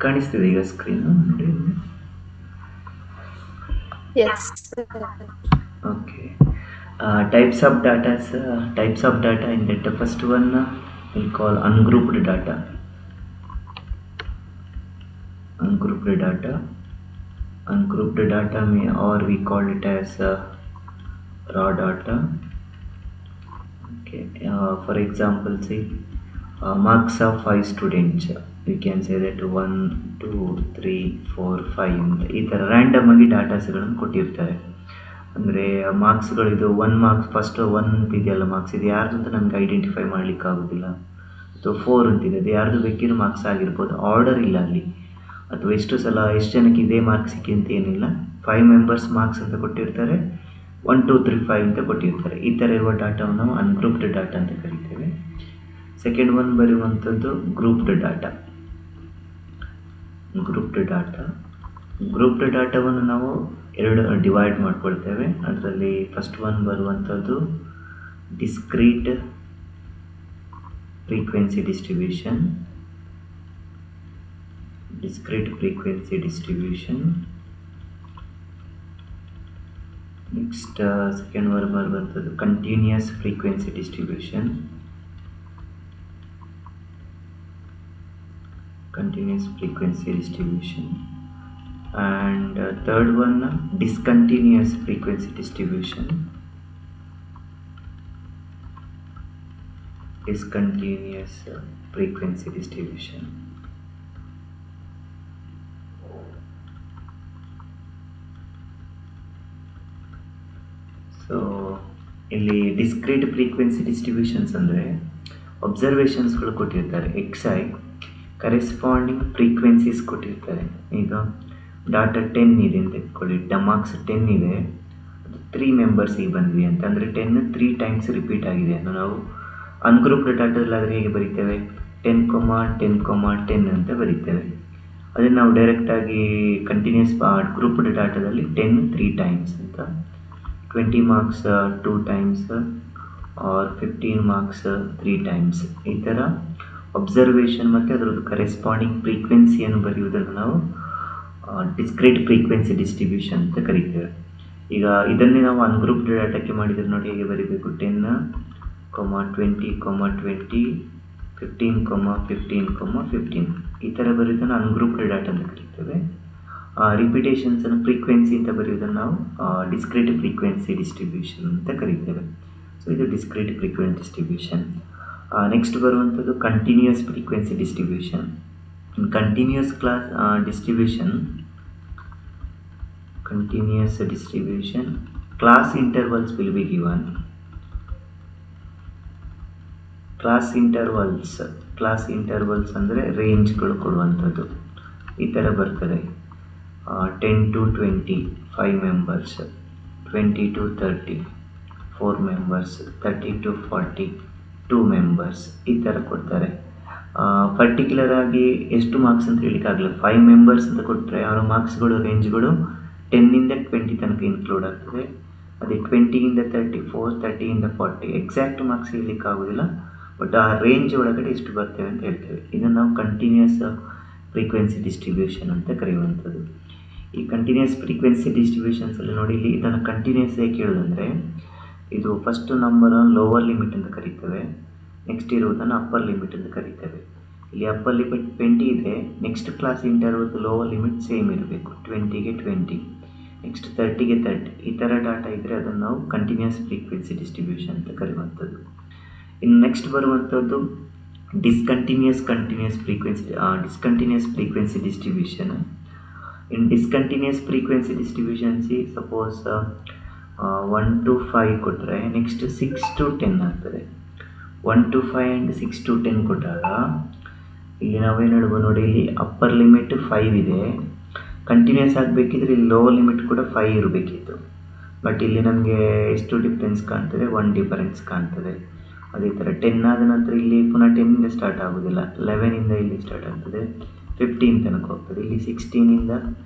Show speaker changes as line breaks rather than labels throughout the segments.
ಕಾಣಿಸ್ತಿದೆ ಈಗ ಸ್ಕ್ರೀನ್ ನೋಡಿ.
Yes.
Okay. Types of data in that. The first one we call ungrouped data. Ungrouped data may, or we call it as raw data. Okay. For example, say marks of 5 students. We can say that 1 2 3 4 5 ಅಂತ ಈ ಥರ random ಆಗಿ ಡಾಟಾಸ್ಗಳನ್ನು ಕೊಟ್ಟಿರ್ತಾರೆ. ಅಂದರೆ ಮಾರ್ಕ್ಸ್ಗಳಿದು 1 marks first 1 ಅಂತಿದೆಯಲ್ಲ marks, ಇದು ಯಾರ್ದು ಅಂತ ನಮ್ಗೆ ಐಡೆಂಟಿಫೈ ಮಾಡಲಿಕ್ಕೆ ಆಗೋದಿಲ್ಲ. ಅಥವಾ 4 ಅಂತಿದೆ, ಅದು ಯಾರ್ದು ಬೇಕಿರೋ ಮಾರ್ಕ್ಸ್ ಆಗಿರ್ಬೋದು, ಆರ್ಡರ್ ಇಲ್ಲ ಅಲ್ಲಿ. ಅಥವಾ ಎಷ್ಟು ಜನಕ್ಕೆ ಇದೇ ಮಾರ್ಕ್ಸ್ ಸಿಕ್ಕಿ ಅಂತ ಏನಿಲ್ಲ, 5 ಮೆಂಬರ್ಸ್ ಮಾರ್ಕ್ಸ್ ಅಂತ ಕೊಟ್ಟಿರ್ತಾರೆ, 1 2 3 5 ಅಂತ ಕೊಟ್ಟಿರ್ತಾರೆ. ಈ ಥರ ಇರುವ ಡಾಟಾವನ್ನು ನಾವು ಅನ್ಗ್ರೂಪ್ಡ್ ಡಾಟಾ ಅಂತ ಕರಿತೇವೆ. ಸೆಕೆಂಡ್ ಒನ್ ಬರುವಂಥದ್ದು ಗ್ರೂಪ್ಡ್ ಡಾಟಾವನ್ನು ನಾವು ಎರಡು ಡಿವೈಡ್ ಮಾಡ್ಕೊಳ್ತೇವೆ. ಅದರಲ್ಲಿ ಫಸ್ಟ್ ಒನ್ ಬರುವಂಥದ್ದು discrete frequency distribution. Next second one ಬರುವಂಥದ್ದು continuous frequency distribution. And third one discontinuous frequency distribution. So ಇಲ್ಲಿ ಡಿಸ್ಕ್ರೀಟ್ ಫ್ರೀಕ್ವೆನ್ಸಿ ಡಿಸ್ಟ್ರಿಬ್ಯೂಷನ್ಸ್ ಅಂದರೆ ಅಬ್ಸರ್ವೇಷನ್ಸ್ಗಳು ಕೊಟ್ಟಿರ್ತಾರೆ, XI ಕರೆಸ್ಪಾಂಡಿಂಗ್ ಫ್ರೀಕ್ವೆನ್ಸೀಸ್ ಕೊಟ್ಟಿರ್ತಾರೆ. ಈಗ ಡಾಟಾ 10 ಇದೆ ಅಂತ ಇಟ್ಕೊಳ್ಳಿ, ಮಾರ್ಕ್ಸ್ 10 ಇದೆ, ಅದು 3 ಮೆಂಬರ್ಸಿಗೆ ಬಂದ್ವಿ ಅಂತ ಅಂದರೆ 10 3 ಟೈಮ್ಸ್ ರಿಪೀಟ್ ಆಗಿದೆ ಅನ್ನೋ ನಾವು ಅನ್ಗ್ರೂಪ್ಡ್ ಡಾಟಾದಲ್ಲಾದರೆ ಹೇಗೆ ಬರೀತೇವೆ, 10,10,10 ಅಂತ ಬರೀತೇವೆ. ಅದನ್ನು ನಾವು ಡೈರೆಕ್ಟಾಗಿ ಕಂಟಿನ್ಯೂಸ್ ಗ್ರೂಪ್ಡ್ ಡಾಟಾದಲ್ಲಿ 10 3 ಟೈಮ್ಸ್ ಅಂತ, 20 marks 2 times are 15 marks 3 times. ಈ ಥರ ಅಬ್ಸರ್ವೇಷನ್ ಮತ್ತು ಅದರದ್ದು ಕರೆಸ್ಪಾಂಡಿಂಗ್ ಫ್ರೀಕ್ವೆನ್ಸಿಯನ್ನು ಬರೆಯುವುದನ್ನು ನಾವು ಡಿಸ್ಕ್ರೀಟ್ ಫ್ರೀಕ್ವೆನ್ಸಿ ಡಿಸ್ಟ್ರಿಬ್ಯೂಷನ್ ಅಂತ ಕರಿತೇವೆ. ಈಗ ಇದನ್ನೇ ನಾವು ಅನ್ಗ್ರೂಪ್ಡ್ ಡಾಟಾಕ್ಕೆ ಮಾಡಿದರೆ ನೋಡಿ ಹೇಗೆ ಬರೀಬೇಕು, 10, 20, 20, 15, 15, 15 ಈ ಥರ ಬರೆಯೋದನ್ನು ಅನ್ಗ್ರೂಪ್ಡ್ ಡಾಟಾ ಅಂತ ಕರಿತೇವೆ. ರಿಪಿಟೇಷನ್ಸನ್ನು ಫ್ರೀಕ್ವೆನ್ಸಿ ಅಂತ ಬರೆಯೋದನ್ನು ನಾವು ಡಿಸ್ಕ್ರೀಟ್ ಫ್ರೀಕ್ವೆನ್ಸಿ ಡಿಸ್ಟ್ರಿಬ್ಯೂಷನ್ ಅಂತ ಕರಿತೇವೆ. ಸೊ ಇದು ಡಿಸ್ಕ್ರೀಟ್ ಫ್ರೀಕ್ವೆನ್ಸಿ ಡಿಸ್ಟ್ರಿಬ್ಯೂಷನ್. ನೆಕ್ಸ್ಟ್ ಬರುವಂಥದ್ದು continuous frequency distribution. In continuous distribution, class intervals will be given. Class intervals ಅಂದರೆ ರೇಂಜ್ಗಳು ಕೊಡುವಂಥದ್ದು. ಈ ಥರ ಬರ್ತದೆ, 10 to 20 5 members, 20 to 30 4 members, 30 to 40 2 members ಈ ಥರ ಕೊಡ್ತಾರೆ. ಪರ್ಟಿಕ್ಯುಲರ್ ಆಗಿ ಎಷ್ಟು ಮಾರ್ಕ್ಸ್ ಅಂತ ಹೇಳಿಕ್ಕಾಗಲ್ಲ. 5 ಮೆಂಬರ್ಸ್ ಅಂತ ಕೊಟ್ಟರೆ ಅವರ ಮಾರ್ಕ್ಸ್ಗಳು ರೇಂಜ್ಗಳು 10ಇಂದ 20 ತನಕ ಇನ್ಕ್ಲೂಡ್ ಆಗ್ತದೆ. ಅದೇ 20ಇಂದ 34, 30ಇಂದ 40 ಎಕ್ಸಾಕ್ಟ್ ಮಾರ್ಕ್ಸ್ ಹೇಳಲಿಕ್ಕಾಗೋದಿಲ್ಲ, ಬಟ್ ಆ ರೇಂಜ್ ಒಳಗಡೆ ಎಷ್ಟು ಬರ್ತೇವೆ ಅಂತ ಹೇಳ್ತೇವೆ. ಇದನ್ನು ನಾವು ಕಂಟಿನ್ಯೂಸ್ ಫ್ರೀಕ್ವೆನ್ಸಿ ಡಿಸ್ಟ್ರಿಬ್ಯೂಷನ್ ಅಂತ ಕರೆಯುವಂಥದ್ದು. ಈ ಕಂಟಿನ್ಯೂಸ್ ಫ್ರೀಕ್ವೆನ್ಸಿ ಡಿಸ್ಟ್ರಿಬ್ಯೂಷನ್ಸಲ್ಲಿ ನೋಡಿ, ಇಲ್ಲಿ ಇದನ್ನು ಕಂಟಿನ್ಯೂಸ್ ಹೇಗೆ ಕೇಳೋದಂದರೆ, ಇದು ಫಸ್ಟ್ ನಂಬರ್ ಲೋವರ್ ಲಿಮಿಟ್ ಅಂತ ಕರಿತೇವೆ, ನೆಕ್ಸ್ಟ್ ಇರುವುದನ್ನು ಅಪ್ಪರ್ ಲಿಮಿಟ್ ಅಂತ ಕರಿತೇವೆ. ಇಲ್ಲಿ ಅಪ್ಪರ್ ಲಿಮಿಟ್ 20 ಇದೆ, next class interval lower limit same ಇರಬೇಕು, 20ಗೆ 20, ನೆಕ್ಸ್ಟ್ 30ಗೆ 30. ಈ ಥರ ಡಾಟಾ ಇದ್ದರೆ ಅದನ್ನು ನಾವು ಕಂಟಿನ್ಯೂಸ್ ಫ್ರೀಕ್ವೆನ್ಸಿ ಡಿಸ್ಟ್ರಿಬ್ಯೂಷನ್ ಅಂತ ಕರೆಯುವಂಥದ್ದು. ಇನ್ನು ನೆಕ್ಸ್ಟ್ ಬರುವಂಥದ್ದು discontinuous frequency distribution. In discontinuous frequency distribution suppose 1 to 5 ಕೊಟ್ಟರೆ ನೆಕ್ಸ್ಟ್ 6 to 10 ಆಗ್ತದೆ. 1 to 5 ಆ್ಯಂಡ್ 6 to 10 ಕೊಟ್ಟಾಗ ಇಲ್ಲಿ ನಾವೇನು ಹೇಳ್ಬೋದು ನೋಡಿ, ಇಲ್ಲಿ ಅಪ್ಪರ್ ಲಿಮಿಟ್ 5 ಇದೆ, ಕಂಟಿನ್ಯೂಸ್ ಆಗಬೇಕಿದ್ರೆ ಇಲ್ಲಿ ಲೋವರ್ ಲಿಮಿಟ್ ಕೂಡ 5 ಇರಬೇಕಿತ್ತು, ಬಟ್ ಇಲ್ಲಿ ನಮಗೆ ಎಷ್ಟು ಡಿಫ್ರೆನ್ಸ್ ಕಾಣ್ತದೆ, 1 ಡಿಫರೆನ್ಸ್ ಕಾಣ್ತದೆ. ಅದೇ ಥರ 10 ಆದ ನಂತರ ಇಲ್ಲಿ ಪುನಃ 10ಇಂದ ಸ್ಟಾರ್ಟ್ ಆಗೋದಿಲ್ಲ, 11ಇಂದ ಇಲ್ಲಿ ಸ್ಟಾರ್ಟ್ ಆಗ್ತದೆ, 15 ತನಕ ಹೋಗ್ತದೆ, ಇಲ್ಲಿ 16ಇಂದ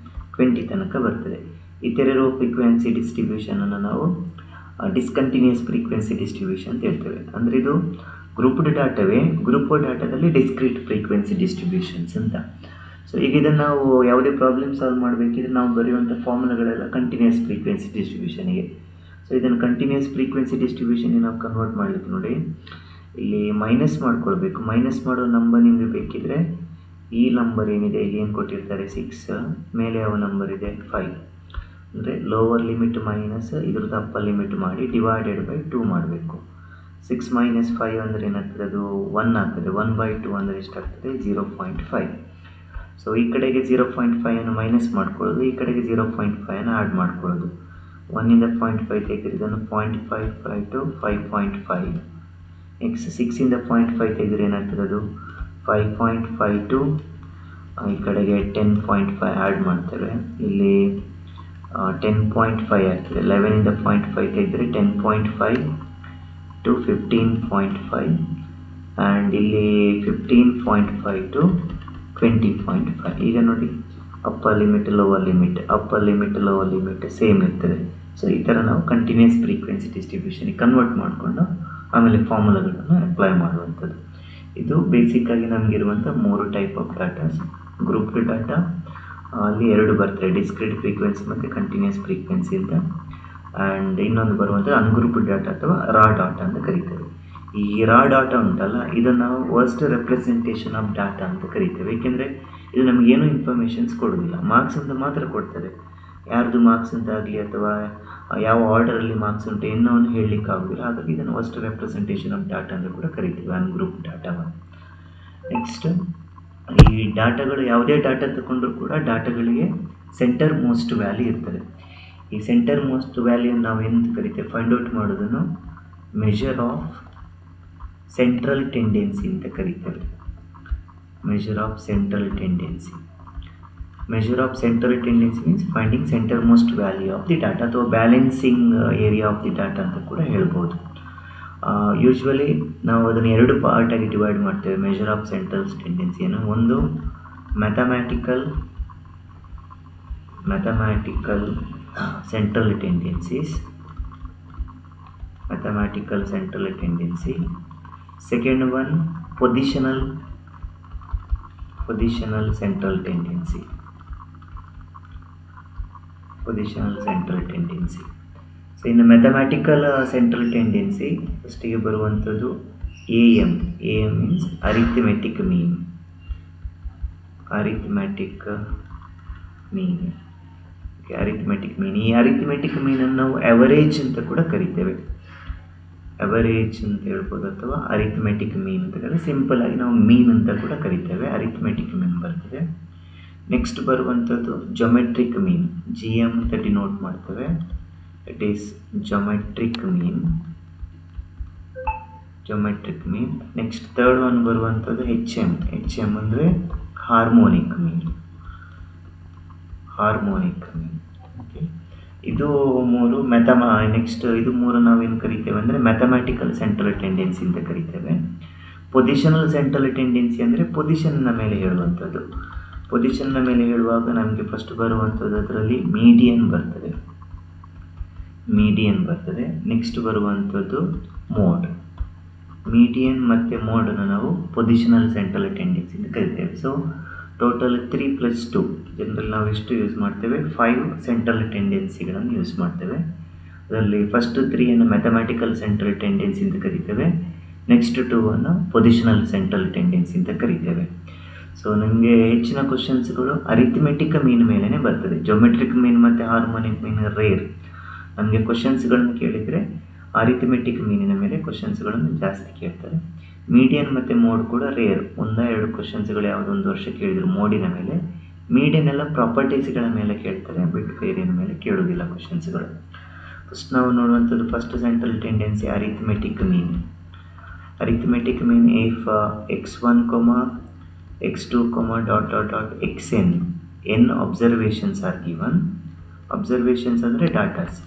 20 ತನಕ ಬರ್ತದೆ. ಈ ಥರ ಇರೋ ಫ್ರೀಕ್ವೆನ್ಸಿ ಡಿಸ್ಟ್ರಿಬ್ಯೂಷನನ್ನು ನಾವು ಡಿಸ್ಕಂಟಿನ್ಯೂಸ್ ಫ್ರೀಕ್ವೆನ್ಸಿ ಡಿಸ್ಟ್ರಿಬ್ಯೂಷನ್ ಅಂತ ಹೇಳ್ತೇವೆ. ಅಂದರೆ ಇದು ಗ್ರೂಪ್ಡ್ ಡಾಟಾವೇ, ಗ್ರೂಪ್ ಡಾಟಾದಲ್ಲಿ ಡಿಸ್ಕ್ರೀಟ್ ಫ್ರೀಕ್ವೆನ್ಸಿ ಡಿಸ್ಟ್ರಿಬ್ಯೂಷನ್ಸ್ ಅಂತ. ಸೊ ಈಗ ಇದನ್ನು ನಾವು ಯಾವುದೇ ಪ್ರಾಬ್ಲಮ್ ಸಾಲ್ವ್ ಮಾಡಬೇಕಿದ್ರೆ ನಾವು ಬರೆಯುವಂಥ ಫಾರ್ಮುಲಾಗಳೆಲ್ಲ ಕಂಟಿನ್ಯೂಸ್ ಫ್ರೀಕ್ವೆನ್ಸಿ ಡಿಸ್ಟ್ರಿಬ್ಯೂಷನಿಗೆ. ಸೊ ಇದನ್ನು ಕಂಟಿನ್ಯೂಸ್ ಫ್ರೀಕ್ವೆನ್ಸಿ ಡಿಸ್ಟ್ರಿಬ್ಯೂಷನ್ಗೆ ನಾವು ಕನ್ವರ್ಟ್ ಮಾಡಲಿಕ್ಕೆ ನೋಡಿ ಇಲ್ಲಿ ಮೈನಸ್ ಮಾಡ್ಕೊಳ್ಬೇಕು. ಮೈನಸ್ ಮಾಡೋ ನಂಬರ್ ನಿಮಗೆ ಬೇಕಿದ್ರೆ ಈ ನಂಬರ್ ಏನಿದೆ ಇಲ್ಲಿ ಏನು ಕೊಟ್ಟಿರ್ತಾರೆ 6, ಮೇಲೆ ಯಾವ ನಂಬರ್ ಇದೆ 5, ಅಂದರೆ ಲೋವರ್ ಲಿಮಿಟ್ ಮೈನಸ್ ಇದ್ರದ್ದು ಅಪ್ಪರ್ ಲಿಮಿಟ್ ಮಾಡಿ ಡಿವೈಡೆಡ್ ಬೈ 2 ಮಾಡಬೇಕು. 6 ಮೈನಸ್ 5 ಅಂದರೆ ಏನಾಗ್ತದೆ, ಅದು 1 ಆಗ್ತದೆ. 1/2 ಅಂದರೆ ಎಷ್ಟಾಗ್ತದೆ 0.5. ಸೊ ಈ ಕಡೆಗೆ 0.5 ಮೈನಸ್ ಮಾಡ್ಕೊಳ್ಳೋದು, ಈ ಕಡೆಗೆ 0.5 ಆ್ಯಡ್ ಮಾಡ್ಕೊಳ್ಳೋದು. 1ಇಂದ 0.5 ತೆಗೆದ್ರೆ ಇದನ್ನು 0.55 to 5.5. ನೆಕ್ಸ್ಟ್ 6ಇಂದ 0.5 ತೆಗೆದ್ರೆ ಏನಾಗ್ತದೆ, ಅದು 5.5 to ಈ ಕಡೆಗೆ 10.5 ಆ್ಯಡ್ ಮಾಡ್ತೇವೆ. ಇಲ್ಲಿ 10.5 ಆಗ್ತದೆ. 11ಇಂದ 0.5 ತೆಗೆದ್ರೆ 10.5 to 15.5 ಆ್ಯಂಡ್ ಇಲ್ಲಿ 15.5 to 20.5. ಈಗ ನೋಡಿ upper limit lower limit same ಇರ್ತದೆ. ಸೊ ಈ ಥರ ನಾವು ಕಂಟಿನ್ಯೂಸ್ ಫ್ರೀಕ್ವೆನ್ಸಿ ಡಿಸ್ಟ್ರಿಬ್ಯೂಷನ್ಗೆ ಕನ್ವರ್ಟ್ ಮಾಡಿಕೊಂಡು ಆಮೇಲೆ ಫಾರ್ಮುಲಾಗಳನ್ನು ಅಪ್ಲೈ ಮಾಡುವಂಥದ್ದು. ಇದು ಬೇಸಿಕ್ಕಾಗಿ ನಮಗಿರುವಂಥ 3 ಟೈಪ್ ಆಫ್ ಡಾಟಾಸ್. ಗ್ರೂಪ್ಡ್ ಡಾಟಾ ಅಲ್ಲಿ 2 ಬರ್ತದೆ, ಡಿಸ್ಕ್ರೀಟ್ ಫ್ರೀಕ್ವೆನ್ಸಿ ಮತ್ತು ಕಂಟಿನ್ಯೂಸ್ ಫ್ರೀಕ್ವೆನ್ಸಿ ಅಂತ. ಆ್ಯಂಡ್ ಇನ್ನೊಂದು ಬರುವಂಥ ಅನ್ಗ್ರೂಪ್ಡ್ ಡಾಟಾ ಅಥವಾ ರಾ ಡಾಟಾ ಅಂತ ಕರಿತೇವೆ. ಈ ರಾ ಡಾಟಾ ಉಂಟಲ್ಲ, ಇದನ್ನು ನಾವು ವರ್ಸ್ಟ್ ರೆಪ್ರೆಸೆಂಟೇಷನ್ ಆಫ್ ಡಾಟಾ ಅಂತ ಕರಿತೇವೆ. ಏಕೆಂದರೆ ಇದು ನಮಗೇನು ಇನ್ಫಾರ್ಮೇಷನ್ಸ್ ಕೊಡೋದಿಲ್ಲ, ಮಾರ್ಕ್ಸ್ ಅಂತ ಮಾತ್ರ ಕೊಡ್ತದೆ. ಯಾರ್ದು ಮಾರ್ಕ್ಸ್ ಅಂತ ಆಗಲಿ ಅಥವಾ ಯಾವ ಆರ್ಡರಲ್ಲಿ ಮಾರ್ಕ್ಸ್ ಉಂಟು ಏನೋವನ್ನು ಹೇಳಲಿಕ್ಕಾಗೋದಿಲ್ಲ. ಹಾಗಾಗಿ ಇದನ್ನು ವರ್ಸ್ಟ್ ರೆಪ್ರೆಸೆಂಟೇಷನ್ ಆಫ್ ಡಾಟಾ ಅಂತ ಕೂಡ ಕರಿತೀವಿ, ಅನ್ಗ್ರೂಪ್ ಡಾಟಾವನ್ನು. ನೆಕ್ಸ್ಟ್, ಈ ಡಾಟಾಗಳು ಯಾವುದೇ ಡಾಟಾ ತಗೊಂಡ್ರೂ ಕೂಡ ಡಾಟಾಗಳಿಗೆ ಸೆಂಟರ್ ಮೋಸ್ಟ್ ವ್ಯಾಲ್ಯೂ ಇರ್ತದೆ. ಈ ಸೆಂಟರ್ ಮೋಸ್ಟ್ ವ್ಯಾಲ್ಯೂನ ನಾವು ಏನು ಕರಿತೇವೆ, ಫೈಂಡ್ ಔಟ್ ಮಾಡೋದನ್ನು ಮೆಷರ್ ಆಫ್ ಸೆಂಟ್ರಲ್ ಟೆಂಡೆನ್ಸಿ ಅಂತ ಕರಿತೇವೆ. Measure of central tendency. Measure of central tendency means finding center most value of the data ಅಥವಾ balancing area of the data ಅಂತ ಕೂಡ ಹೇಳ್ಬೋದು. ಯೂಶ್ವಲಿ ನಾವು ಅದನ್ನು 2 ಪಾರ್ಟಾಗಿ ಡಿವೈಡ್ ಮಾಡ್ತೇವೆ ಮೆಷರ್ ಆಫ್ ಸೆಂಟ್ರಲ್ ಟೆಂಡೆನ್ಸಿಯನ್ನು. ಒಂದು mathematical central tendencies, mathematical central tendency. Second one positional central tendency. So in the mathematical central tendency first ಗೆ ಬರುವಂತದ್ದು AM means arithmetic mean. ಈ arithmetic mean ಅನ್ನು ನಾವು average ಅಂತ ಕೂಡ ಕರಿತೇವೆ. ಅವರೇಜ್ ಅಂತ ಹೇಳ್ಬೋದು ಅಥವಾ ಅರಿಥಮೆಟಿಕ್ ಮೀನ್ ಅಂತ ಕರೀತಾರೆ. ಸಿಂಪಲ್ ಆಗಿ ನಾವು ಮೀನ್ ಅಂತ ಕೂಡ ಕರಿತೇವೆ. ಅರಿಥಮೆಟಿಕ್ ಮೀನ್ ಬರ್ತದೆ. ನೆಕ್ಸ್ಟ್ ಬರುವಂಥದ್ದು ಜೊಮೆಟ್ರಿಕ್ ಮೀನ್, GM ಅಂತ ಡಿನೋಟ್ ಮಾಡ್ತೇವೆ. It is geometric mean. Next third one ಬರುವಂಥದ್ದು HM ಅಂದರೆ ಹಾರ್ಮೋನಿಕ್ ಮೀನ್. ಓಕೆ, ಇದು 3 ನೆಕ್ಸ್ಟ್ ಇದು 3 ನಾವೇನು ಕರಿತೇವೆ ಅಂದರೆ ಮ್ಯಾಥಮ್ಯಾಟಿಕಲ್ ಸೆಂಟ್ರಲ್ ಟೆಂಡೆನ್ಸಿ ಅಂತ ಕರಿತೇವೆ. ಪೊಸಿಷನಲ್ ಸೆಂಟ್ರಲ್ ಟೆಂಡೆನ್ಸಿ ಅಂದರೆ ಪೊಸಿಷನ್ನ ಮೇಲೆ ಹೇಳುವಂಥದ್ದು. ಪೊಸಿಷನ್ನ ಮೇಲೆ ಹೇಳುವಾಗ ನಮಗೆ ಫಸ್ಟ್ ಬರುವಂಥದ್ದು ಅದರಲ್ಲಿ ಮೀಡಿಯನ್ ಬರ್ತದೆ. ನೆಕ್ಸ್ಟ್ ಬರುವಂಥದ್ದು ಮೋಡ್. ಮೀಡಿಯನ್ ಮತ್ತು ಮೋಡನ್ನು ನಾವು ಪೊಸಿಷನಲ್ ಸೆಂಟ್ರಲ್ ಟೆಂಡೆನ್ಸಿ ಅಂತ ಕರಿತೇವೆ. ಸೊ ಟೋಟಲ್ 3 + 2 ಜನರಲ್ ನಾವು ಎಷ್ಟು ಯೂಸ್ ಮಾಡ್ತೇವೆ, 5 ಸೆಂಟ್ರಲ್ ಟೆಂಡೆನ್ಸಿಗಳನ್ನು ಯೂಸ್ ಮಾಡ್ತೇವೆ. ಅದರಲ್ಲಿ ಫಸ್ಟ್ 3 ಮ್ಯಾಥಮ್ಯಾಟಿಕಲ್ ಸೆಂಟ್ರಲ್ ಟೆಂಡೆನ್ಸಿ ಅಂತ ಕರಿತೇವೆ. ನೆಕ್ಸ್ಟ್ 2 ಪೊಸಿಷನಲ್ ಸೆಂಟ್ರಲ್ ಟೆಂಡೆನ್ಸಿ ಅಂತ ಕರಿತೇವೆ. ಸೊ ನಮಗೆ ಹೆಚ್ಚಿನ ಕ್ವಶನ್ಸ್ಗಳು ಅರಿಥಮೆಟಿಕ್ ಮೀನ್ ಮೇಲೇ ಬರ್ತದೆ. ಜೊಮೆಟ್ರಿಕ್ ಮೀನ್ ಮತ್ತು ಹಾರ್ಮೋನಿಕ್ ಮೀನ್ ರೇರ್. ನಮಗೆ ಕ್ವಶನ್ಸ್ಗಳನ್ನು ಕೇಳಿದರೆ ಅರಿಥಮೆಟಿಕ್ ಮೀನಿನ ಮೇಲೆ ಕ್ವಶನ್ಸ್ಗಳನ್ನು ಜಾಸ್ತಿ ಕೇಳ್ತಾರೆ. ಮೀಡಿಯನ್ ಮತ್ತು ಮೋಡ್ ಕೂಡ ರೇರ್. 1-2 ಕ್ವಶನ್ಸ್ಗಳು ಯಾವುದೊಂದು ವರ್ಷ ಕೇಳಿದ್ರು ಮೋಡಿನ ಮೇಲೆ. ಮೀಡಿಯನ್ ಎಲ್ಲ ಪ್ರಾಪರ್ಟೀಸ್ಗಳ ಮೇಲೆ ಕೇಳ್ತಾರೆ, ಬಿಟ್ಟು ಬೇರೆಯ ಮೇಲೆ ಕೇಳೋದಿಲ್ಲ ಕ್ವಶನ್ಸ್ಗಳು. ಫಸ್ಟ್ ನಾವು ನೋಡುವಂಥದ್ದು first central tendency arithmetic mean. If x1, x2, xn observations are given. Observations ಅಂದರೆ ಡಾಟಾಸ್.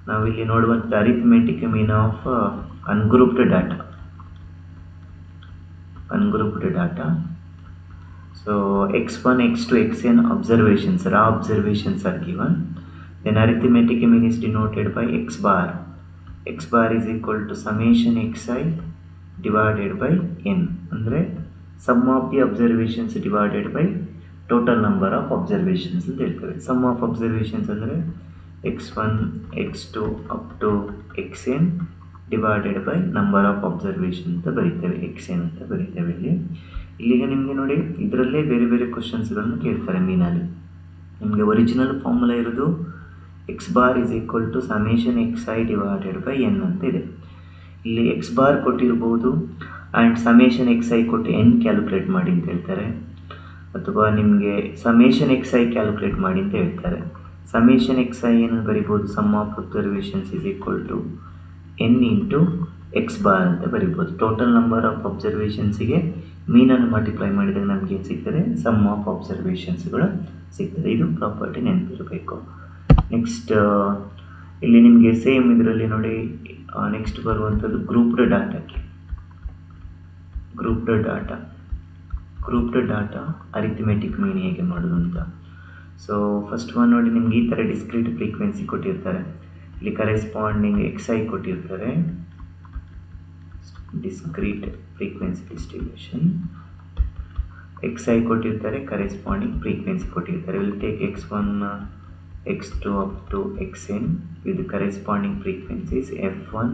ನಾವಿಲ್ಲಿ ನೋಡುವಂಥದ್ದು arithmetic mean of ungrouped data. So x1, x2, xn observations, raw observations are given. Then arithmetic mean is denoted by x bar. X bar is equal to summation xi divided by n. Andre sum of the observations divided by total number of observations ಅಂತ ಹೇಳ್ತೇವೆ. Sum of observations ಅಂದರೆ x1 x2 up to xn divided by number of observation ಅಂತ ಬರೀತೇವೆ, xn ಅಂತ ಬರೀತೇವೆ. ಇಲ್ಲಿಗೆ ನಿಮಗೆ ನೋಡಿ ಇದರಲ್ಲೇ ಬೇರೆ ಬೇರೆ ಕ್ವಶನ್ಸ್ಗಳನ್ನು ಕೇಳ್ತಾರೆ ಮೀನಲ್ಲಿ. ನಿಮಗೆ ಒರಿಜಿನಲ್ ಫಾರ್ಮುಲಾ ಇರೋದು x bar is equal to summation xi divided by n ಅಂತ ಇದೆ. ಇಲ್ಲಿ x ಬಾರ್ ಕೊಟ್ಟಿರ್ಬೋದು ಆ್ಯಂಡ್ ಸಮೇಷನ್ xi ಕೊಟ್ಟು n ಕ್ಯಾಲ್ಕುಲೇಟ್ ಮಾಡಿ ಅಂತ ಹೇಳ್ತಾರೆ, ಅಥವಾ ನಿಮಗೆ ಸಮೇಷನ್ xi ಕ್ಯಾಲ್ಕುಲೇಟ್ ಮಾಡಿ ಅಂತ ಹೇಳ್ತಾರೆ. ಸಮೇಷನ್ xi ಏನು ಬರಿಬೋದು, sum of observations is equal to n into x bar ಅಂತ ಬರಿಬೋದು. ಟೋಟಲ್ ನಂಬರ್ ಆಫ್ ಅಬ್ಸರ್ವೇಷನ್ಸಿಗೆ ಮೀನನ್ನು ಮಲ್ಟಿಪ್ಲೈ ಮಾಡಿದಾಗ ನಮಗೆ ಏನು ಸಿಗ್ತದೆ, ಸಮ್ ಆಫ್ ಅಬ್ಸರ್ವೇಷನ್ಸ್ಗಳು ಸಿಗ್ತದೆ. ಇದು ಪ್ರಾಪರ್ಟಿ ನೆನಪಿರಬೇಕು. ನೆಕ್ಸ್ಟ್ ಇಲ್ಲಿ ನಿಮಗೆ ಸೇಮ್ ಇದರಲ್ಲಿ ನೋಡಿ ನೆಕ್ಸ್ಟ್ ಬರುವಂಥದ್ದು ಗ್ರೂಪ್ಡ್ ಡಾಟಾ ಅರಿಥಮೆಟಿಕ್ ಮೀನ್ ಹೇಗೆ ಮಾಡೋದು ಅಂತ. ಸೊ ಫಸ್ಟ್ ಒನ್ ನೋಡಿ, ನಿಮ್ಗೆ ಈ ಥರ ಡಿಸ್ಕ್ರೀಟ್ ಫ್ರೀಕ್ವೆನ್ಸಿ ಕೊಟ್ಟಿರ್ತಾರೆ. ಇಲ್ಲಿ ಕರೆಸ್ಪಾಂಡಿಂಗ್ xi ಕೊಟ್ಟಿರ್ತಾರೆ, ಡಿಸ್ಕ್ರೀಟ್ ಫ್ರೀಕ್ವೆನ್ಸಿ ಡಿಸ್ಟ್ರಿಬ್ಯೂಷನ್ xi ಕೊಟ್ಟಿರ್ತಾರೆ, ಕರೆಸ್ಪಾಂಡಿಂಗ್ ಫ್ರೀಕ್ವೆನ್ಸಿ ಕೊಟ್ಟಿರ್ತಾರೆ. Will take x1 x2 up to xn with corresponding frequencies f1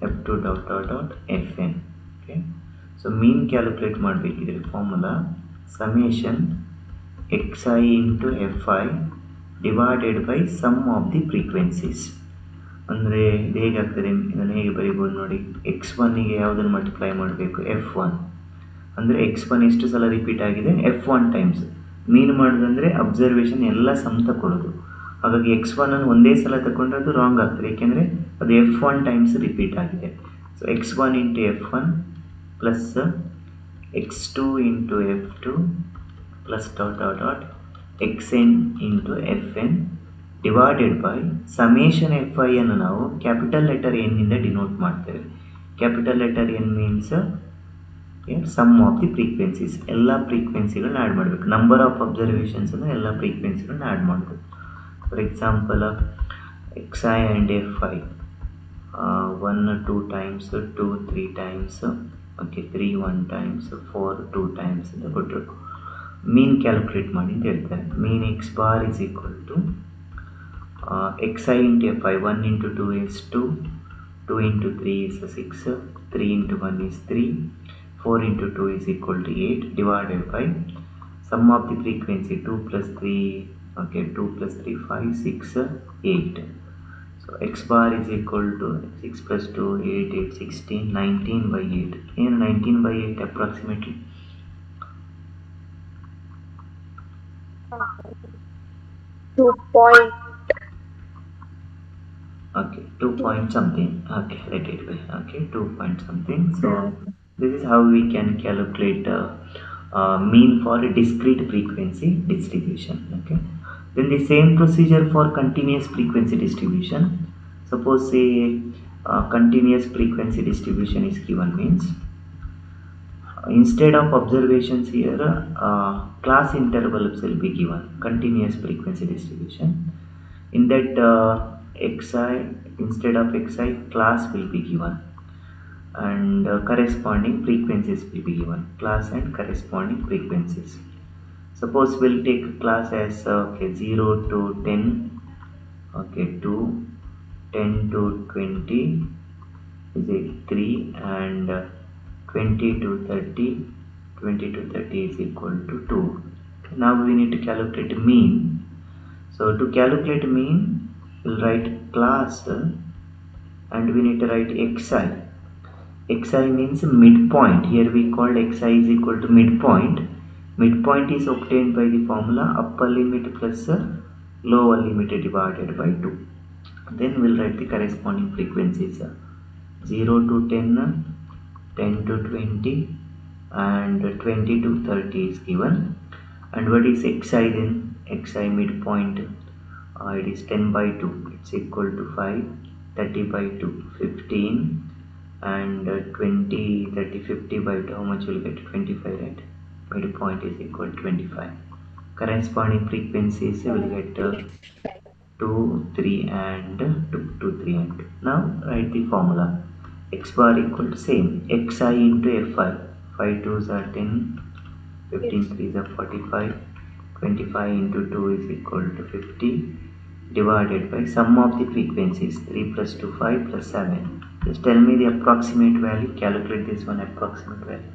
f2 dot fn. Okay, so mean calculate ಮಾಡಬೇಕಿದ್ರೆ formula summation xi into fi divided by sum of the frequencies. ಅಂದರೆ ಇದು ಹೇಗಾಗ್ತದೆ, ಇದನ್ನು ಹೇಗೆ ಬರೀಬೋದು ನೋಡಿ, x1ಗೆ ಯಾವುದನ್ನು multiply ಮಾಡಬೇಕು, f1 ಅಂದರೆ x1 ಎಷ್ಟು ಸಲ ರಿಪೀಟ್ ಆಗಿದೆ, f1 ಟೈಮ್ಸ್. ಮೀನ್ ಮಾಡೋದಂದರೆ ಅಬ್ಸರ್ವೇಷನ್ ಎಲ್ಲ ಸಮ್ ತಗೊಳ್ಳೋದು. ಹಾಗಾಗಿ x1 ಅನ್ನು ಒಂದೇ ಸಲ ತಗೊಂಡ್ರೆ ಅದು ರಾಂಗ್ ಆಗ್ತದೆ, ಏಕೆಂದರೆ ಅದು f1 ಟೈಮ್ಸ್ ರಿಪೀಟ್ ಆಗಿದೆ. So x1 into f1 plus x2 into f2 plus dot xn into fn divided by summation fi ಅನ್ನು ನಾವು ಕ್ಯಾಪಿಟಲ್ ಲೆಟರ್ n ಇಂದ ಡಿನೋಟ್ ಮಾಡ್ತೇವೆ. Capital letter n means sum of the frequencies, ಎಲ್ಲ ಫ್ರೀಕ್ವೆನ್ಸಿಗಳನ್ನ add ಮಾಡಬೇಕು. Number of ಅಬ್ಸರ್ವೇಷನ್ಸನ್ನು ಎಲ್ಲ ಫ್ರೀಕ್ವೆನ್ಸಿಗಳನ್ನ ಆ್ಯಡ್ ಮಾಡಬೇಕು. For example xi and fi 1 2 times, 2 3 times, okay 3 1 times, 4 2 times ಅಂತ ಕೊಟ್ಟರು. ಮೀನ್ ಕ್ಯಾಲ್ಕುಲೇಟ್ ಮಾಡಿ ಅಂತ ಹೇಳ್ತಾರೆ. Mean x bar is equal to xi into fi, 1 into 2 is 2, 2 into 3 is 6, 3 into 1 is 3, 4 into 2 is equal to 8 divided by sum of the frequency 2 plus 3, okay 2 plus 3 5, 6 8. So x bar is equal to 6 plus 2 8, 8 16, 19 by 8. Here 19 by 8 approximately
2 point.
Okay, 2 point something. Okay, let it be. Okay, 2 point something. So this is how we can calculate mean for a discrete frequency distribution. Okay, then the same procedure for continuous frequency distribution. Suppose say continuous frequency distribution is given, means instead of observations here class intervals will be given. Continuous frequency distribution, in that xi, instead of xi class will be given and corresponding frequencies will be given, class and corresponding frequencies. Suppose we'll take class as okay 0 to 10, okay 2, 10 to 20 is a 3, and 20 to 30, 20 to 30 is equal to 2. Now we need to calculate mean. So to calculate mean, we'll write class and we need to write xi. Xi means midpoint. Here we called xi is equal to midpoint. Midpoint is obtained by the formula upper limit plus lower limit divided by 2. Then we'll write the corresponding frequencies. 0 to 10, 10 to 20 and 20 to 30 is given. And what is xi then? Xi midpoint, it is 10 by 2, it's equal to 5, 30 by 2, 15, and 20, 30, 50 by 2, how much will get? 25, right? Midpoint is equal to 25. Corresponding frequencies will get 2, 3 and 2, 2, 3 and 2. Now write the formula. X bar equal to same, xi into fi. 5 2s are 10, 15 3s are 45, 25 into 2 is equal to 50 divided by sum of the frequencies 3 plus 2 5 plus 7. Just tell me the approximate value. Calculate this one approximate value.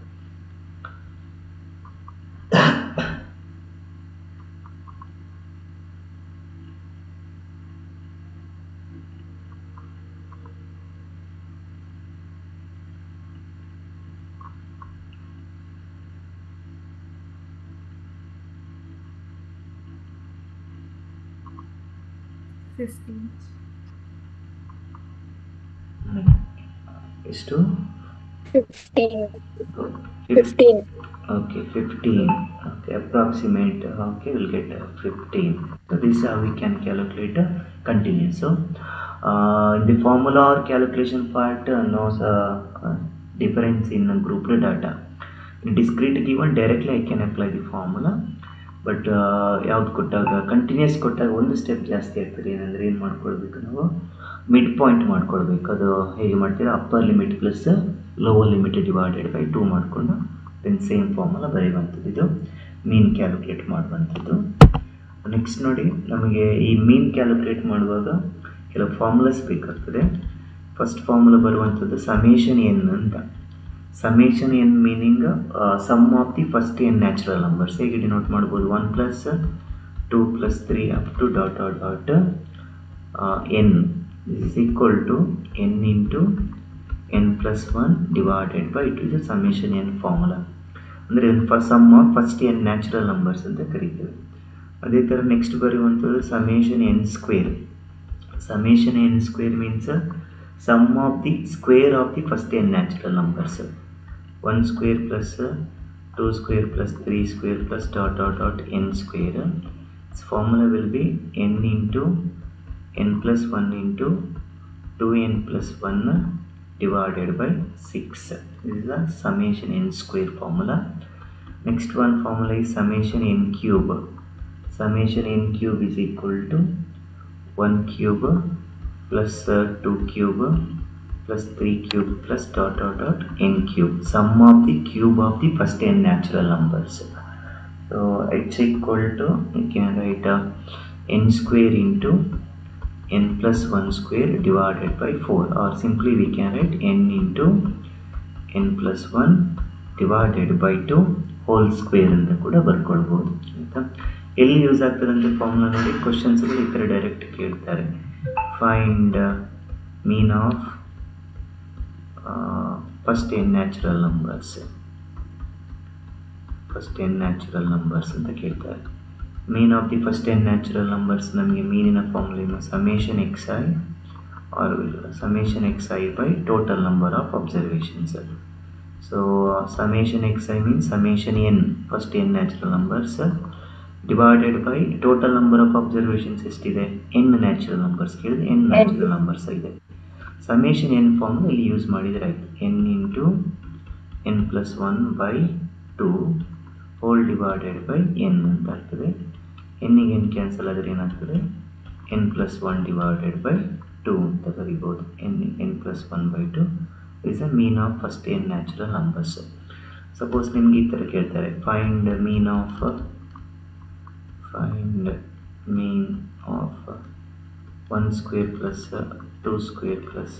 ಎಷ್ಟು
15. 15.
Okay, 15. Okay, approximate. Okay, we'll get 15. So this is how we can calculate continuous. So in the formula or calculation part, no difference in grouped data. In discrete given, directly I can apply the formula. But ಯಾವ್ದು ಕೊಟ್ಟಾಗ continuous ಕೊಟ್ಟಾಗ ಒಂದು step ಜಾಸ್ತಿ ಆಗ್ತದೆ. ಏನಂದರೆ ಏನು ಮಾಡ್ಕೊಳ್ಬೇಕು, ನಾವು ಮಿಡ್ ಪಾಯಿಂಟ್ ಮಾಡ್ಕೊಳ್ಬೇಕು. ಅದು ಹೇಗೆ ಮಾಡ್ತೀರಾ, upper limit plus lower limit divided by 2 ಮಾಡಿಕೊಂಡು ದೆನ್ ಸೇಮ್ ಫಾರ್ಮುಲಾ ಬರೆಯುವಂಥದ್ದು. ಇದು ಮೀನ್ ಕ್ಯಾಲ್ಕುಲೇಟ್ ಮಾಡುವಂಥದ್ದು. ನೆಕ್ಸ್ಟ್ ನೋಡಿ, ನಮಗೆ ಈ ಮೀನ್ ಕ್ಯಾಲ್ಕುಲೇಟ್ ಮಾಡುವಾಗ ಕೆಲವು ಫಾರ್ಮುಲಾಸ್ ಬೇಕಾಗ್ತದೆ. ಫಸ್ಟ್ ಫಾರ್ಮುಲಾ ಬರುವಂಥದ್ದು ಸಮೇಷನ್ ಎನ್ ಅಂತ. Summation n meaning sum of the first n natural numbers. ಹೇಗೆ ಡಿನೋಟ್ ಮಾಡ್ಬೋದು, 1 plus 2 plus 3 up to dot dot dot n is equal to n into n plus 1 divided by 2 ಇದು summation n formula. ಅಂದರೆ sum of first n natural numbers ಅಂತ ಕರೀತೇವೆ. ಅದೇ ಥರ next ಬರುವಂಥದ್ದು summation n square. Summation n square means sum of the square of the first n natural numbers. 1 square plus 2 square plus 3 square plus dot dot dot n square. Its formula will be n into n plus 1 into 2n plus 1 divided by 6. This is the summation n square formula. Next one formula is summation n cube. Summation n cube is equal to 1 cube plus 2 cube plus 3 cube plus dot dot dot n cube, sum of the cube of the first n natural numbers. So it's equal to, you can write n square into n plus 1 square divided by 4, or simply we can write n into n plus 1 divided by 2 whole square ಅಂತ ಕೂಡ ಬರ್ಕೊಳ್ಬೋದು. ಆಯಿತಾ, ಎಲ್ಲಿ use ಆಗ್ತದೆ ಅಂತ formula ನೋಡಿ. ಕ್ವಶನ್ಸ್ಗಳು ಈ ಥರ direct ಕೇಳ್ತಾರೆ. Find mean of first n natural numbers. First n natural numbers ಅಂತ ಕೇಳ್ತಾರೆ. Mean of the first n natural numbers ನಮಗೆ ಮೀನಿನ formula summation x i or summation x i by total number of observations. So summation x i means summation n first n natural numbers divided by total number of observations ಎಷ್ಟಿದೆ, n natural numbers ಕೇಳಿದ್ರೆ n natural numbers ಇದೆ. Summation n formula ಇಲ್ಲಿ use ಮಾಡಿದರೆ ಆಯಿತು. N into n plus 1 by 2 whole divided by N ಅಂತ ಆಗ್ತದೆ. ಎನ್ನಿಗೆ N cancel ಆದರೆ ಏನಾಗ್ತದೆ, ಎನ್ ಪ್ಲಸ್ 1 ಡಿವೈಡೆಡ್ ಬೈ 2 ಅಂತ ಬರಿಬೋದು. N plus 1 by 2 is a mean of first n natural numbers. Suppose ನಿಮ್ಗೆ ಈ ಥರ ಕೇಳ್ತಾರೆ, find mean of 1 square plus 2 square plus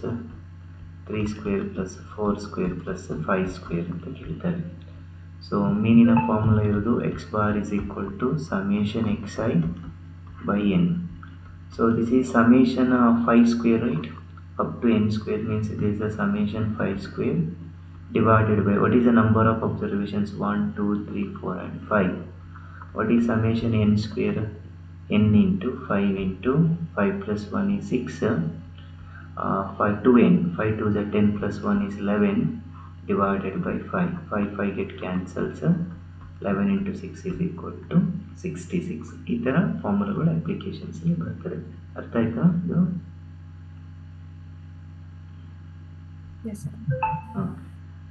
3 square plus 4 square plus 5 square ಅಂತ ಕೇಳ್ತಾರೆ. ಸೊ ಮೀನಿನ ಫಾರ್ಮುಲಾ ಇರೋದು x bar is equal to summation x i by n. So this is summation 5 square, right? Up to n square means it is the summation 5 square divided by what is the number of observations, 1 2 3 4 and 5. What is summation n square, n into 5 into 5 plus 1 is 6, 5 2n, 5 2 is 10 plus 1 is 11 divided by 5, 5 get cancels, 11 into 6 is equal to 66. ಈ ಥರ ಫಾರ್ಮುಲಾಗಳು ಅಪ್ಲಿಕೇಶನ್ಸಲ್ಲಿ ಬರ್ತದೆ. ಅರ್ಥ ಆಯ್ತಾ ಇದು?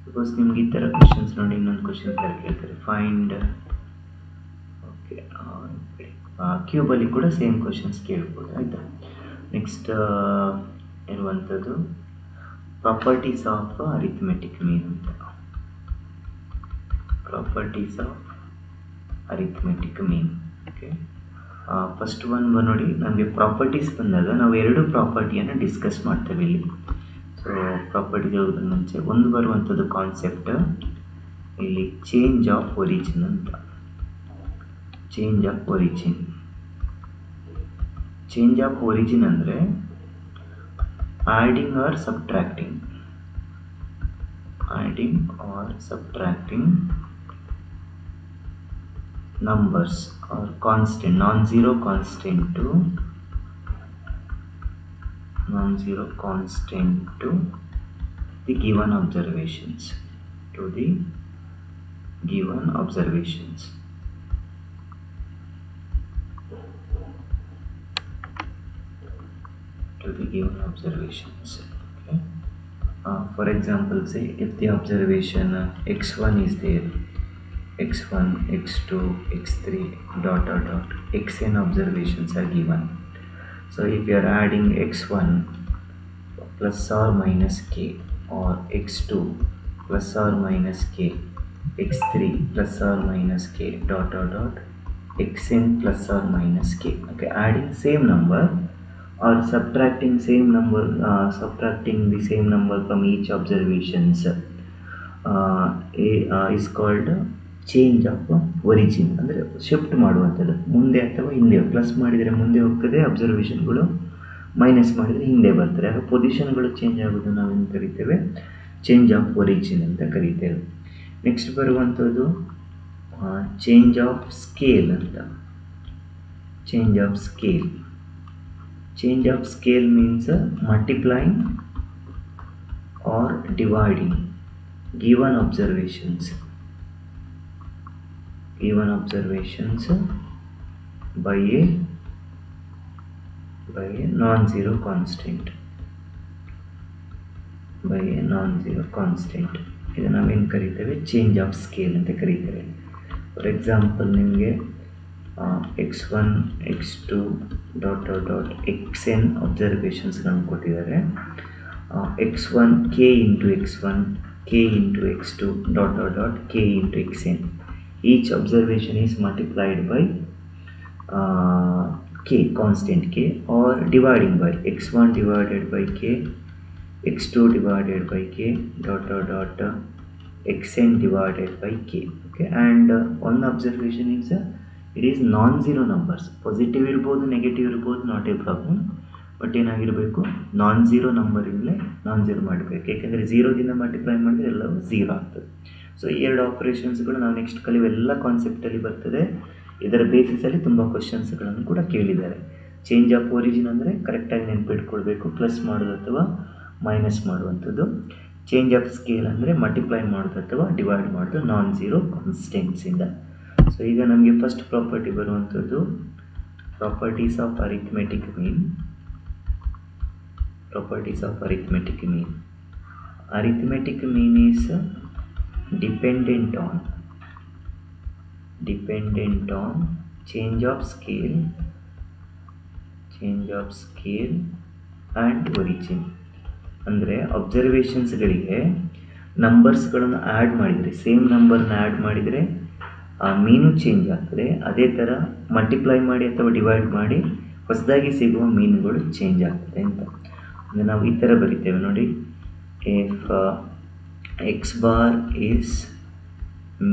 Suppose ನಿಮ್ಗೆ ಈ ಥರ questions ನೋಡಿ, ಇನ್ನೊಂದು ಕ್ವಶನ್ ಥರ ಕೇಳ್ತಾರೆ, ಫೈಂಡ್ ಓಕೆ ಕ್ಯೂಬಲ್ಲಿ ಕೂಡ ಸೇಮ್ ಕ್ವಶನ್ಸ್ ಕೇಳ್ಬೋದು. ಆಯಿತಾ, ನೆಕ್ಸ್ಟ್ ಇರುವಂಥದ್ದು ಪ್ರಾಪರ್ಟೀಸ್ ಆಫ್ ಅರಿಥಮೆಟಿಕ್ ಮೀನ್ ಅಂತ. Properties of arithmetic mean. Okay, first one ನೋಡಿ, ನಮಗೆ ಪ್ರಾಪರ್ಟೀಸ್ ಬಂದಾಗ ನಾವು ಎರಡು ಪ್ರಾಪರ್ಟಿಯನ್ನು ಡಿಸ್ಕಸ್ ಮಾಡ್ತೇವೆ ಇಲ್ಲಿ. ಸೊ ಪ್ರಾಪರ್ಟಿಗೆ ಹೋಗೋದ್ರ ಮುಂಚೆ ಒಂದು ಬರುವಂಥದ್ದು ಕಾನ್ಸೆಪ್ಟ್ ಇಲ್ಲಿ ಚೇಂಜ್ ಆಫ್ ಒರಿಜಿನ್ ಅಂತ. Change of origin, change of origin ಅಂದರೆ adding or subtracting, adding or subtracting numbers or constant, non-zero constant to the given observations, to the given observations. Okay. For example, say if the observation x1 is there, x1, x2, x3 dot xn observations are given. So if you are adding x1 plus or minus k, or x2 plus or minus k, x3 plus or minus k dot xn plus or minus k, okay, adding same number or subtracting same number, subtracting the same number from each observations is called change of origin. ಅಂದರೆ shift ಮಾಡುವಂಥದ್ದು, ಮುಂದೆ ಅಥವಾ ಹಿಂದೆ, plus ಮಾಡಿದರೆ ಮುಂದೆ ಹೋಗ್ತದೆ ಅಬ್ಸರ್ವೇಷನ್ಗಳು, minus ಮಾಡಿದರೆ ಹಿಂದೆ ಬರ್ತಾರೆ. ಆಗ ಪೊಸಿಷನ್ಗಳು ಚೇಂಜ್ ಆಗೋದು ನಾವೇನು ಕರಿತೇವೆ, ಚೇಂಜ್ ಆಫ್ ಒರಿಜಿನ್ ಅಂತ ಕರಿತೇವೆ. ನೆಕ್ಸ್ಟ್ ಬರುವಂಥದ್ದು ಚೇಂಜ್ ಆಫ್ ಸ್ಕೇಲ್ ಅಂತ. Change of scale, change of scale means multiplying or dividing given observations by a non-zero constant, ಇದು ನಾವೇನು ಕರಿತೇವೆ, ಚೇಂಜ್ ಆಫ್ ಸ್ಕೇಲ್ ಅಂತ ಕರೀತೇವೆ. ಫಾರ್ ಎಕ್ಸಾಂಪಲ್ ನಿಮಗೆ x1, x2 dot xn ಅಬ್ಸರ್ವೇಷನ್ಸ್ಗಳನ್ನು ಕೊಟ್ಟಿದ್ದಾರೆ. x1 k into x1, k into x2 dot k into xn. Each observation is multiplied by k, constant k, or dividing by x1 divided by k, x2 divided by k dot xn divided by k. Okay, and one observation is it is non-zero numbers. Positive ಇರ್ಬೋದು, negative ಇರ್ಬೋದು, not A problem. But ಏನಾಗಿರಬೇಕು, ನಾನ್-ಝೀರೋ ನಂಬರಿಂದಲೇ ನಾನ್-ಝೀರೋ ಮಾಡಬೇಕು. ಯಾಕೆಂದರೆ ಝೀರೋದಿಂದ multiply ಮಾಡಿದರೆ ಎಲ್ಲವೂ zero ಆಗ್ತದೆ. So ಈ ಎರಡು ಆಪರೇಷನ್ಸ್ಗಳು ನಾವು ನೆಕ್ಸ್ಟ್ ಕಲಿಯುವ ಕಾನ್ಸೆಪ್ಟಲ್ಲಿ ಬರ್ತದೆ. ಇದರ ಬೇಸಿಸಲ್ಲಿ ತುಂಬ ಕ್ವಶನ್ಸ್ಗಳನ್ನು ಕೂಡ ಕೇಳಿದ್ದಾರೆ. ಚೇಂಜ್ ಆಫ್ ಒರಿಜಿನ್ ಅಂದರೆ ಕರೆಕ್ಟಾಗಿ ನೆನಪಿಟ್ಕೊಳ್ಬೇಕು, ಪ್ಲಸ್ ಮಾಡೋದು ಅಥವಾ ಮೈನಸ್ ಮಾಡುವಂಥದ್ದು. ಚೇಂಜ್ ಆಫ್ ಸ್ಕೇಲ್ ಅಂದರೆ ಮಲ್ಟಿಪ್ಲೈ ಮಾಡೋದು ಅಥವಾ ಡಿವೈಡ್ ಮಾಡೋದು ನಾನ್-ಝೀರೋ ಕಾನ್ಸ್ಟೆಂಟ್ಸಿಂದ. ಸೊ ಈಗ ನಮಗೆ ಫಸ್ಟ್ ಪ್ರಾಪರ್ಟಿ ಬರುವಂಥದ್ದು properties of arithmetic mean. Arithmetic mean is dependent on change of scale and origin. ಅಂದರೆ ಅಬ್ಸರ್ವೇಷನ್ಸ್ಗಳಿಗೆ ನಂಬರ್ಸ್ಗಳನ್ನು ಆ್ಯಡ್ ಮಾಡಿದರೆ, ಸೇಮ್ ನಂಬರ್ನ ಆ್ಯಡ್ ಮಾಡಿದರೆ ಮೀನು ಚೇಂಜ್ ಆಗ್ತದೆ. ಅದೇ ಥರ ಮಲ್ಟಿಪ್ಲೈ ಮಾಡಿ ಅಥವಾ ಡಿವೈಡ್ ಮಾಡಿ ಹೊಸದಾಗಿ ಸಿಗುವ ಮೀನುಗಳು ಚೇಂಜ್ ಆಗ್ತದೆ ಅಂತ. ಅಂದರೆ ನಾವು ಈ ಥರ ಬರಿತೇವೆ ನೋಡಿ, if X bar is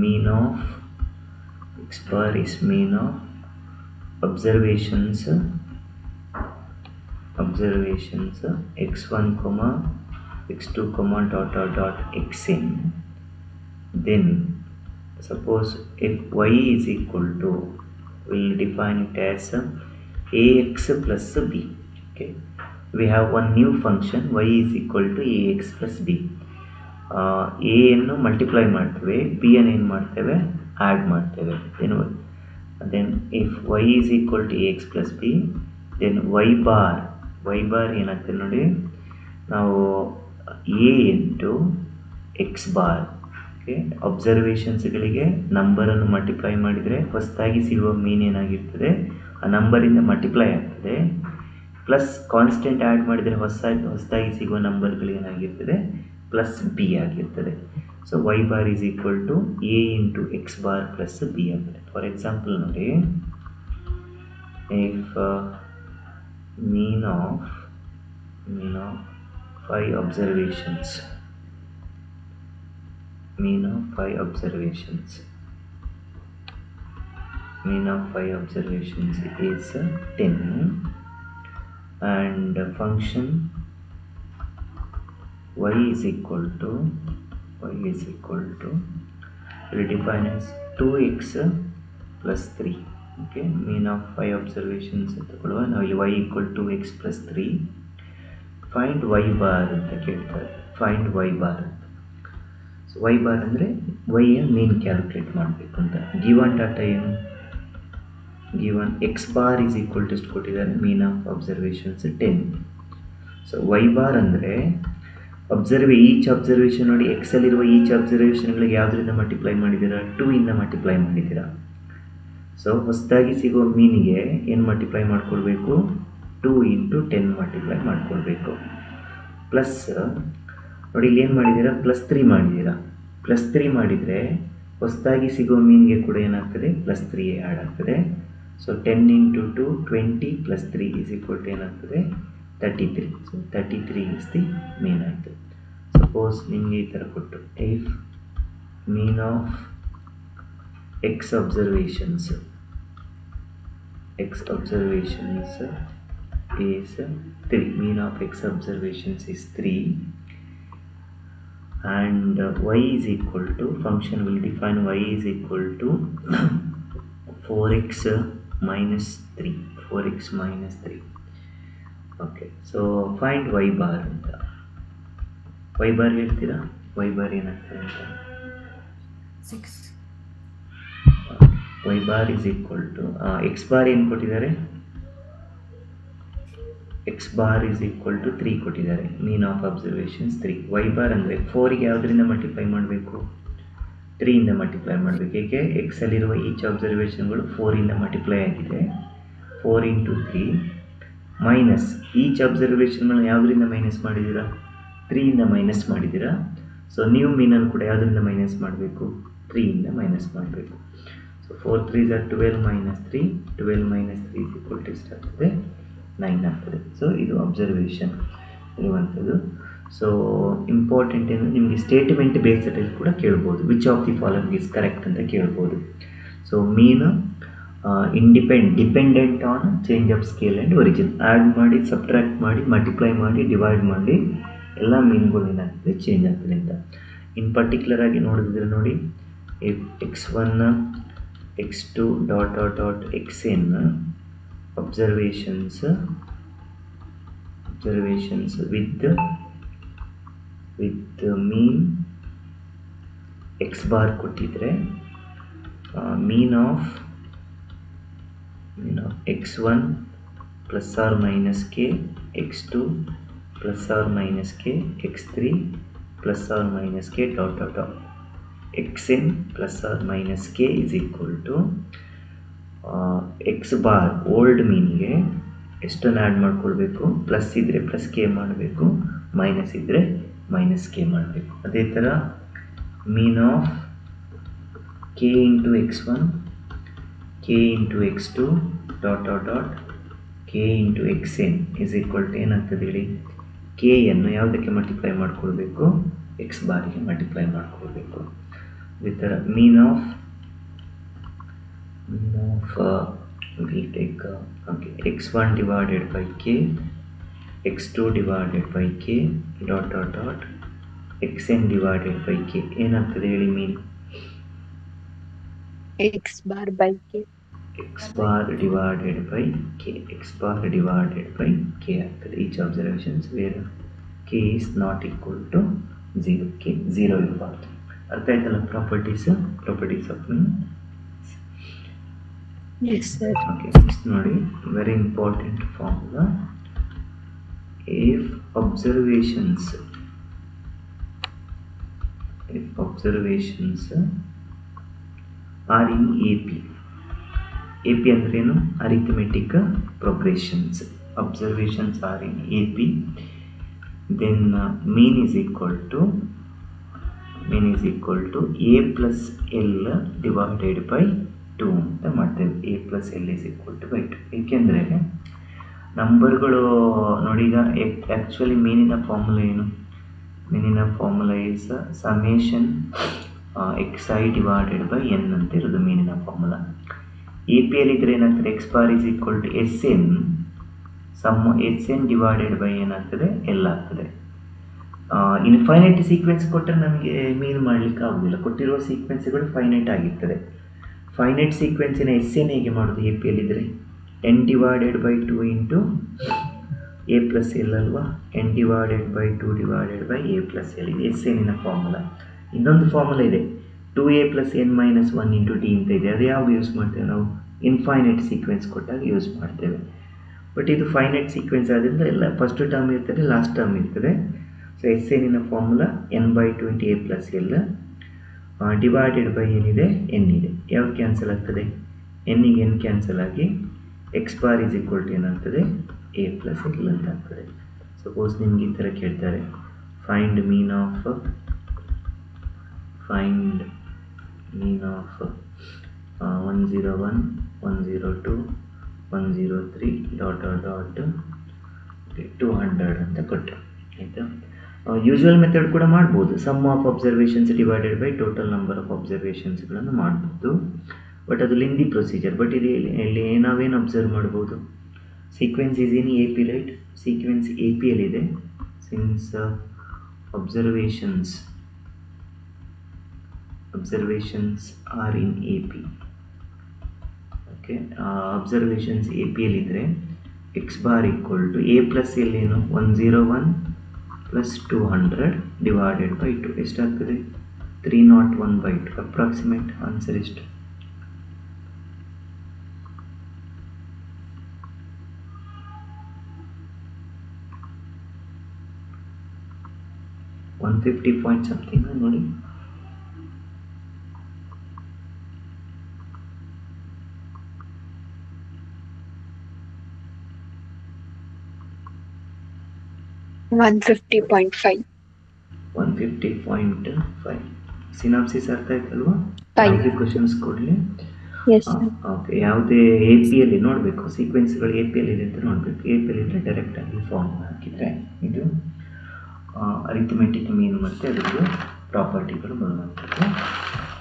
mean of observations x1, x2, dot xn, then suppose if y is equal to, we'll define it as ax plus b. Okay, we have one new function, y is equal to ax plus b. a ಅನ್ನು multiply ಮಾಡ್ತೇವೆ, b ಅನ್ನು ಏನು ಮಾಡ್ತೇವೆ, add ಮಾಡ್ತೇವೆ. then if y is equal to ax plus b, then y bar ಏನಾಗ್ತದೆ ನೋಡಿ, ನಾವು a into x bar. Okay, ಅಬ್ಸರ್ವೇಷನ್ಸ್ಗಳಿಗೆ ನಂಬರನ್ನು ಮಲ್ಟಿಪ್ಲೈ ಮಾಡಿದರೆ ಹೊಸದಾಗಿ ಸಿಗುವ ಮೀನ್ ಏನಾಗಿರ್ತದೆ, ಆ ನಂಬರಿಂದ ಮಲ್ಟಿಪ್ಲೈ ಆಗ್ತದೆ. ಪ್ಲಸ್ ಕಾನ್ಸ್ಟೆಂಟ್ ಆ್ಯಡ್ ಮಾಡಿದರೆ ಹೊಸದಾಗಿ ಸಿಗುವ ನಂಬರ್ಗಳು ಏನಾಗಿರ್ತದೆ, ಪ್ಲಸ್ ಬಿ ಆಗಿರ್ತದೆ. So y bar is equal to a into x bar plus b ಆಗುತ್ತೆ. ಫಾರ್ ಎಕ್ಸಾಂಪಲ್ ನೋಡಿ, if mean of 5 observations, mean of 5 observations is 10, and function y is equal to will define as 2x plus 3. okay, mean of 5 observations ತಗೊಳ್ಳುವ ನಾವು ಇಲ್ಲಿ y equal to x plus 3. Find y bar ಅಂತ ಕೇಳ್ತಾರೆ. Find y bar ಅಂತ. So y bar ಅಂದರೆ y ಮೀನ್ calculate ಮಾಡಬೇಕು ಅಂತ. Given data ಏನು? Given x bar is equal to ಎಷ್ಟು ಕೊಟ್ಟಿದ್ದಾರೆ? ಮೀನ್ of observations 10. So y bar ಅಂದರೆ ಈಚ್ ಅಬ್ಸರ್ವೇಷನ್ ನೋಡಿ, ಎಕ್ಸ್ ಅಲ್ಲಿರುವ ಈಚ್ ಅಬ್ಸರ್ವೇಷನ್ಗಳಿಗೆ ಯಾವುದರಿಂದ ಮಲ್ಟಿಪ್ಲೈ ಮಾಡಿದ್ದೀರಾ? 2 ಇಂದ ಮಲ್ಟಿಪ್ಲೈ ಮಾಡಿದ್ದೀರಾ. ಸೊ ಹೊಸದಾಗಿ ಸಿಗೋ ಮೀನಿಗೆ ಏನು ಮಲ್ಟಿಪ್ಲೈ ಮಾಡ್ಕೊಳ್ಬೇಕು? 2 ಇಂಟು 10 ಮಲ್ಟಿಪ್ಲೈ ಮಾಡ್ಕೊಳ್ಬೇಕು. ಪ್ಲಸ್ ನೋಡಿ ಇಲ್ಲಿ ಏನು ಮಾಡಿದ್ದೀರಾ? ಪ್ಲಸ್ 3 ಮಾಡಿದ್ದೀರಾ. ಪ್ಲಸ್ 3 ಮಾಡಿದರೆ ಹೊಸದಾಗಿ ಸಿಗೋ ಮೀನಿಗೆ ಕೂಡ ಏನಾಗ್ತದೆ? ಪ್ಲಸ್ 3 ಆ್ಯಡ್ ಆಗ್ತದೆ. So 10 into 2 20 plus 3 is equal to ಏನಾಗ್ತದೆ? 33. ಸೊ 33 ಇಸ್ ದಿ ಮೀನ್ ಆಯಿತು. ಸಪೋಸ್ ನಿಮಗೆ ಈ ಥರ ಕೊಟ್ಟು if mean of X observations is 3, mean of x observations is 3, and y is equal to, function will define y is equal to 4x minus 3. okay, so find y bar ಅಂತ. y bar ಹೇಳ್ತೀರಾ? y bar ಏನಾಗ್ತದೆ ಅಂತ?
6.
y bar is equal to x bar ಏನು ಕೊಟ್ಟಿದ್ದಾರೆ? x bar is equal to 3 ಕೊಟ್ಟಿದ್ದಾರೆ. ಮೀನ್ of observations 3. y bar ಅಂದರೆ 4ಗೆ ಯಾವುದರಿಂದ ಮಲ್ಟಿಪ್ಲೈ ಮಾಡಬೇಕು? 3 ಇಂದ ಮಲ್ಟಿಪ್ಲೈ ಮಾಡಬೇಕು. ಏಕೆ? ಎಕ್ಸ್ ಅಲ್ಲಿರುವ ಈಚ್ ಅಬ್ಸರ್ವೇಷನ್ಗಳು 4 ಇಂದ ಮಲ್ಟಿಪ್ಲೈ ಆಗಿದೆ. 4 ಇಂಟು 3 ಮೈನಸ್ ಈಚ್ ಅಬ್ಸರ್ವೇಷನ್ಗಳನ್ನ ಯಾವುದರಿಂದ ಮೈನಸ್ ಮಾಡಿದ್ದೀರಾ? 3 ಇಂದ ಮೈನಸ್ ಮಾಡಿದ್ದೀರಾ. ಸೊ ನೀವು ಮೀನನ್ನು ಕೂಡ ಯಾವುದರಿಂದ ಮೈನಸ್ ಮಾಡಬೇಕು? 3 ಇಂದ ಮೈನಸ್ ಮಾಡಬೇಕು. So 4 3s are 12 minus 3. 12 minus 3 is equal to ಎಷ್ಟಾಗ್ತದೆ? 9 ಆಗ್ತದೆ. ಸೊ ಇದು ಅಬ್ಸರ್ವೇಷನ್ ಇರುವಂಥದ್ದು. ಸೊ ಇಂಪಾರ್ಟೆಂಟ್ ಏನು, ನಿಮಗೆ ಸ್ಟೇಟ್ಮೆಂಟ್ ಬೇಸ್ಡಲ್ಲಿ ಕೂಡ ಕೇಳ್ಬೋದು. Which of the following is correct ಅಂತ ಕೇಳ್ಬೋದು. So mean dependent on change of scale and origin. Add ಮಾಡಿ, ಸಬ್ಟ್ರಾಕ್ಟ್ ಮಾಡಿ, ಮಲ್ಟಿಪ್ಲೈ ಮಾಡಿ, ಡಿವೈಡ್ ಮಾಡಿ ಎಲ್ಲ ಮೀನ್ಗಳು ಏನಾಗ್ತದೆ? ಚೇಂಜ್ ಆಗ್ತದೆ ಅಂತ. ಇನ್ ಪರ್ಟಿಕ್ಯುಲರ್ ಆಗಿ ನೋಡಿದ್ರೆ ನೋಡಿ, x1 x2 dot dot dot xn observations with the mean x bar ಕೊಟ್ಟಿದ್ರೆ mean of x1 plus or minus k, x2 plus or minus k, x3 plus or minus k dot dot dot xn plus or minus k is equal to x bar old ಮೀನ್ಗೆ ಎಷ್ಟನ್ನು add ಮಾಡ್ಕೊಳ್ಬೇಕು? Plus ಇದ್ದರೆ plus K ಮಾಡಬೇಕು, minus ಇದ್ದರೆ minus K ಮಾಡಬೇಕು. ಅದೇ ಥರ mean of K into x1, K into x2 dot dot dot K into xn is equal to ಏನಾಗ್ತದೆ ಹೇಳಿ? ಕೆಯನ್ನು ಯಾವುದಕ್ಕೆ ಮಲ್ಟಿಪ್ಲೈ ಮಾಡ್ಕೊಳ್ಬೇಕು? ಎಕ್ಸ್ ಬಾರಿಗೆ ಮಲ್ಟಿಪ್ಲೈ ಮಾಡ್ಕೊಳ್ಬೇಕು. ಅದೇ ಥರ mean of we take x1 divided by k, x2 divided by k dot dot dot xn divided by k ಏನಾಗ್ತದೆ ಹೇಳಿ? ಮೀನ್
x bar by k.
x bar divided by k ಆಗ್ತದೆ. each observations where k is not equal to 0, k 0 ಇರಬಾರ್ದು. ಅರ್ಥ ಆಯ್ತಲ್ಲ? Properties of mean.
Yes sir.
Okay, next ನೋಡಿ, very important formula. if observations are in AP ಅಂದ್ರೇನು? Arithmetic progressions. observations are in AP, then mean is equal to a plus l divided by 2 ಅಂತ ಮಾಡ್ತೇವೆ. a plus l is equal to by 2. ಏಕೆಂದರೆ ನಂಬರ್ಗಳು ನೋಡಿ, ಈಗ actually ಮೀನಿನ formula ಏನು? ಮೀನಿನ formula is summation xi divided by n ಅಂತ ಇರೋದು ಮೀನಿನ ಫಾರ್ಮುಲಾ. ಎ ಪಿ ಎಲ್ ಇದ್ರೆ ಏನಾಗ್ತದೆ, x bar is equal to S N divided by ಏನಾಗ್ತದೆ, ಎಲ್ ಆಗ್ತದೆ. ಇನ್ಫೈನೈಟ್ ಸೀಕ್ವೆನ್ಸ್ ಕೊಟ್ಟರೆ ನಮಗೆ ಮೀನ್ ಮಾಡಲಿಕ್ಕೆ ಆಗೋದಿಲ್ಲ. ಕೊಟ್ಟಿರುವ ಸೀಕ್ವೆನ್ಸ್ಗಳು ಫೈನೈಟ್ ಆಗಿರ್ತದೆ. ಫೈನೈಟ್ ಸೀಕ್ವೆನ್ಸಿನ ಎಸ್ ಎನ್ ಹೇಗೆ ಮಾಡೋದು? ಎ ಪಿ ಎಲ್ ಇದ್ದರೆ N divided by 2 into A plus L ಅಲ್ವಾ, N divided by 2 divided by A plus L ಇದೆ ಎಸ್ ಎನ್ನಿನ ಫಾರ್ಮುಲಾ. ಇನ್ನೊಂದು ಫಾರ್ಮುಲಾ ಇದೆ 2a plus N minus 1 into D ಅಂತ ಇದೆ. ಅದು ಯಾವಾಗ ಯೂಸ್ ಮಾಡ್ತೇವೆ ನಾವು? ಇನ್ಫೈನೈಟ್ ಸೀಕ್ವೆನ್ಸ್ ಕೊಟ್ಟಾಗ ಯೂಸ್ ಮಾಡ್ತೇವೆ. ಬಟ್ ಇದು ಫೈನೈಟ್ ಸೀಕ್ವೆನ್ಸ್ ಆದ್ದರಿಂದ ಎಲ್ಲ ಫಸ್ಟ್ ಟರ್ಮ್ ಇರ್ತದೆ, ಲಾಸ್ಟ್ ಟರ್ಮ್ ಇರ್ತದೆ. ಸೊ ಎಸ್ ಎನ್ನಿನ formula n by 2 into A plus L divided by ಏನಿದೆ, ಎನ್ ಇದೆ. ಯಾವ್ದು ಕ್ಯಾನ್ಸಲ್ ಆಗ್ತದೆ? ಎನ್ನಿಗೆ ಎನ್ ಕ್ಯಾನ್ಸಲ್ ಆಗಿ x bar is equal to ಏನಾಗ್ತದೆ, ಎ ಪ್ಲಸ್ ಎಲ್ ಅಂತ ಆಗ್ತದೆ. ಸಪೋಸ್ ನಿಮ್ಗೆ ಈ ಥರ ಕೇಳ್ತಾರೆ, ಫೈಂಡ್ ಮೀನ್ ಆಫ್ 101, 102, 103 ಡಾಟ್ 200 ಅಂತ ಕೊಟ್ಟರು. ಆಯಿತಾ? ಯೂಶುವಲ್ ಮೆಥಡ್ ಕೂಡ ಮಾಡ್ಬೋದು. Sum of observations divided by total number of ಅಬ್ಸರ್ವೇಷನ್ಸ್ಗಳನ್ನು ಮಾಡ್ಬೋದು. ಬಟ್ ಅದು ಲೆಂದಿ ಪ್ರೊಸೀಜರ್. ಬಟ್ ಇಲ್ಲಿ ನಾವೇನು ಅಬ್ಸರ್ವ್ ಮಾಡ್ಬೋದು? Sequence is in A P, right? Sequence A P L ಇದೆ. Since observations are in AP. Okay, observations APL ಇದ್ರೆ x bar equal to a plus l ಏನು 101 plus 200 divided by 2 ಎಷ್ಟಾಗ್ತದೆ? 301 by 2. Approximate answer ಎಷ್ಟು? 150 point something ನೋಡಿ.
$150.5.
150.5. Synopsis ಅರ್ಥ ಆಯ್ತಲ್ವಾ?
5
questions ಕೊಡಲಿ.
Yes, sir.
Okay, ಯಾವುದೇ ಎ ಪಿ ಎಲ್ಲಿ ನೋಡಬೇಕು, ಸೀಕ್ವೆನ್ಸ್ಗಳು ಎ ಪಿ ಎಲ್ ಇದೆ ಅಂತ ನೋಡಬೇಕು. ಎ ಪಿ ಎಲ್ ಇದ್ದರೆ ಡೈರೆಕ್ಟಾಗಿ ಫಾರ್ಮ್ ಹಾಕಿದರೆ ಇದು ಅರಿಥಮೆಟಿಕ್ ಮೀನ್ ಮತ್ತು ಅದರದ್ದು ಪ್ರಾಪರ್ಟಿಗಳು ಬರುವಂಥದ್ದು.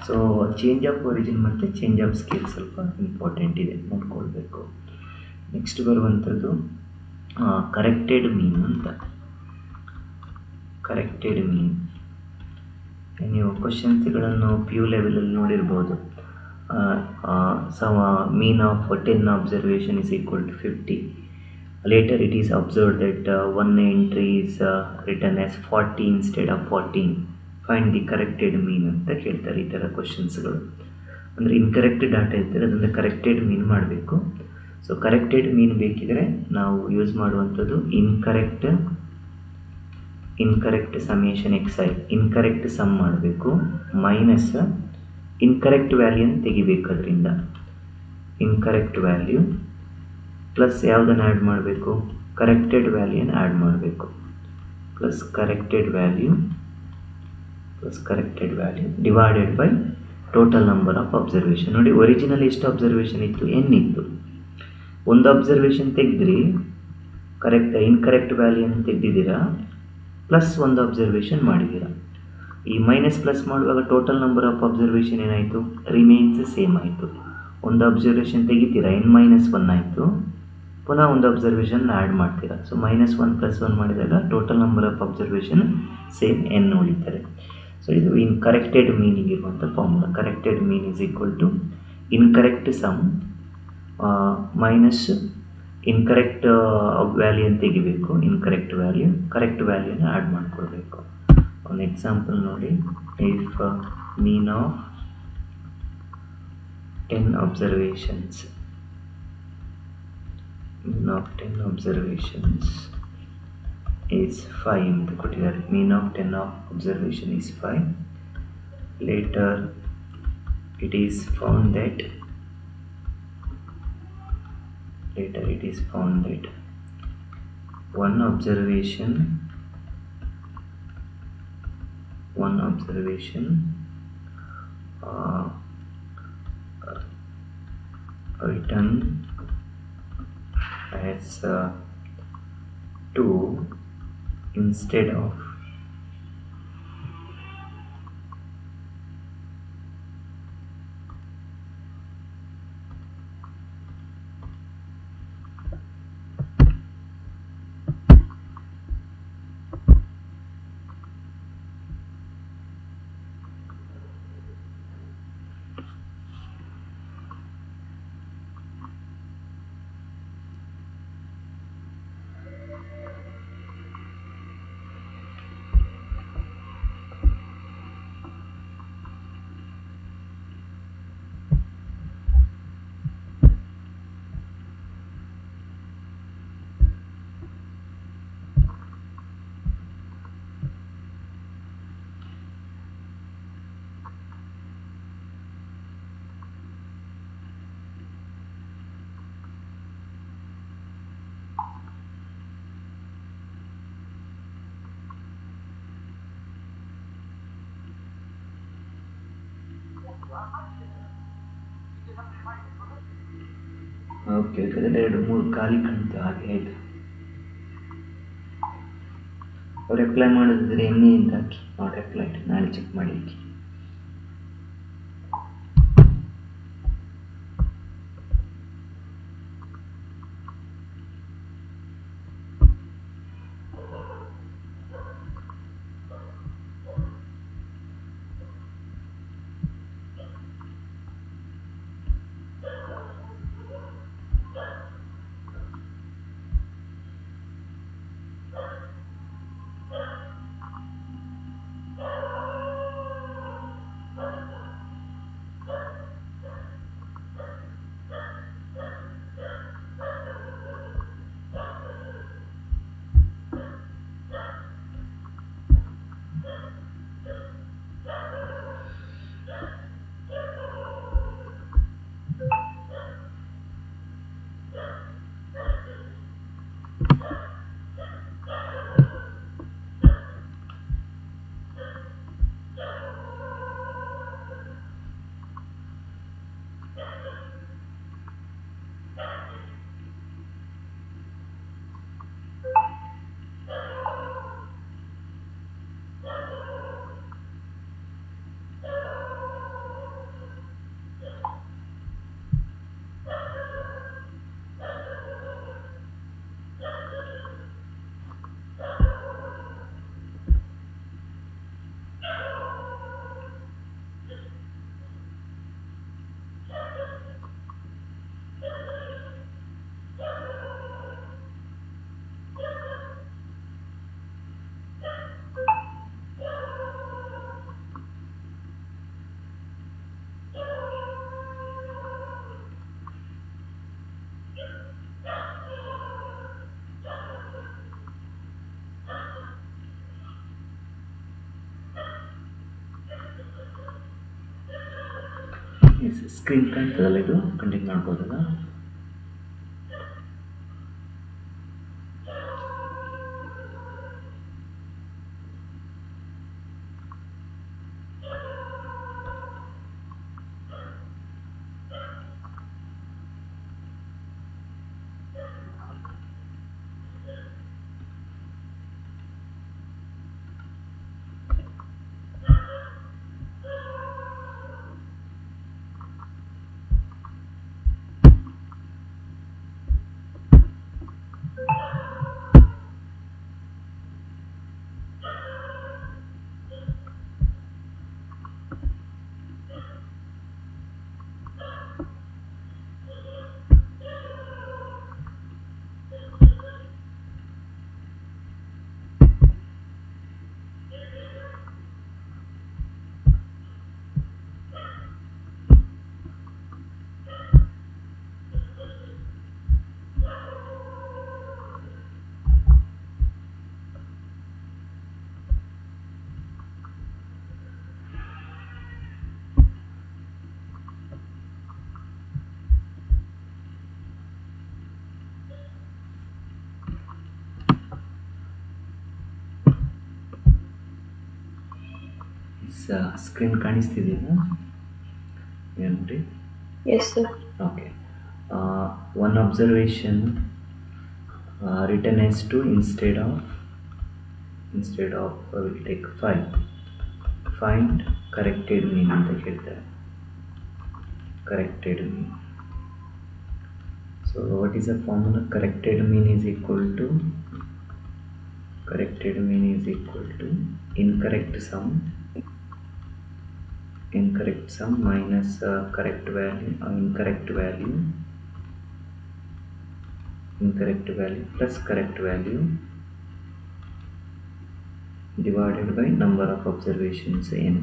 ಸೊ ಚೇಂಜ್ ಆಫ್ ಒರಿಜಿನ್ ಮತ್ತು ಚೇಂಜ್ ಆಫ್ ಸ್ಕೇಲ್ ಸ್ವಲ್ಪ ಇಂಪಾರ್ಟೆಂಟ್ ಇದೆ, ನೋಡ್ಕೊಳ್ಬೇಕು. ನೆಕ್ಸ್ಟ್ ಬರುವಂಥದ್ದು ಕರೆಕ್ಟೆಡ್ ಮೀನ್ ಅಂತ. ಕರೆಕ್ಟೆಡ್ ಮೀನ್ ನೀವು ಕ್ವಶನ್ಸ್ಗಳನ್ನು ಪಿ ಯು ಲೆವೆಲಲ್ಲಿ ನೋಡಿರ್ಬೋದು. Mean of 10 observation is equal to 50. Later it is observed that one entry is written as 40 instead of 14. Find the corrected mean ಅಂತ ಕೇಳ್ತಾರೆ. ಈ ಥರ ಕ್ವಶನ್ಸ್ಗಳು ಅಂದರೆ ಇನ್ಕರೆಕ್ಟ್ ಡಾಟಾ ಇರ್ತಾರೆ, ಅದನ್ನು ಕರೆಕ್ಟೆಡ್ ಮೀನ್ ಮಾಡಬೇಕು. ಸೊ ಕರೆಕ್ಟೆಡ್ ಮೀನ್ ಬೇಕಿದ್ರೆ ನಾವು ಯೂಸ್ ಮಾಡುವಂಥದ್ದು incorrect summation x i. Incorrect sum ಮಾಡಬೇಕು ಮೈನಸ್ ಇನ್ಕರೆಕ್ಟ್ ವ್ಯಾಲ್ಯೂನ ತೆಗಿಬೇಕು. ಅದರಿಂದ ಇನ್ಕರೆಕ್ಟ್ ವ್ಯಾಲ್ಯೂ ಪ್ಲಸ್ ಯಾವುದನ್ನು ಆ್ಯಡ್ ಮಾಡಬೇಕು? ಕರೆಕ್ಟೆಡ್ ವ್ಯಾಲ್ಯೂನ ಆ್ಯಡ್ ಮಾಡಬೇಕು. Plus corrected value divided by total number of observation. ನೋಡಿ, ಒರಿಜಿನಲ್ ಎಷ್ಟು ಅಬ್ಸರ್ವೇಷನ್ ಇತ್ತು? ಎನ್ ಇತ್ತು. ಒಂದು ಅಬ್ಸರ್ವೇಷನ್ ತೆಗೆದ್ರಿ, ಇನ್ಕರೆಕ್ಟ್ ವ್ಯಾಲ್ಯೂನ ತೆಗೆದಿದ್ದೀರಾ, ಪ್ಲಸ್ ಒಂದು ಅಬ್ಸರ್ವೇಷನ್ ಮಾಡಿದ್ದೀರಾ. ಈ ಮೈನಸ್ ಪ್ಲಸ್ ಮಾಡುವಾಗ ಟೋಟಲ್ ನಂಬರ್ ಆಫ್ ಅಬ್ಸರ್ವೇಷನ್ ಏನಾಯಿತು? ರಿಮೇನ್ಸ್ ಸೇಮ್ ಆಯಿತು. ಒಂದು ಅಬ್ಸರ್ವೇಷನ್ ತೆಗಿತೀರಾ, n-1 ಆಯಿತು. ಪುನಃ ಒಂದು ಅಬ್ಸರ್ವೇಷನ್ ಆ್ಯಡ್ ಮಾಡ್ತೀರಾ. ಸೊ -1 + 1 ಮಾಡಿದಾಗ total number of observation same n ಉಳಿತಾರೆ. ಸೊ ಇದು ಕರೆಕ್ಟೆಡ್ ಮೀನಿಂಗ್ ಇರುವಂಥ ಫಾರ್ಮುಲಾ. Corrected mean is equal to incorrect sum minus incorrect value ಅಂತ ತೆಗಿಬೇಕು. ಇನ್ಕರೆಕ್ಟ್ ವ್ಯಾಲ್ಯೂ, ಕರೆಕ್ಟ್ ವ್ಯಾಲ್ಯೂನ ಆ್ಯಡ್ ಮಾಡ್ಕೊಳ್ಬೇಕು. ಒಂದು ಎಕ್ಸಾಂಪಲ್ ನೋಡಿ. If mean of 10 observations is 5 ಅಂತ ಕೊಟ್ಟಿದ್ದಾರೆ. ಮೀನ್ of 10 observation is 5. Later it is found that one observation written as 2 instead of okay ಅದರಲ್ಲಿ 2-3 ಖಾಲಿ ಕಾಣ್ತು ಹಾಗೆ ಆಯಿತು. ಅವ್ರು ಅಪ್ಲೈ ಮಾಡೋದಿದ್ರೆ ಎಣ್ಣೆಯಿಂದ ಹಾಕಿ ನಾಟ್ ಅಪ್ಲೈಡ್ ನಾಳೆ ಚೆಕ್ ಮಾಡಿ ಹಾಕಿ. ಸ್ಕ್ರೀನ್ ಕಾಣ್ತದಲ್ಲ, ಇದು ಕಂಟಿನ್ಯೂ ಮಾಡ್ಬೋದಲ್ಲ. ಸ್ಕ್ರೀನ್ ಕಾಣಿಸ್ತಿದೆಯಾ ನೋಡಿ?
Yes, sir.
Okay, one observation written as 2 instead of we'll take 5. Find corrected mean ಅಂತ ಕೇಳ್ತಾರೆ. corrected mean. So what is the formula? Corrected mean is equal to incorrect sum minus correct value plus correct value divided by number of observations n.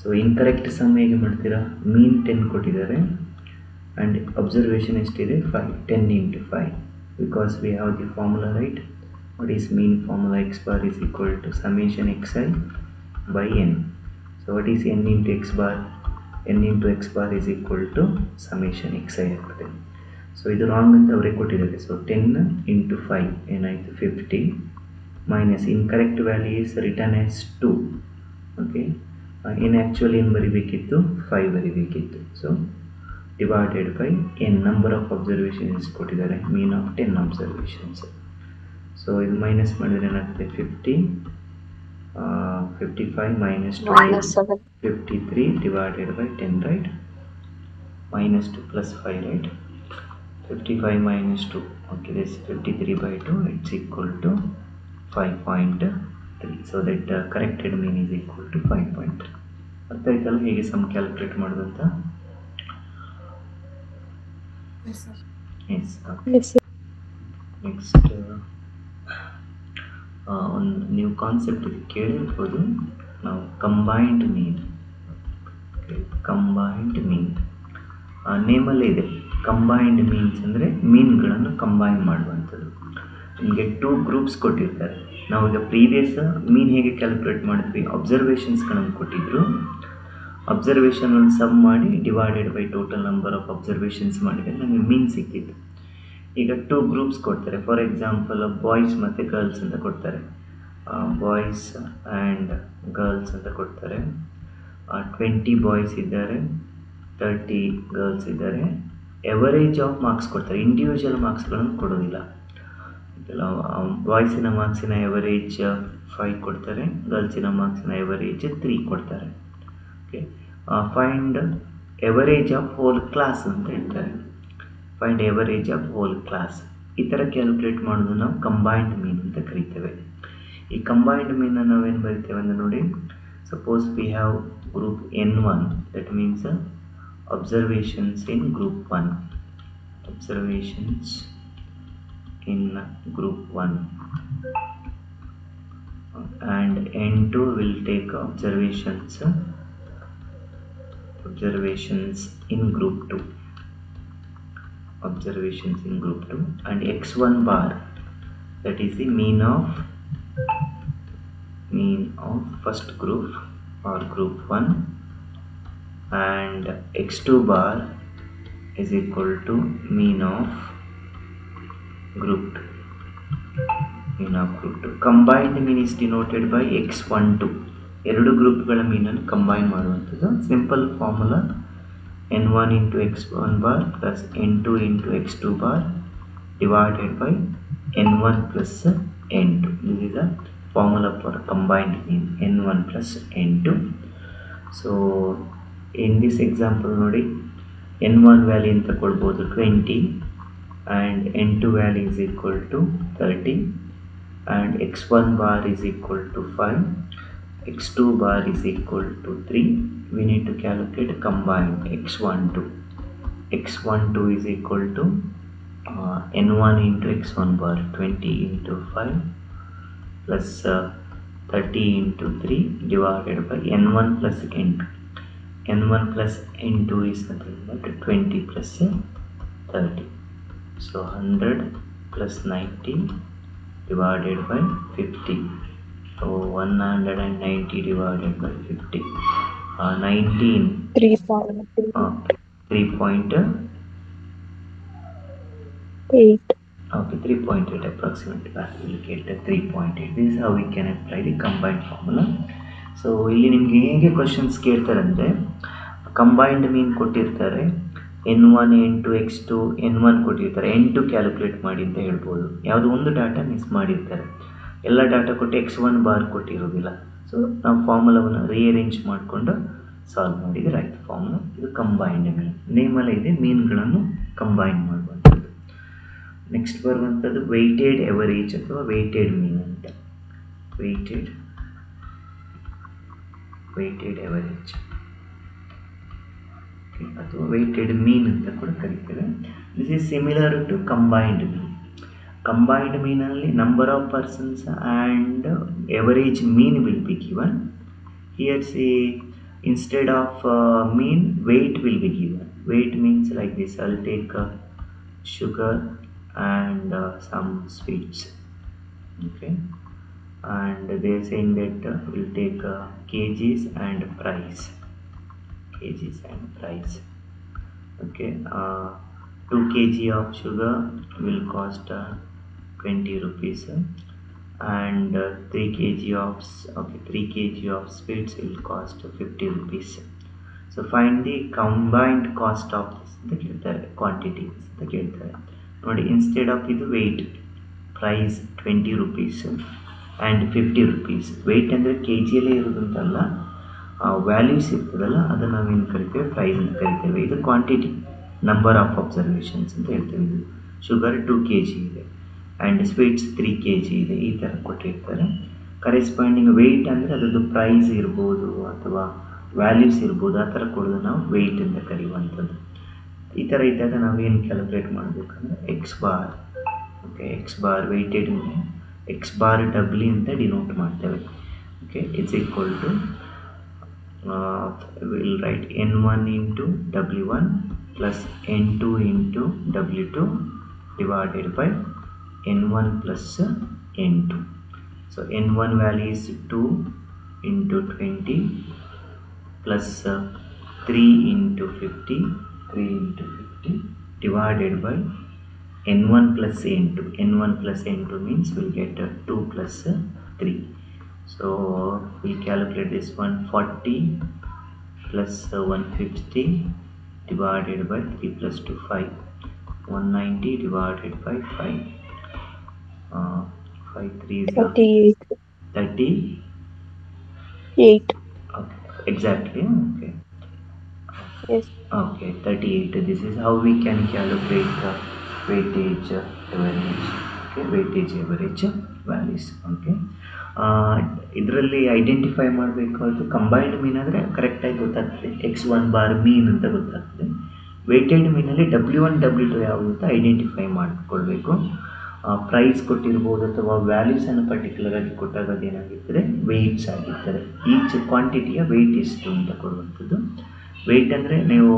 So incorrect sum ಹೇಗೆ ಮಾಡ್ತೀರಾ? mean 10 ಕೊಟ್ಟಿದ್ದಾರೆ and observation ಎಷ್ಟಿದೆ? 5. 10 into 5 because we have the formula, right? What is mean formula? X bar is equal to summation xi by n. So what is n into x bar? n into x bar is equal to summation xi ಆಗುತ್ತೆ. So ಇದು wrong ಅಂತ ಅವರೇ ಕೊಟ್ಟಿದ್ದಾರೆ. So 10 into 5 ಏನಾಯಿತು? 50 minus incorrect value is written as 2. Okay, in actually ಏನು ಬರಿಬೇಕಿತ್ತು? 5 ಬರಿಬೇಕಿತ್ತು. So divided by n, number of observations ಕೊಟ್ಟಿದ್ದಾರೆ, mean of 10 observations. ಸೊ ಇದು ಮೈನಸ್ ಮಾಡಿದ್ರೆ ಏನಾಗುತ್ತೆ? 50 55 minus 2
-7.
53 divided by 10, right? minus 2 plus 5, right? 55 minus 2, okay, this 53 by 2, it's equal to 5.3. so that corrected mean is equal to 5.3. ಅರ್ಥ ಆಯ್ತಲ್ಲ ಹೇಗೆ sum calculate ಮಾಡೋದಂತ?
Yes, sir.
Yes.
Yes, sir.
Next ಒಂದು new concept ಇದು ಕೇಳಿರ್ಬೋದು ನಾವು, combined mean. ನೇಮಲ್ಲೇ ಇದೆ. ಕಂಬೈನ್ಡ್ ಮೀನ್ಸ್ ಅಂದರೆ ಮೀನ್ಗಳನ್ನು ಕಂಬೈನ್ ಮಾಡುವಂಥದ್ದು. ನಿಮಗೆ 2 ಗ್ರೂಪ್ಸ್ ಕೊಟ್ಟಿರ್ತಾರೆ. ನಾವೀಗ ಪ್ರೀವಿಯಸ್ ಮೀನ್ ಹೇಗೆ ಕ್ಯಾಲ್ಕುಲೇಟ್ ಮಾಡಿದ್ವಿ? ಅಬ್ಸರ್ವೇಷನ್ಸ್ಗಳನ್ನು ಕೊಟ್ಟಿದ್ರು, ಅಬ್ಸರ್ವೇಷನಲ್ಲಿ ಸಮ್ ಮಾಡಿ divided by total number of observations ಮಾಡಿದರೆ ನಮಗೆ ಮೀನ್ ಸಿಕ್ಕಿತ್ತು. ಈಗ 2 ಗ್ರೂಪ್ಸ್ ಕೊಡ್ತಾರೆ. ಫಾರ್ ಎಕ್ಸಾಂಪಲ್ ಬಾಯ್ಸ್ ಮತ್ತು ಗರ್ಲ್ಸ್ ಅಂತ ಕೊಡ್ತಾರೆ. ಬಾಯ್ಸ್ ಆ್ಯಂಡ್ ಗರ್ಲ್ಸ್ ಅಂತ ಕೊಡ್ತಾರೆ. 20 ಬಾಯ್ಸ್ ಇದ್ದಾರೆ, 30 ಗರ್ಲ್ಸ್ ಇದ್ದಾರೆ. ಎವರೇಜ್ ಆಫ್ ಮಾರ್ಕ್ಸ್ ಕೊಡ್ತಾರೆ, ಇಂಡಿವಿಜುವಲ್ ಮಾರ್ಕ್ಸ್ಗಳನ್ನು ಕೊಡೋದಿಲ್ಲ. ಬಾಯ್ಸಿನ ಮಾರ್ಕ್ಸಿನ ಎವರೇಜ್ 5 ಕೊಡ್ತಾರೆ, ಗರ್ಲ್ಸಿನ ಮಾರ್ಕ್ಸಿನ ಎವರೇಜ್ 3 ಕೊಡ್ತಾರೆ. Okay, find average of whole class ಅಂತ ಹೇಳ್ತಾರೆ. Find average of whole class. ಈ ಥರ ಕ್ಯಾಲ್ಕುಲೇಟ್ ಮಾಡೋದು ನಾವು ಕಂಬೈನ್ಡ್ ಮೀನ್ ಅಂತ ಕರಿತೇವೆ. ಈ ಕಂಬೈನ್ಡ್ ಮೀನ್ನ ನಾವೇನು ಬರಿತೇವೆ ಅಂತ ನೋಡಿ. Suppose we have group N1, that means observations in group 1, and N2 will take observations in group 2, and x1 bar, that is the mean of first group or group 1, and x2 bar is equal to mean of group 2. Combined mean is denoted by x12. ಎರಡು ಗ್ರೂಪ್ಗಳ ಮೀನನ್ನು combine ಮಾಡುವಂಥದ್ದು. Simple formula n1 into x1 bar plus n2 into x2 bar divided by n1 plus n2. This is a formula for combined mean, n1 plus n2. So in this example ನೋಡಿ, n1 value ಅಂತ ಕೊಡ್ಬೋದು 20 and n2 value is equal to 30 and x1 bar is equal to 5, x2 bar is equal to 3. We need to calculate combined x12 is equal to n1 into x1 bar, 20 into 5 plus 30 into 3 divided by n1 plus n2. n1 plus n2 is nothing but 20 plus 30. So 100 plus 90 divided by 50. So 190 divided by 50. 19. 3.8. Okay, 3.8 approximately. We'll get 3.8. This is how we can apply the combined formula. So ಇಲ್ಲಿ ನಿಮಗೆ ಹೇಗೆ questions ಕೇಳ್ತಾರೆ ಅಂದರೆ, combined ಮೀನ್ ಕೊಟ್ಟಿರ್ತಾರೆ, N1 N2 X2 N1 ಕೊಟ್ಟಿರ್ತಾರೆ, N2 calculate ಮಾಡಿ ಅಂತ ಹೇಳ್ಬೋದು. ಯಾವುದೋ ಒಂದು ಡಾಟಾ ಮಿಸ್ ಮಾಡಿರ್ತಾರೆ, ಎಲ್ಲ ಡಾಟಾ ಕೊಟ್ಟು X1 ಬಾರ್ ಕೊಟ್ಟಿರೋದಿಲ್ಲ. ಸೊ ನಾವು ಫಾರ್ಮುಲಾವನ್ನು ರೀಅರೇಂಜ್ ಮಾಡಿಕೊಂಡು ಸಾಲ್ವ್ ಮಾಡಿದರೆ ಆಯಿತು ಫಾರ್ಮುಲಾ. ಇದು ಕಂಬೈನ್ಡ್ ಮೀನ್, ನೇಮಲ್ಲೇ ಇದೆ ಮೀನ್ಗಳನ್ನು ಕಂಬೈನ್ ಮಾಡುವಂಥದ್ದು. ನೆಕ್ಸ್ಟ್ ಬರುವಂಥದ್ದು ವೆಯ್ಟೆಡ್ ಎವರೇಜ್ ಅಥವಾ ವೆಯ್ಟೆಡ್ ಮೀನ್ ಅಂತ. ವೆಯ್ಟೆಡ್ ಎವರೇಜ್ ಅಥವಾ ವೆಯ್ಟೆಡ್ ಮೀನ್ ಅಂತ ಕೂಡ ಕರೀತೇವೆ. This is similar to combined mean. Combined ಮೀನಲ್ಲಿ number of persons and average mean will be given. Here C instead of mean, weight will be given. Weight means like this, I'll take sugar and some sweets, okay, and they are saying that we'll take kgs and price, okay. 2 kg of sugar will cost 20 rupees, and 3 kg of sweets will cost 50 rupees. So find the combined cost of this ಅಂತ ಕೇಳ್ತಾರೆ, quantity ಅಂತ ಕೇಳ್ತಾರೆ ನೋಡಿ. Instead of ಇದು weight, price 20 rupees and 50 rupees. Weight ಅಂದರೆ k ಜಿಯಲ್ಲೇ ಇರೋದಂತಲ್ಲ, values ಇರ್ತದಲ್ಲ ಅದನ್ನು ನಾವೇನು ಕರಿತೇವೆ, ಪ್ರೈಸ್ ಅಂತ ಕರಿತೇವೆ. ಇದು ಕ್ವಾಂಟಿಟಿ, ನಂಬರ್ ಆಫ್ ಅಬ್ಸರ್ವೇಷನ್ಸ್ ಅಂತ ಹೇಳ್ತೇವೆ. ಇದು ಶುಗರ್ 2 kg ಇದೆ ಆ್ಯಂಡ್ ಸ್ವೀಟ್ಸ್ 3 kg ಇದೆ, ಈ ಥರ ಕೊಟ್ಟಿರ್ತಾರೆ. ಕರೆಸ್ಪಾಂಡಿಂಗ್ ವೆಯ್ಟ್ ಅಂದರೆ ಅದರದ್ದು ಪ್ರೈಸ್ ಇರ್ಬೋದು ಅಥವಾ ವ್ಯಾಲ್ಯೂಸ್ ಇರ್ಬೋದು, ಆ ಥರ ಕೊಡೋದು ನಾವು ವೆಯ್ಟ್ ಅಂತ ಕರೆಯುವಂಥದ್ದು. ಈ ಥರ ಇದ್ದಾಗ ನಾವೇನು ಕ್ಯಾಲ್ಕುಲೇಟ್ ಮಾಡಬೇಕಂದ್ರೆ X bar, okay, X bar weighted mean, X bar W ಅಂತ ಡಿನೋಟ್ ಮಾಡ್ತೇವೆ. Okay, it's equal to will write N1 into W1 plus N2 into W2 divided by N1 plus N2. So N1 value is 2 into 20 plus 3 into 50 divided by N1 plus N2. N1 plus N2 means we'll get 2 plus 3. So we'll calculate this one, 40 plus 150 divided by 3 plus 2, 5. 190 divided by 5. 5 3 is
38.
38. Okay, exactly. Okay.
Yes.
Okay, 38. This is how we can calculate the weightage average. Okay, weightage average values. Okay. ಇದರಲ್ಲಿ identify ಮಾಡಬೇಕು, ಅದು combined ಮೀನ್ ಆದರೆ ಕರೆಕ್ಟಾಗಿ ಗೊತ್ತಾಗ್ತದೆ, X1 bar ಮೀನ್ ಅಂತ ಗೊತ್ತಾಗ್ತದೆ. Weighted ಮೀನಲ್ಲಿ W1 W2 ಯಾವುದು ಅಂತ ಐಡೆಂಟಿಫೈ ಮಾಡಿಕೊಳ್ಬೇಕು. ಪ್ರೈಸ್ ಕೊಟ್ಟಿರ್ಬೋದು ಅಥವಾ ವ್ಯಾಲ್ಯೂಸನ್ನು ಪರ್ಟಿಕ್ಯುಲರ್ ಆಗಿ ಕೊಟ್ಟಾಗ ಅದೇನಾಗಿರ್ತದೆ, ವೆಯ್ಟ್ಸ್ ಆಗಿರ್ತದೆ. ಈಚ್ ಕ್ವಾಂಟಿಟಿಯ ವೆಯ್ಟ್ ಎಷ್ಟು ಅಂತ ಕೊಡುವಂಥದ್ದು. ವೆಯ್ಟ್ ಅಂದರೆ ನೀವು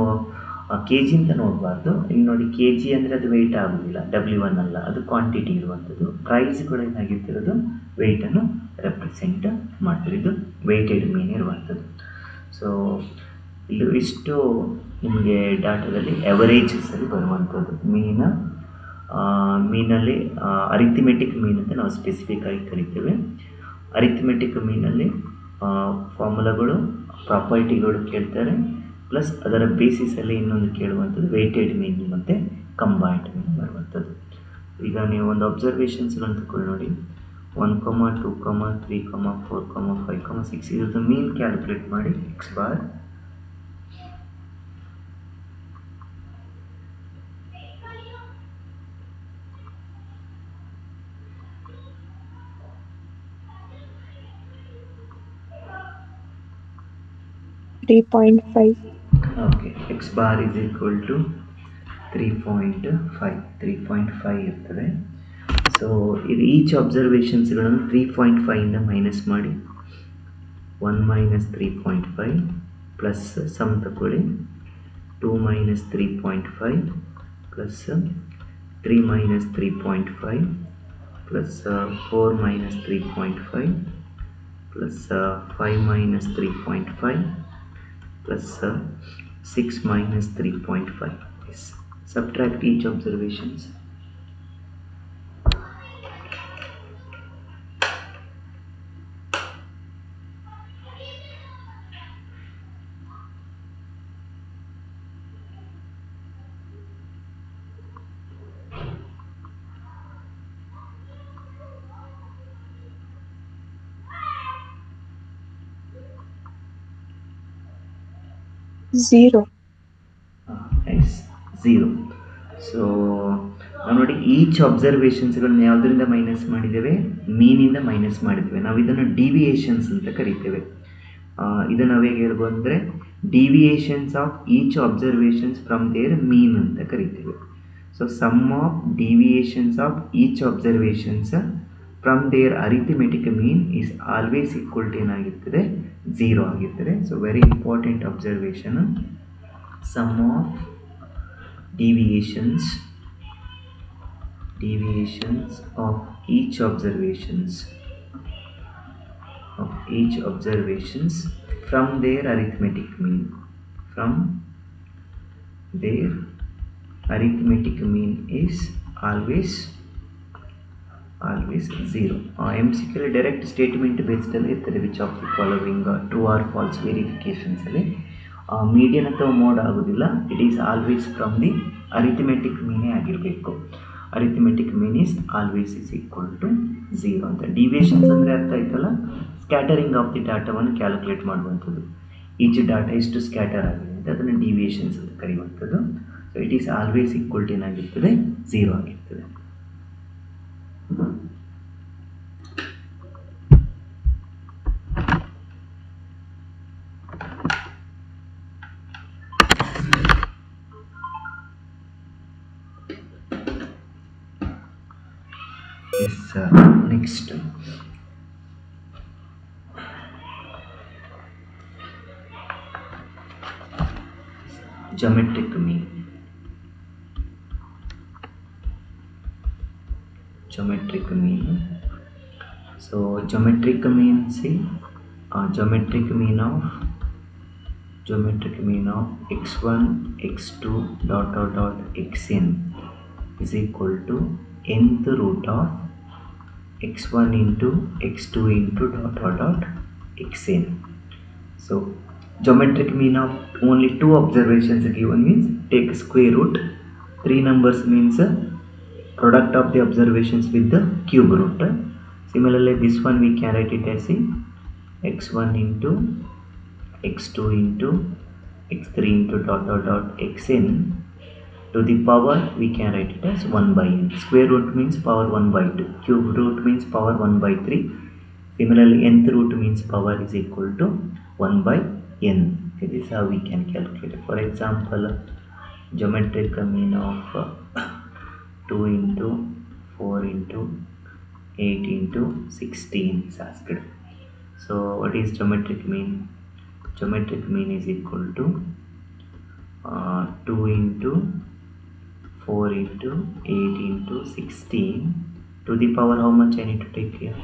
ಕೆ ಜಿ ಅಂತ ನೋಡಬಾರ್ದು. ಇಲ್ಲಿ ನೋಡಿ, ಕೆ ಜಿ ಅಂದರೆ ಅದು ವೆಯ್ಟ್ ಆಗೋದಿಲ್ಲ, W1 ಅಲ್ಲ, ಅದು ಕ್ವಾಂಟಿಟಿ ಇರುವಂಥದ್ದು. ಪ್ರೈಸ್ಗಳು ಏನಾಗಿರ್ತಿರೋದು ವೆಯ್ಟನ್ನು ರೆಪ್ರೆಸೆಂಟ್ ಮಾಡ್ತಾರೆ. ಇದು ವೆಯ್ಟೆಡ್ ಮೀನ್ ಇರುವಂಥದ್ದು. ಸೊ ಇಲ್ಲಿ ಇಷ್ಟು ನಿಮಗೆ ಡಾಟಾದಲ್ಲಿ ಎವರೇಜಸಲ್ಲಿ ಬರುವಂಥದ್ದು. ಮೀನಲ್ಲಿ ಅರಿಥಮೆಟಿಕ್ ಮೀನ್ ಅಂತ ನಾವು ಸ್ಪೆಸಿಫಿಕ್ ಆಗಿ ಕರಿತೇವೆ. ಅರಿಥಮೆಟಿಕ್ ಮೀನಲ್ಲಿ ಫಾರ್ಮುಲಾಗಳು, ಪ್ರಾಪರ್ಟಿಗಳು ಕೇಳ್ತಾರೆ, ಪ್ಲಸ್ ಅದರ ಬೇಸಿಸಲ್ಲಿ ಇನ್ನೊಂದು ಕೇಳುವಂಥದ್ದು ವೆಯ್ಟೆಡ್ ಮೀನ್ ಮತ್ತು ಕಂಬೈನ್ಡ್ ಮೀನ್ ಬರುವಂಥದ್ದು. ಈಗ ನೀವು ಒಂದು ಅಬ್ಸರ್ವೇಷನ್ಸ್ಗಳನ್ನು ತಗೊಳ್ಳಿ ನೋಡಿ, 1, 2, 3, 4, 5, 6 ಇದ್ರದ್ದು ಮೀನ್ ಕ್ಯಾಲ್ಕುಲೇಟ್ ಮಾಡಿ. X bar
.5.
Okay, x bar is equal to 3.5 ಇರ್ತದೆ. ಸೊ ಇದು ಈಚ್ ಅಬ್ಸರ್ವೇಷನ್ಸ್ಗಳನ್ನು 3.5ಇಂದ ಮೈನಸ್ ಮಾಡಿ 1 ಮೈನಸ್ 3.5 ಪ್ಲಸ್ ಸಮ್ ತಗೊಳ್ಳಿ 2 minus 3.5 plus 3 minus 3.5 plus 4 minus 3.5 plus 5 minus 3.5 plus 6 minus 3.5. Yes. Subtract each observations.
0.
Yes 0. So ನಾವು ನೋಡಿ ಈಚ್ ಅಬ್ಸರ್ವೇಷನ್ಸ್ಗಳನ್ನ ಯಾವುದರಿಂದ minus ಮಾಡಿದ್ದೇವೆ, ಮೀನಿಂದ minus ಮಾಡಿದ್ದೇವೆ. ನಾವು ಇದನ್ನು ಡಿವಿಯೇಷನ್ಸ್ ಅಂತ ಕರಿತೇವೆ. ಇದನ್ನು ನಾವು ಹೇಗೆ ಹೇಳ್ಬೋದು ಅಂದರೆ deviations of each observations from their mean ಅಂತ ಕರಿತೇವೆ. So sum of deviations of each observations from their arithmetic mean is always equal to ಏನಾಗಿರ್ತದೆ, 0 ಆಗಿರ್ತದೆ. So very important observation. Sum of deviations of each observations from their arithmetic mean is always 0. MCQ direct statement based ಅಲ್ಲಿ ಇರ್ತದೆ. Which of the following true or false verifications ಅಲ್ಲಿ median ಅಥವಾ mode ಆಗೋದಿಲ್ಲ. It is always from the arithmetic ಮೀನೇ ಆಗಿರಬೇಕು. Arithmetic mean is always is equal to 0 ಅಂತ. Deviations ಅಂದರೆ ಅರ್ಥ ಆಯ್ತಲ್ಲ, ಸ್ಕ್ಯಾಟರಿಂಗ್ ಆಫ್ ದಿ ಡಾಟಾವನ್ನು ಕ್ಯಾಲ್ಕುಲೇಟ್ ಮಾಡುವಂಥದ್ದು. ಈಚ್ ಡಾಟಾ ಎಷ್ಟು ಸ್ಕ್ಯಾಟರ್ ಆಗಿದೆ ಅಂತ ಅದನ್ನು ಡಿವಿಯೇಷನ್ಸ್ ಅಂತ ಕರೆಯುವಂಥದ್ದು. So it is always equal to ಏನಾಗಿರ್ತದೆ, 0 ಆಗಿರ್ತದೆ. Next, geometric mean. So geometric mean, see, geometric mean of x1 x2 dot xn is equal to nth root of x1 into x2 into dot xn. So geometric mean of only 2 observations given means take square root. 3 numbers means product of the observations with the cube root. Similarly this one we can write it as x1 into x2 into x3 into dot xn to the power we can write it as 1 by n. Square root means power 1 by 2. Cube root means power 1 by 3. Similarly nth root means power is equal to 1 by n. Okay, this is how we can calculate it. For example, geometric mean of 2 into 4 into 8 into 16 is asked. So what is geometric mean? Geometric mean is equal to 2 into 4 into 8 into 16 to the power how much I need to take here?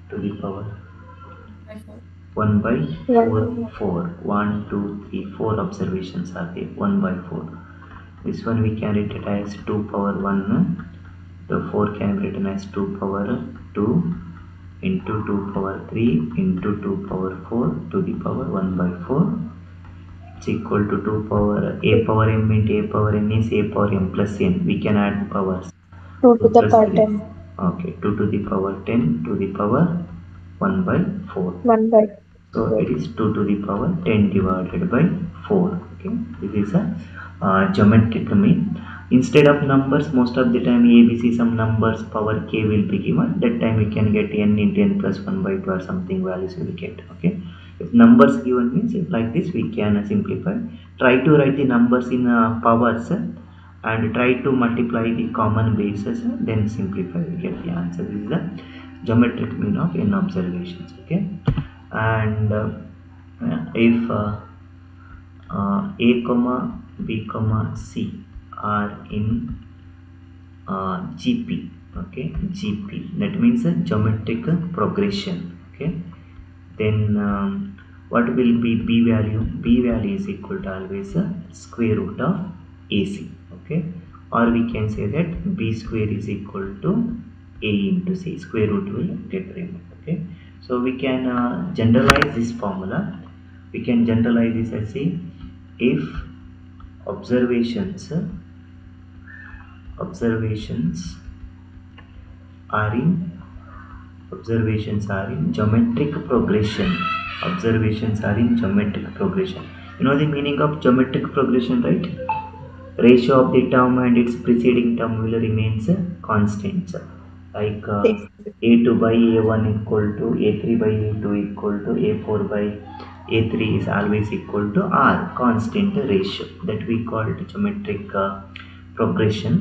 To the power 1 by 4. 1, 2, 3, 4 observations are there. 1 by 4. This one we can write it as 2 power 1. The 4 can be written as 2 power 2 into 2 power 3 into 2 power 4 to the power 1 by 4. It's equal to 2 power a power m into a power n is a power m plus n. We can add powers.
2 to the power 10.
Okay, 2 to the power 10 to the power 1 by 4.
1 by.
So it is 2 to the power 10 divided by 4. Okay, this is a geometric mean. Instead of numbers, most of the time ABC some numbers power k will be given. That time we can get n into n plus 1 by 2 or something values we will get. Okay, if numbers given means if like this we can simplify. Try to write the numbers in powers and try to multiply the common bases, then simplify, we get the answer. This is the geometric mean of n observations. Okay, and if a comma b comma c are in GP, okay, GP, that means a geometric progression. Okay, then what will be b value? B value is equal to always a square root of AC. Okay, or we can say that b square is equal to a into c. Square root will get removed. Okay, so we can generalize this formula. We can generalize this as a if observations are in geometric progression. Observations are in geometric progression. You know the meaning of geometric progression, right? Ratio of the term and its preceding term will remains constant. Like
Yes.
a2 by a1 equal to a3 by a2 equal to a4 by a3 is always equal to r, constant ratio, that we call it geometric progression.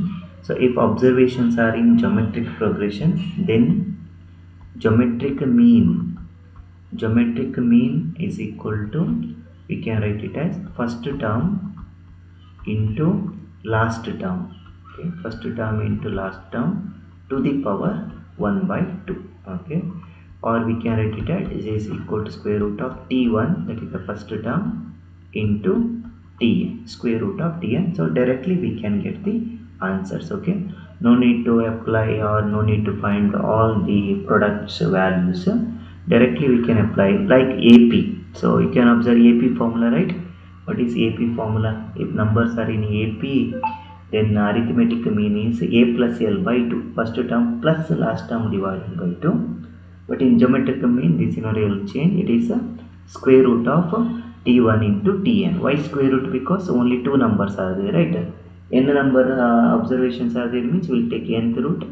So if observations are in geometric progression, then geometric mean is equal to, we can write it as first term into last term. Okay, first term into last term to the power 1 by 2. Okay, or we can write it as is equal to square root of t1, that is the first term, into tn, square root of tn. So directly we can get the answers. Okay, no need to apply or no need to find all the products values. Directly we can apply like AP. So you can observe AP formula, right? What is AP formula? If numbers are in AP, then arithmetic mean is a plus l by 2, first term plus last term divided by 2. But in geometric mean, this scenario will change. It is a square root of t1 into tn. Why square root? Because only two numbers are there, right? N number observations are there, means we will take nth root.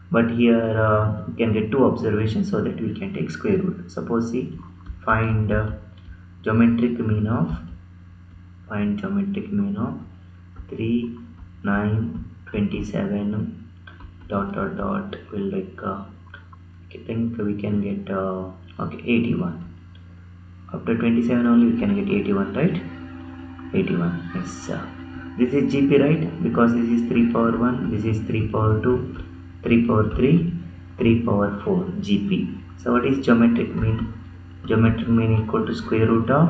But here we can get two observations, so that we can take square root. Suppose see, find geometric mean of 3, 9, 27 dot will like I think we can get okay 81. After 27 only we can get 81, right? 81. Yes, this is GP, right? Because this is 3 power 1, this is 3 power 2, 3 power 3, 3 power 4, GP. So what is geometric mean? Geometric mean equal to square root of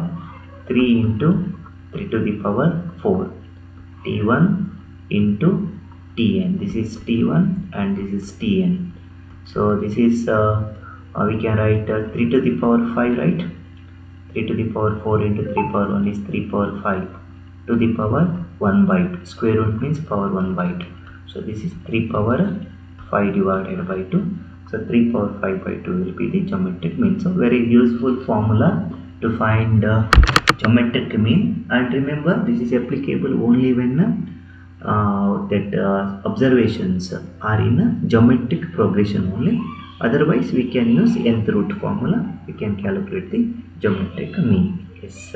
3 into 3 to the power 4, t1 into tn. This is t1 and this is tn. So this is we can write 3 to the power 5, right? 3 to the power 4 into 3 power 1 is 3 power 5 to the power 1 by 2. Square root means power 1 by 2. So this is 3 power 5 divided by 2. So 3 power 5 by 2 will be the geometric mean. So very useful formula to find geometric mean. And remember, this is applicable only when observations are in geometric progression only. Otherwise we can use nth root formula, we can calculate the geometric mean. Yes,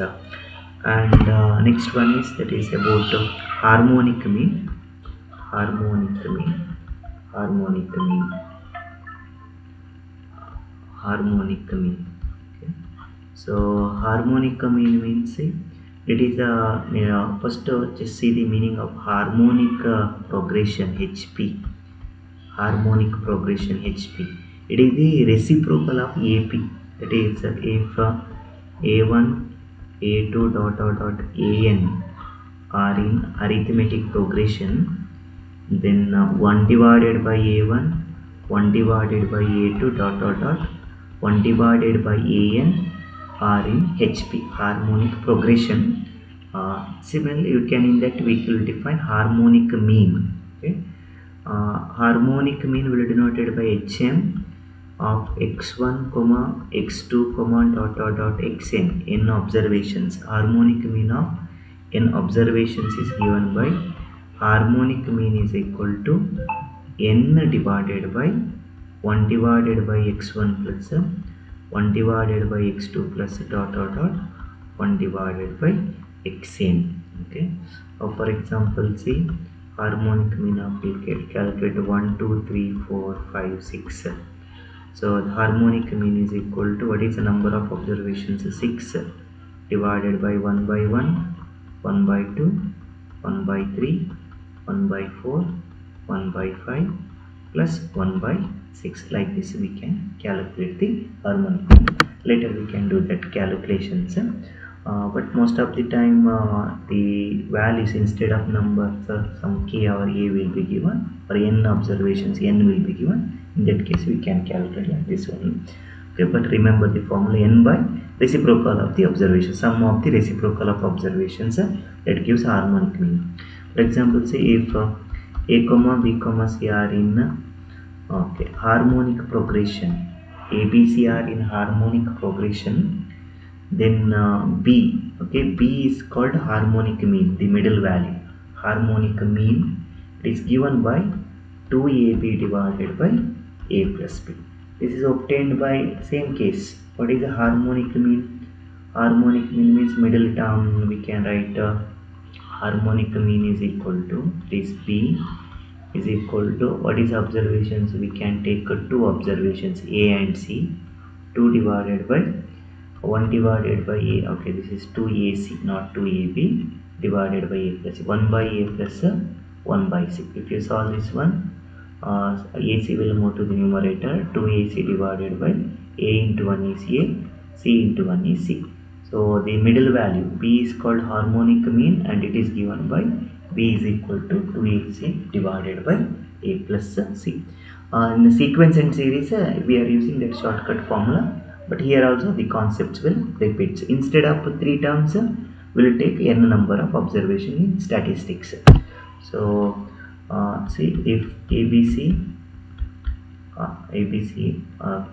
and next one is, that is about harmonic mean. Harmonic mean. Okay. So harmonic mean means it is first just see the meaning of harmonic progression, HP. Harmonic progression, HP. It is the reciprocal of AP. That is if A1, A2 an are in arithmetic progression, then 1 divided by A1, 1 divided by A2 1 divided by an are in HP, harmonic progression. Similarly, you can, in that we will define harmonic mean. Okay, harmonic mean will be denoted by HM of x1 comma x2 comma xn. N observations. Harmonic mean of n observations is given by harmonic mean is equal to n divided by 1 divided by x1 plus 1 divided by x2 plus 1 divided by xn. Okay, for example, see, harmonic mean of we can calculate 1, 2, 3, 4, 5, 6. So the harmonic mean is equal to, what is the number of observations? 6 divided by 1 by 1, 1 by 2, 1 by 3, 1 by 4, 1 by 5 plus 1 by 6. Like this we can calculate the harmonic mean. Later we can do that calculations. But most of the time the values instead of numbers some k or a will be given, or n observations n will be given. In that case we can calculate like this only. Okay, but remember the formula, n by reciprocal of the observation, sum of the reciprocal of observations that gives harmonic mean. For example, say if a comma b comma c are in harmonic progression, a b c are in harmonic progression, Then B, okay, B is called harmonic mean, the middle value. Harmonic mean, it is given by 2AB divided by A plus B. This is obtained by same case. What is a harmonic mean? Harmonic mean means middle term. We can write harmonic mean is equal to this B is equal to what is observations? We can take two observations A and C. 2 divided by 1 divided by A. Okay, this is 2AC, not 2AB divided by A plus 1 by A plus 1 by C. If you solve this one, AC will move to the numerator. 2AC divided by A into 1 is A, C into 1 is C. So the middle value B is called harmonic mean, and it is given by B is equal to 2AC divided by A plus C. In the sequence and series, we are using that shortcut formula, but here also the concepts will repeat. So instead of 3 terms, we will take n number of observation in statistics. So see, if ABC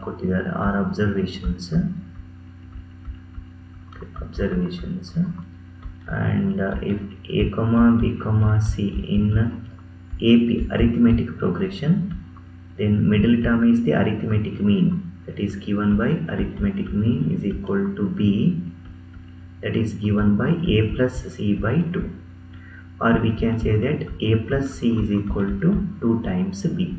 ಕೊಟ್ಟಿದ್ದಾರೆ are observations, and if A, B, C in AP arithmetic progression, then middle term is the arithmetic mean, that is given by arithmetic mean is equal to B, that is given by A plus C by 2, or we can say that A plus C is equal to 2 times B.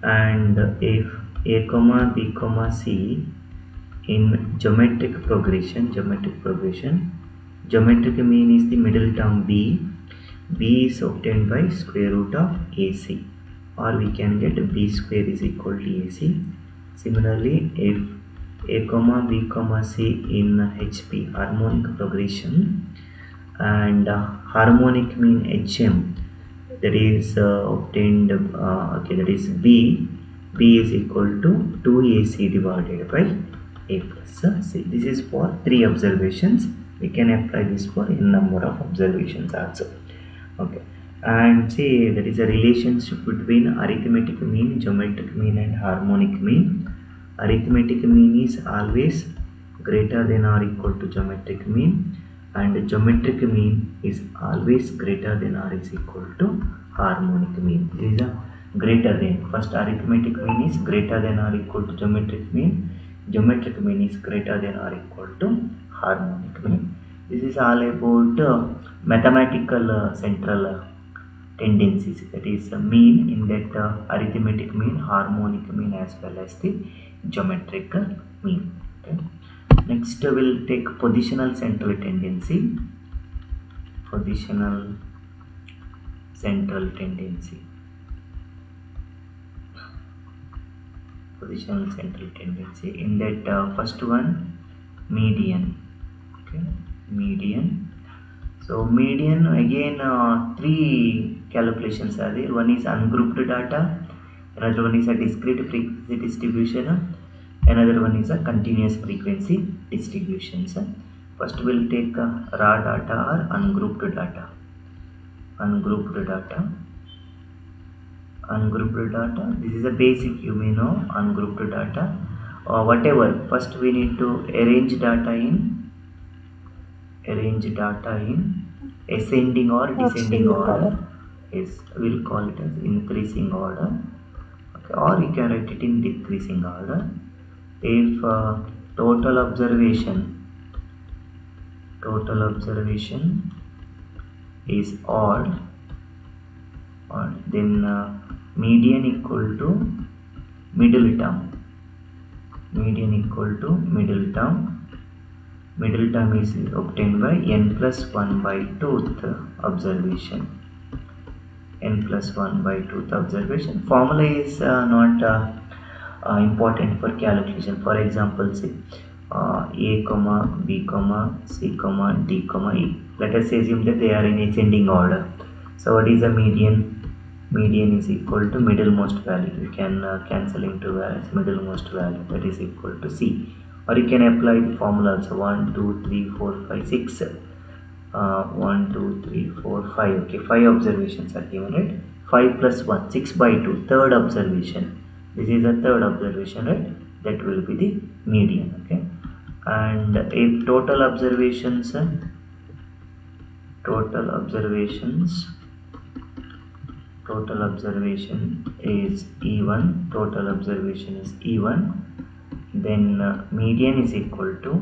And if A, B, C in geometric progression, geometric mean is the middle term B. B is obtained by square root of AC, or we can get B square is equal to AC. Similarly, if A, B, C in HP harmonic progression, and harmonic mean HM, that is obtained, that is B is equal to 2AC divided by A plus C. This is for 3 observations. We can apply this for n number of observations also. Okay, and see, that is a relationship between arithmetic mean, geometric mean, and harmonic mean. Arithmetic mean is always greater than or equal to geometric mean, and geometric mean is always greater than or is equal to harmonic mean. This is a greater than. First, arithmetic mean is greater than or equal to geometric mean. Geometric mean is greater than or equal to harmonic mean. This is all about mathematical central tendencies, that is mean in that arithmetic mean, harmonic mean, as well as the geometric mean. Okay. Next we'll take positional central tendency. Positional central tendency. In that first one, median. Okay, median. So median, again 3 calculations are there. One is ungrouped data, another one is a discrete frequency distribution, another one is a continuous frequency distribution. First we'll take raw data or ungrouped data. Ungrouped data, this is a basic, you may know ungrouped data, or whatever. First we need to arrange data in ascending or descending order. Yes, we'll call it as increasing order. Okay, or you can write it in decreasing order. If total observation is odd, then median equal to middle term. Middle term is obtained by n plus 1 by 2th observation. Formula is not important for calculation. For example, say A, B, C, D, E. Let us assume that they are in ascending order. So what is the median? Median is equal to middlemost value. You can cancel into middlemost value, that is equal to C. Or you can apply the formula also. 1, 2, 3, 4, 5, 6. 1, 2, 3, 4, 5. Okay, 5 observations are given, right? 5 plus 1, 6 by 2. Third observation. This is a third observation, right? That will be the median. Okay, and if total observations is E1, then median is equal to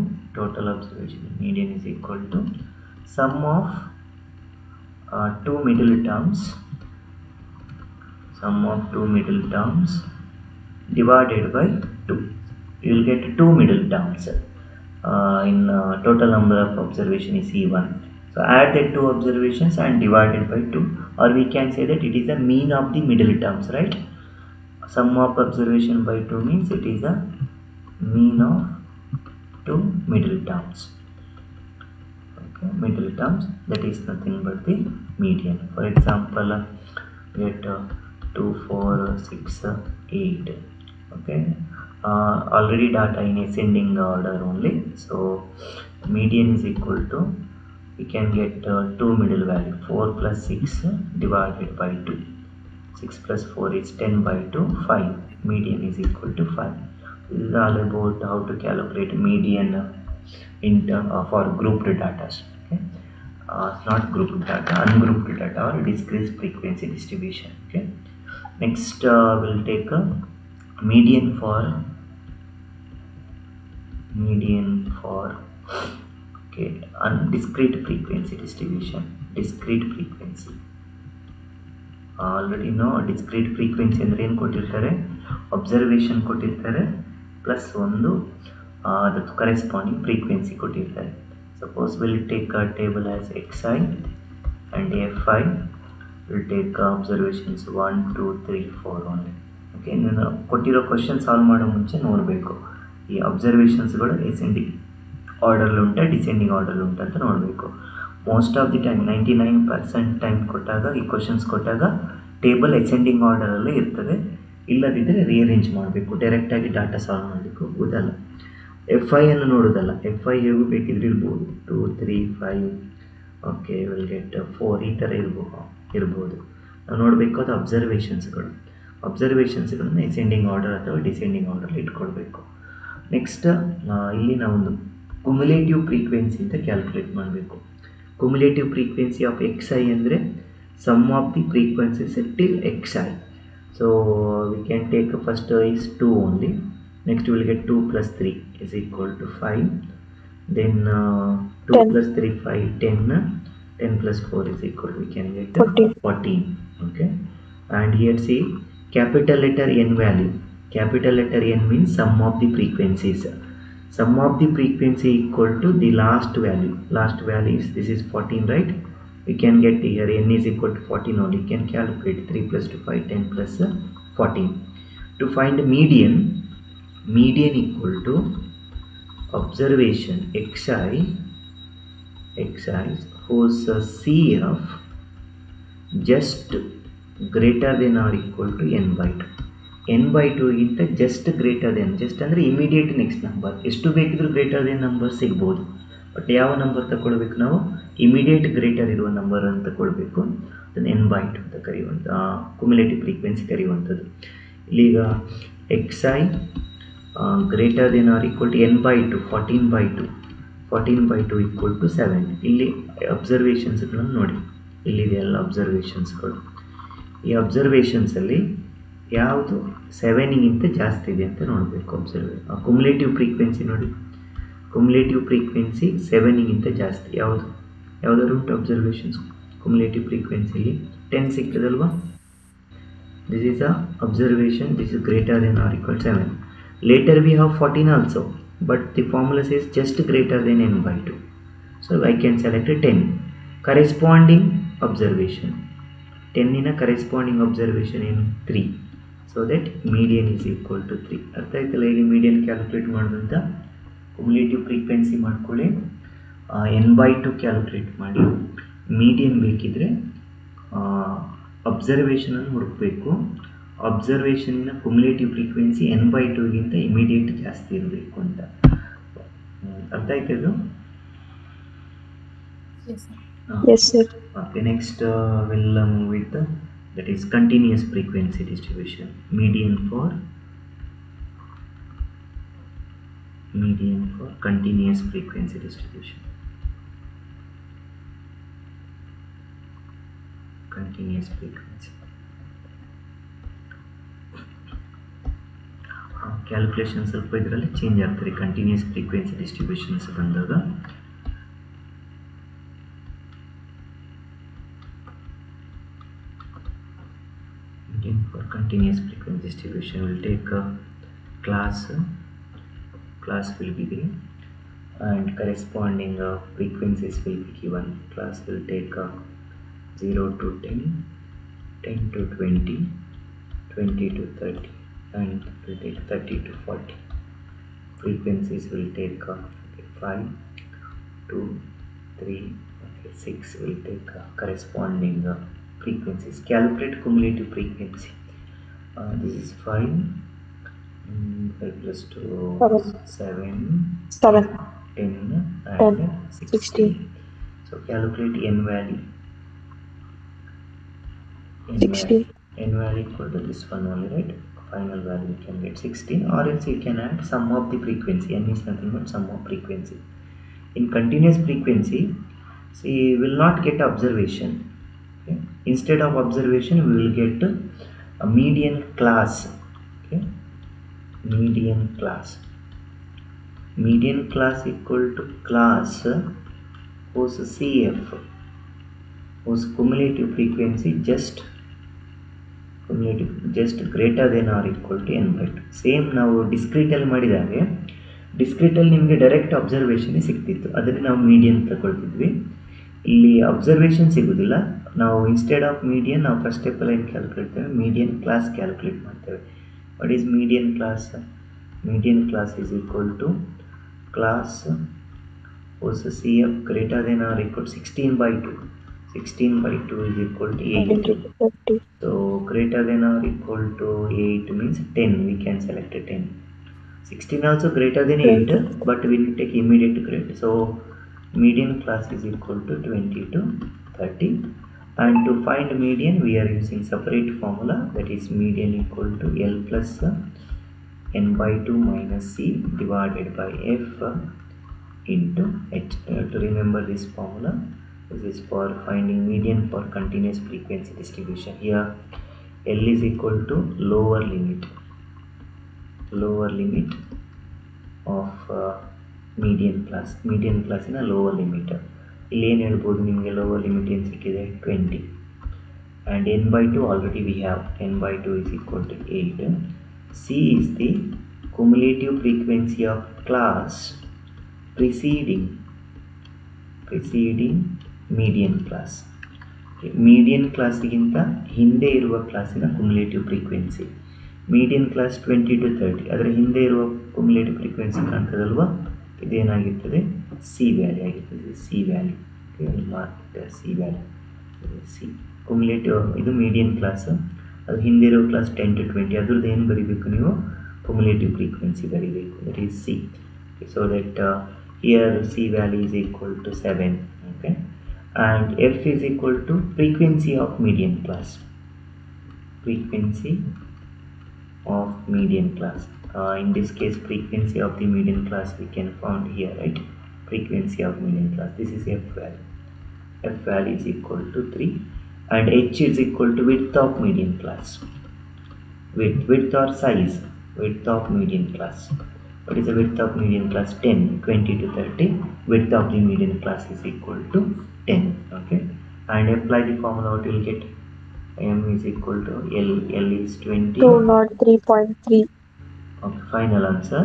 sum of two middle terms divided by 2. You will get two middle terms in total number of observation is E1. So add the two observations and divided by 2, or we can say that it is the mean of the middle terms, right? Sum of observation by 2 means it is a mean of two middle terms. Okay, middle terms, that is nothing but the median. For example, get 2, 4, 6, 8. Okay, already data in ascending order only, so median is equal to, we can get two middle value, 4 plus 6 divided by 2. 6 plus 4 is 10 by 2, 5. Median is equal to 5. This is all about how to calculate median in for grouped data. Okay, not grouped data, ungrouped data or discrete frequency distribution. Okay, next we'll take a median for okay, discrete frequency distribution. Already discrete frequency ಅಂದರೆ ಏನು ಕೊಟ್ಟಿರ್ತಾರೆ, observation ಕೊಟ್ಟಿರ್ತಾರೆ plus ಒಂದು ಅದಕ್ಕೆ corresponding frequency ಕೊಟ್ಟಿರ್ತಾರೆ. Suppose will take a table as xi and fi, will take observations 1, 2, 3, 4 only. Okay, ನಾನು ಕೊಟ್ಟಿರೋ question solve ಮಾಡೋ ಮುಂಚೆ ನೋಡಬೇಕು ಈ ಅಬ್ಸರ್ವೇಷನ್ಸ್ಗಳು ಅಸೆಂಡಿಂಗ್ ಆರ್ಡರ್ಲಿ ಉಂಟಾ ಡಿಸೆಂಡಿಂಗ್ ಆರ್ಡರ್ಲಿ ಉಂಟಾ ಅಂತ ನೋಡಬೇಕು. Most of the time 99% time ಕೊಟ್ಟಾಗ ಈ ಕ್ವಶನ್ಸ್ ಕೊಟ್ಟಾಗ ಟೇಬಲ್ ಅಸೆಂಡಿಂಗ್ ಆರ್ಡರಲ್ಲೇ ಇರ್ತದೆ. ಇಲ್ಲದಿದ್ದರೆ ರಿಅರೇಂಜ್ ಮಾಡಬೇಕು, ಡೈರೆಕ್ಟಾಗಿ ಡಾಟಾ ಸಾಲ್ವ್ ಮಾಡಲಿಕ್ಕೆ ಹೋಗೋದಲ್ಲ. FI ಅನ್ನು ನೋಡೋದಲ್ಲ, FI ಹೇಗೂ ಬೇಕಿದ್ರೆ ಇರ್ಬೋದು, 2, 3, 5, ಓಕೆ ವಿಲ್ ಗೆಟ್ 4 ಈ ಥರ ಇರ್ಬೋದು. ನಾವು ನೋಡಬೇಕಾದ ಅಬ್ಸರ್ವೇಷನ್ಸ್ಗಳನ್ನು ಅಸೆಂಡಿಂಗ್ ಆರ್ಡರ್ ಅಥವಾ ಡಿಸೆಂಡಿಂಗ್ ಆರ್ಡರ್ಲಿ ಇಟ್ಕೊಳ್ಬೇಕು. ನೆಕ್ಸ್ಟ್ ಇಲ್ಲಿ ನಾವೊಂದು ಕುಮ್ಯುಲೇಟಿವ್ ಫ್ರೀಕ್ವೆನ್ಸಿ ಅಂತ ಕ್ಯಾಲ್ಕುಲೇಟ್ ಮಾಡಬೇಕು. Cumulative frequency of xi ಅಂದರೆ sum of the frequencies till xi. So we can take first is 2 only. Next we will get 2 plus 3 is equal to 5. Then 2 10. Plus 3 5 10. 10 plus 4 is equal to, we can get 14. Okay, and here see capital letter n value. Capital letter n means sum of the frequencies. Sum of the frequency equal to the last value. Last value is, this is 14, right? We can get here n is equal to 14 only. You can calculate 3 plus 2 5, 10 plus 14. To find median equal to observation xi whose CF just greater than or equal to n by 2. n by 2 ಗಿಂತ just greater then, just ಅಂದರೆ immediate next number. ಎಷ್ಟು ಬೇಕಿದ್ರೂ greater than number ಸಿಗ್ಬೋದು, but ಯಾವ number ತಗೊಳ್ಬೇಕು ನಾವು, immediate greater ಇರುವ number ಅಂತ ತಗೊಳ್ಬೇಕು. ಅದನ್ನು n by 2 ಅಂತ ಕರೆಯುವಂಥ ಕ್ಯುಮುಲೇಟಿವ್ ಫ್ರೀಕ್ವೆನ್ಸಿ ಕರೆಯುವಂಥದ್ದು. ಇಲ್ಲೀಗ xi greater than or equal to n by 2, 14 by 2 equal to 7. ಇಲ್ಲಿ ಅಬ್ಸರ್ವೇಷನ್ಸ್ಗಳನ್ನು ನೋಡಿ, ಇಲ್ಲಿದೆ ಎಲ್ಲ ಅಬ್ಸರ್ವೇಷನ್ಸ್ಗಳು. ಈ ಅಬ್ಸರ್ವೇಷನ್ಸಲ್ಲಿ ಯಾವುದು 7ಗಿಂತ ಜಾಸ್ತಿ ಇದೆ ಅಂತ ನೋಡಬೇಕು. ಕುಮ್ಯುಲೇಟಿವ್ ಫ್ರೀಕ್ವೆನ್ಸಿ ನೋಡಿ, ಕುಮ್ಯುಲೇಟಿವ್ ಫ್ರೀಕ್ವೆನ್ಸಿ 7ಗಿಂತ ಜಾಸ್ತಿ ಯಾವುದಾದ್ರು ಉಂಟು ಅಬ್ಸರ್ವೇಷನ್ಸ್. ಕುಮ್ಯುಲೇಟಿವ್ ಫ್ರೀಕ್ವೆನ್ಸಿಲಿ 10 ಸಿಗ್ತದಲ್ವಾ, this is a observation, this is greater than or equal 7. Later we have 14 also, but the formula says just greater than n by 2. So I can select 10. Corresponding observation 10ನ corresponding observation ಏನು 3. So that median is equal to 3. ಅರ್ಥ ಆಯ್ತಲ್ಲ ಹೇಗೆ median calculate ಮಾಡೋದಂತ. Cumulative frequency ಮಾಡ್ಕೊಳ್ಳಿ, n by 2 calculate ಮಾಡಿ. Median ಬೇಕಿದ್ರೆ ಅಬ್ಸರ್ವೇಷನನ್ನು ಹುಡುಕಬೇಕು. ಅಬ್ಸರ್ವೇಷನ್ನ ಕುಮ್ಯುಲೇಟಿವ್ ಫ್ರೀಕ್ವೆನ್ಸಿ n by 2ಗಿಂತ ಇಮಿಡಿಯೇಟ್ ಜಾಸ್ತಿ ಇರಬೇಕು ಅಂತ. ಅರ್ಥ ಆಯ್ತದು?
Yes sir.
Okay, next we'll move with that is continuous frequency distribution. Median for median for continuous frequency distribution. Continuous frequency. Calculation ಸ್ವಲ್ಪ ಇದರಲ್ಲಿ ಚೇಂಜ್ ಆಗ್ತದೆ ಕಂಟಿನ್ಯೂಸ್ ಫ್ರೀಕ್ವೆನ್ಸಿ ಡಿಸ್ಟ್ರಿಬ್ಯೂಷನ್ಸ್ ಬಂದಾಗ. For continuous frequency distribution will take a class will be there and corresponding frequencies will be given. Class will take 0 to 10, 10 to 20, 20 to 30 and will take 30 to 40. Frequencies will take 5, 2, 3, 6 will take corresponding frequencies. Calculate cumulative frequency. This is 5, 5 plus 2, 7, 10 and 16. So calculate n value. N value equal to this one only, right? Final value you can get 16, or else you can add sum of the frequency. N is nothing but sum of frequency. In continuous frequency, see, we will not get observation. Okay? Instead of observation, we will get a median class. Okay? Median class. Median class equal to class whose CF, whose cumulative frequency just greater than or equal to n by 2. Same ನಾವು ಡಿಸ್ಕ್ರೀಟಲ್ಲಿ ಮಾಡಿದಾಗೆ ಡಿಸ್ಕ್ರೀಟಲ್ಲಿ ನಿಮಗೆ direct observation ಸಿಗ್ತಿತ್ತು, ಅದನ್ನು ನಾವು median ತಗೊಳ್ತಿದ್ವಿ. ಇಲ್ಲಿ observation ಸಿಗೋದಿಲ್ಲ. ನಾವು instead of median ನಾವು first ಸ್ಟೆಪ್ಪಲ್ಲಿ ಏನು ಕ್ಯಾಲ್ಕುಲೇಟ್ ಮೀಡಿಯನ್ ಕ್ಲಾಸ್ ಕ್ಯಾಲ್ಕುಲೇಟ್ ಮಾಡ್ತೇವೆ. What is median class? Median class is equal to class whose CF greater than or equal to 16 by 2. 16 by 2 is equal to 8. So greater than or equal to 8 means 10. We can select a 10. 16 also greater than 8, but we will take immediate grade. So median class is equal to 20 to 30. And to find median, we are using separate formula, that is median equal to L plus n by 2 minus C divided by F into H. To remember this formula, this is for finding median for continuous frequency distribution. Here L is equal to lower limit of median class in a lower limit. ಇಲ್ಲಿ ಏನು ಹೇಳ್ಬೋದು ನಿಮಗೆ lower limit ಏನು ಸಿಕ್ಕಿದೆ 20, and n by 2 already we have. N by 2 is equal to 8. C is the cumulative frequency of class preceding median class. Median ಕ್ಲಾಸಿಗಿಂತ ಹಿಂದೆ ಇರುವ ಕ್ಲಾಸಿನ cumulative frequency. Median class 20 to 30, ಅದರ ಹಿಂದೆ ಇರುವ ಕುಮ್ಯುಲೇಟಿವ್ ಫ್ರೀಕ್ವೆನ್ಸಿ ಕಾಣ್ತದಲ್ವಾ, ಇದೇನಾಗಿರ್ತದೆ ಸಿ ವ್ಯಾಲ್ಯೂ ಆಗಿರ್ತದೆ. C value C value C cumulative, ಇದು ಮೀಡಿಯನ್ ಕ್ಲಾಸ್. ಅದು ಹಿಂದೆ ಇರೋ ಕ್ಲಾಸ್ 10 to 20, ಅದ್ರದ್ದು ಏನು ಬರೀಬೇಕು ನೀವು? ಕುಮ್ಯುಲೇಟಿವ್ ಫ್ರೀಕ್ವೆನ್ಸಿ ಬರೀಬೇಕು, that is C. So that here C value is equal to 7. Okay, and F is equal to frequency of median class. In this case, frequency of the median class we can found here, right? Frequency of median class, this is F value. F value is equal to 3, and H is equal to width of median class. Width or size, width of median class. What is the width of median class? 10. 20 to 30, width of the median class is equal to 10. Okay, and apply the formula, what you will get? M is equal to L is 20.
203.3.
Okay, final answer.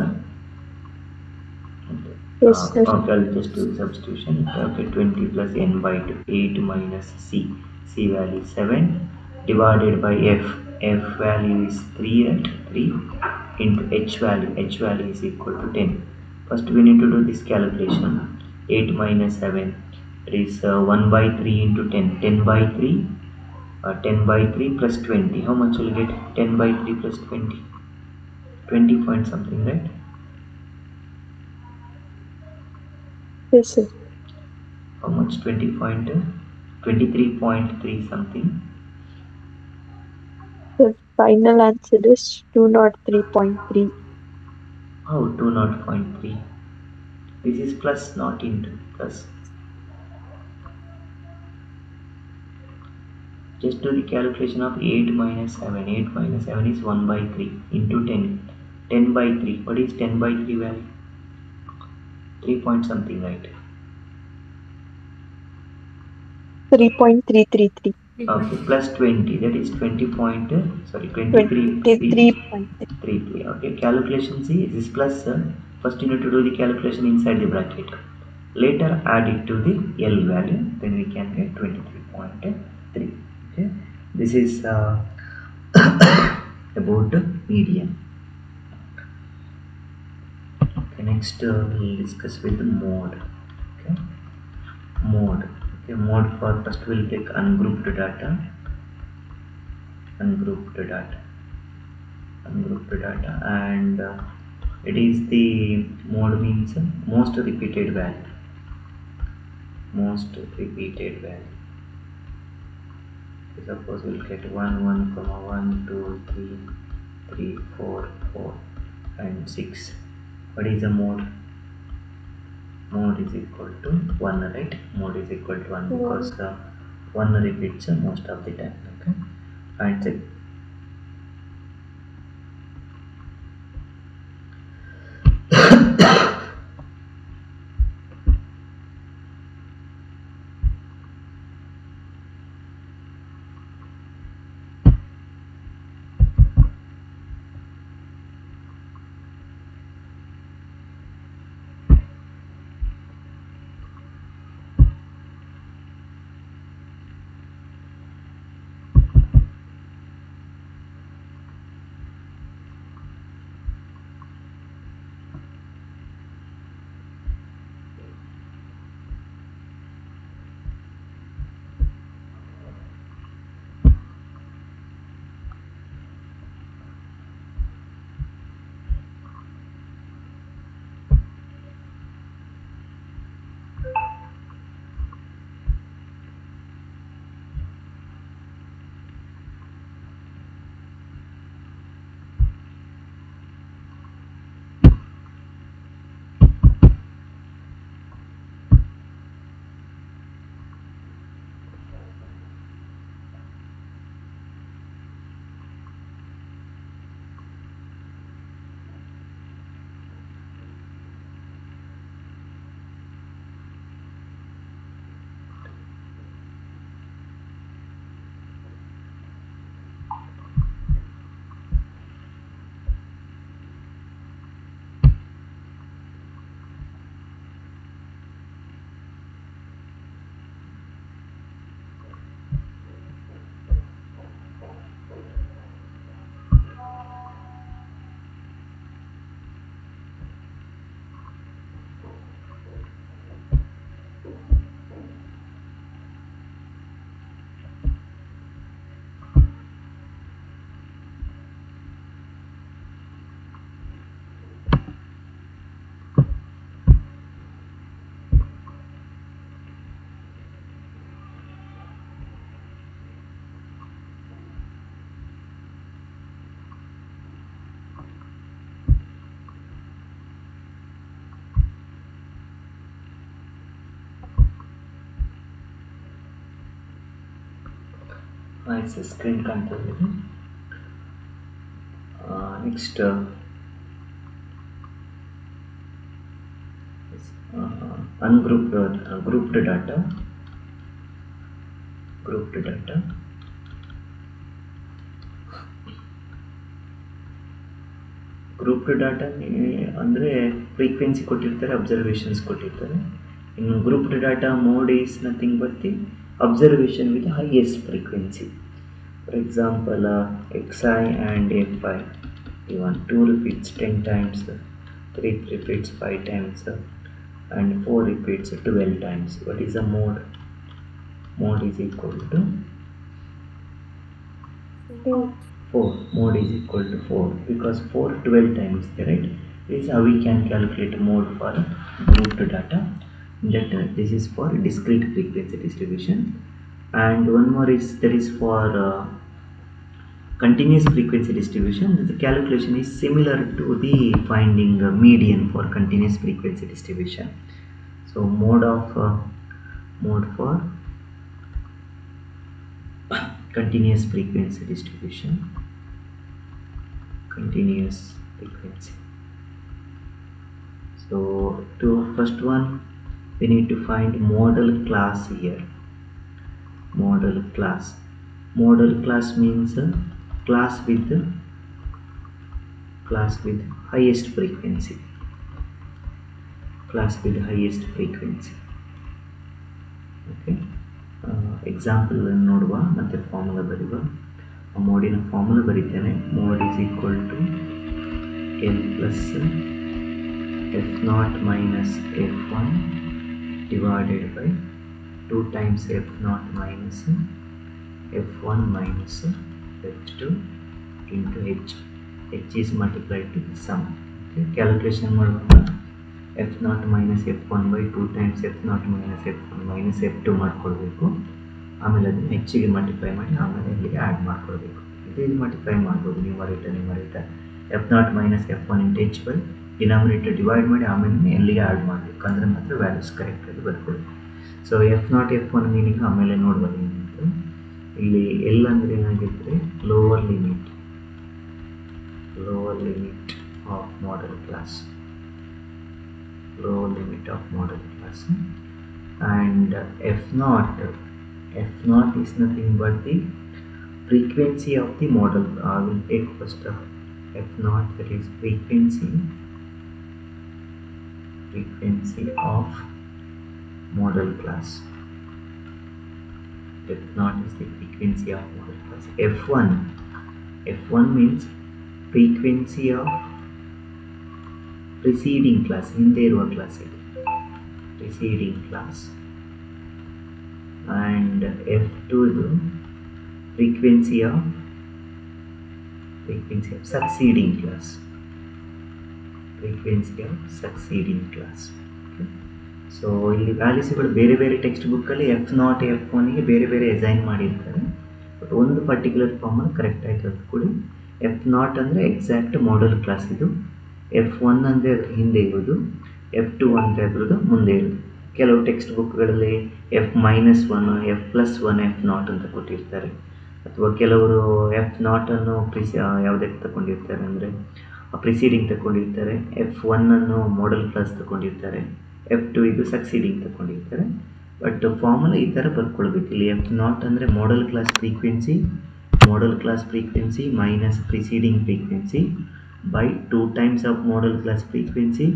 Yes, sir.
Okay, I'll just do substitution. Okay, 20 plus n by 2, 8 minus C value is 7 divided by F value is 3, right? 3 into H value is equal to 10. First we need to do this calculation. 8 minus 7, it is 1 by 3 into 10. 10 by 3 plus 20. How much will you get? 10 by 3 plus 20, 20 point something, right?
Yes, sir.
How much? 23.3 something.
The final answer is 203.3.
How 2.3? This is plus, not into plus. Just do the calculation of 8 minus 7. 8 minus 7 is 1 by 3 into 10. 10 by 3. What is 10 by 3 value? 3 point something, right?
3.333.
Okay, plus 20. That is 20 point, sorry,
23.3.
Okay, calculation C is plus. First you need to do the calculation inside the bracket. Later add it to the L value. Then we can get 23.3. Okay, this is about the median. Okay, next we'll discuss with the mode. Okay, mode. Okay, mode for first we'll take ungrouped data. Ungrouped data, and it is the mode means most repeated value. Most repeated value. Suppose we'll get 1, 1, 1, 2, 3, 3, 4, 4, and 6. What is the mode? Mode is equal to 1, right? Mode is equal to 1 because 1 repeats most of the time. Okay, and check. It's a screen control. Next ungrouped grouped data. Grouped data. Group data ಅಂದರೆ frequency ಕೊಟ್ಟಿರ್ತಾರೆ, observations ಕೊಟ್ಟಿರ್ತಾರೆ. ಇನ್ನು group data mode is nothing but the observation with highest frequency. For example xi and fi, even 2 repeats 10 times, 3 repeats 5 times, and 4 repeats 12 times. What is the mode? Mode is equal to 4. Mode is equal to 4 because 4 12 times, right? This is how we can calculate mode for grouped data. That this is for discrete frequency distribution, and one more is that is for continuous frequency distribution, the calculation is similar to the finding median for continuous frequency distribution. So mode for continuous frequency distribution, continuous frequency. So to first one we need to find model class here. Model class means class with highest frequency, okay. Example ನೋಡುವ, ಮತ್ತೆ formula ಬರೆಯುವ. ಮೋಡಿನ formula ಬರೀತೇನೆ. Mode is equal to L plus F0 minus F1 divided by 2 times F0 minus F1 minus F2 into H. H is multiplied to the sum. Okay. Calculation ಮಾಡುವಾಗ F0 minus F1 by 2 times F0 minus F1 minus F2 ಮಾಡ್ಕೊಳ್ಬೇಕು. ಆಮೇಲೆ ಅದನ್ನು ಹೆಚ್ಚಿಗೆ multiply ಮಾಡಿ ಆಮೇಲೆ ಇಲ್ಲಿಗೆ add ಮಾಡ್ಕೊಳ್ಬೇಕು. ಇದು ಮಲ್ಟಿಪ್ಲೈ ಮಾಡ್ಬೋದು numerator F0 minus F1 into H by denominator divide ಮಾಡಿ ಆಮೇಲೆ ಎಲ್ಲಿಗೆ ಆ್ಯಡ್ ಮಾಡಬೇಕು, ಅಂದರೆ ಮಾತ್ರ ವ್ಯಾಲ್ಯೂಸ್ ಕರೆಕ್ಟಾಗಿ ಬರ್ತದೆ. ಸೊ F0 F1 ಮೀನಿಂಗ್ ಆಮೇಲೆ ನೋಡ್ಬೋದು. ಏನಿತ್ತು ಇಲ್ಲಿ ಎಲ್ ಅಂದರೆ ಏನಾಗಿರ್ತದೆ, lower limit of modal class, and F0 is nothing but the frequency of the model. I will take first of F0, that is frequency of model class. F0 is the frequency of model class. F1 means frequency of preceding class, ಹಿಂದೆ ಇರುವ class ಇದು, preceding class. And F2 ಇದು frequency of succeeding class, okay. So ಇಲ್ಲಿ ವ್ಯಾಲ್ಯೂಸ್ಗಳು ಬೇರೆ ಬೇರೆ text ಬುಕ್ಕಲ್ಲಿ F0 F1ಗೆ ಬೇರೆ ಬೇರೆ ಅಸೈನ್ ಮಾಡಿರ್ತಾರೆ. ಬಟ್ ಒಂದು ಪರ್ಟಿಕ್ಯುಲರ್ ಫಾರ್ಮಲ್ಲಿ ಕರೆಕ್ಟಾಗಿ ಕಲ್ತ್ಕೊಳ್ಳಿ. F0 ಅಂದರೆ ಎಕ್ಸಾಕ್ಟ್ ಮಾಡೆಲ್ ಕ್ಲಾಸ್ ಇದು, F1 ಅಂದರೆ ಅದ್ರ ಹಿಂದೆ ಇರೋದು, F2 ಅಂದರೆ ಅದರದ್ದು ಮುಂದೆ ಇರೋದು. ಕೆಲವು ಟೆಕ್ಸ್ಟ್ ಬುಕ್ಗಳಲ್ಲಿ F-1 F+1 F0 ಅಂತ ಕೊಟ್ಟಿರ್ತಾರೆ. ಅಥವಾ ಕೆಲವರು F0 ಅನ್ನು ಯಾವುದಕ್ಕೆ ತಗೊಂಡಿರ್ತಾರೆ ಅಂದರೆ ಪ್ರಿಸೀಡಿಂಗ್ ತಗೊಂಡಿರ್ತಾರೆ, F1 ಅನ್ನು ಮಾಡೆಲ್ ಕ್ಲಾಸ್ ತಗೊಂಡಿರ್ತಾರೆ, F2 ಇದು ಸಕ್ಸೀಡಿಂಗ್ ತಗೊಂಡಿರ್ತಾರೆ. ಬಟ್ ಫಾರ್ಮುಲಾ ಈ ಥರ ಬರ್ಕೊಳ್ಬೇಕು. ಇಲ್ಲಿ F0 ಅಂದರೆ model class frequency minus preceding frequency by 2 times of model class frequency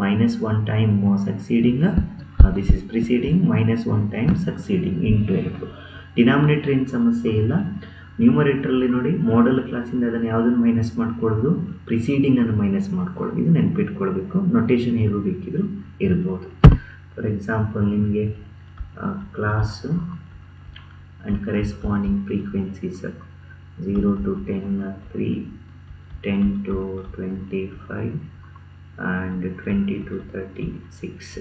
minus 1 time succeeding, this is preceding minus 1 time succeeding into F. Denominator ಏನು ಸಮಸ್ಯೆ ಇಲ್ಲ. ನ್ಯೂಮರೇಟರಲ್ಲಿ ನೋಡಿ model ಕ್ಲಾಸಿಂದ ಅದನ್ನು ಯಾವುದನ್ನು ಮೈನಸ್ ಮಾಡ್ಕೊಳ್ಳೋದು, ಪ್ರಿಸೀಡಿಂಗನ್ನು ಮೈನಸ್ ಮಾಡ್ಕೊಳ್ಳೋದು. ಇದು ನೆನಪಿಟ್ಕೊಳ್ಬೇಕು. ನೊಟೇಷನ್ ಹೇಗೂ ಬೇಕಿದ್ರು ಇರ್ಬೋದು. ಫಾರ್ ಎಕ್ಸಾಂಪಲ್ ನಿಮಗೆ class and corresponding frequencies 0 to 10 3, 10 to 25 and 20 to 36,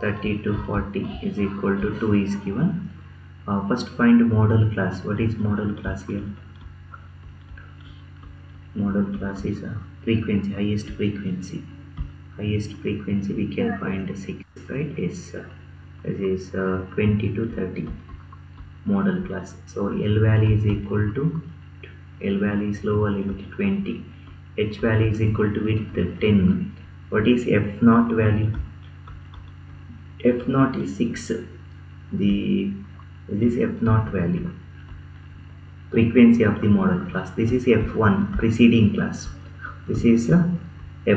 30 to 40 is equal to 2 is given. First find model class. What is model class here? Model class is a frequency, highest frequency we can find 6, right? Is this is 20 to 30 model class. So L value is equal to is lower limit 20, H value is equal to width 10. What is F0 value? F0 is 6. This is F0 value, frequency of the model class. This is F1 preceding class, this is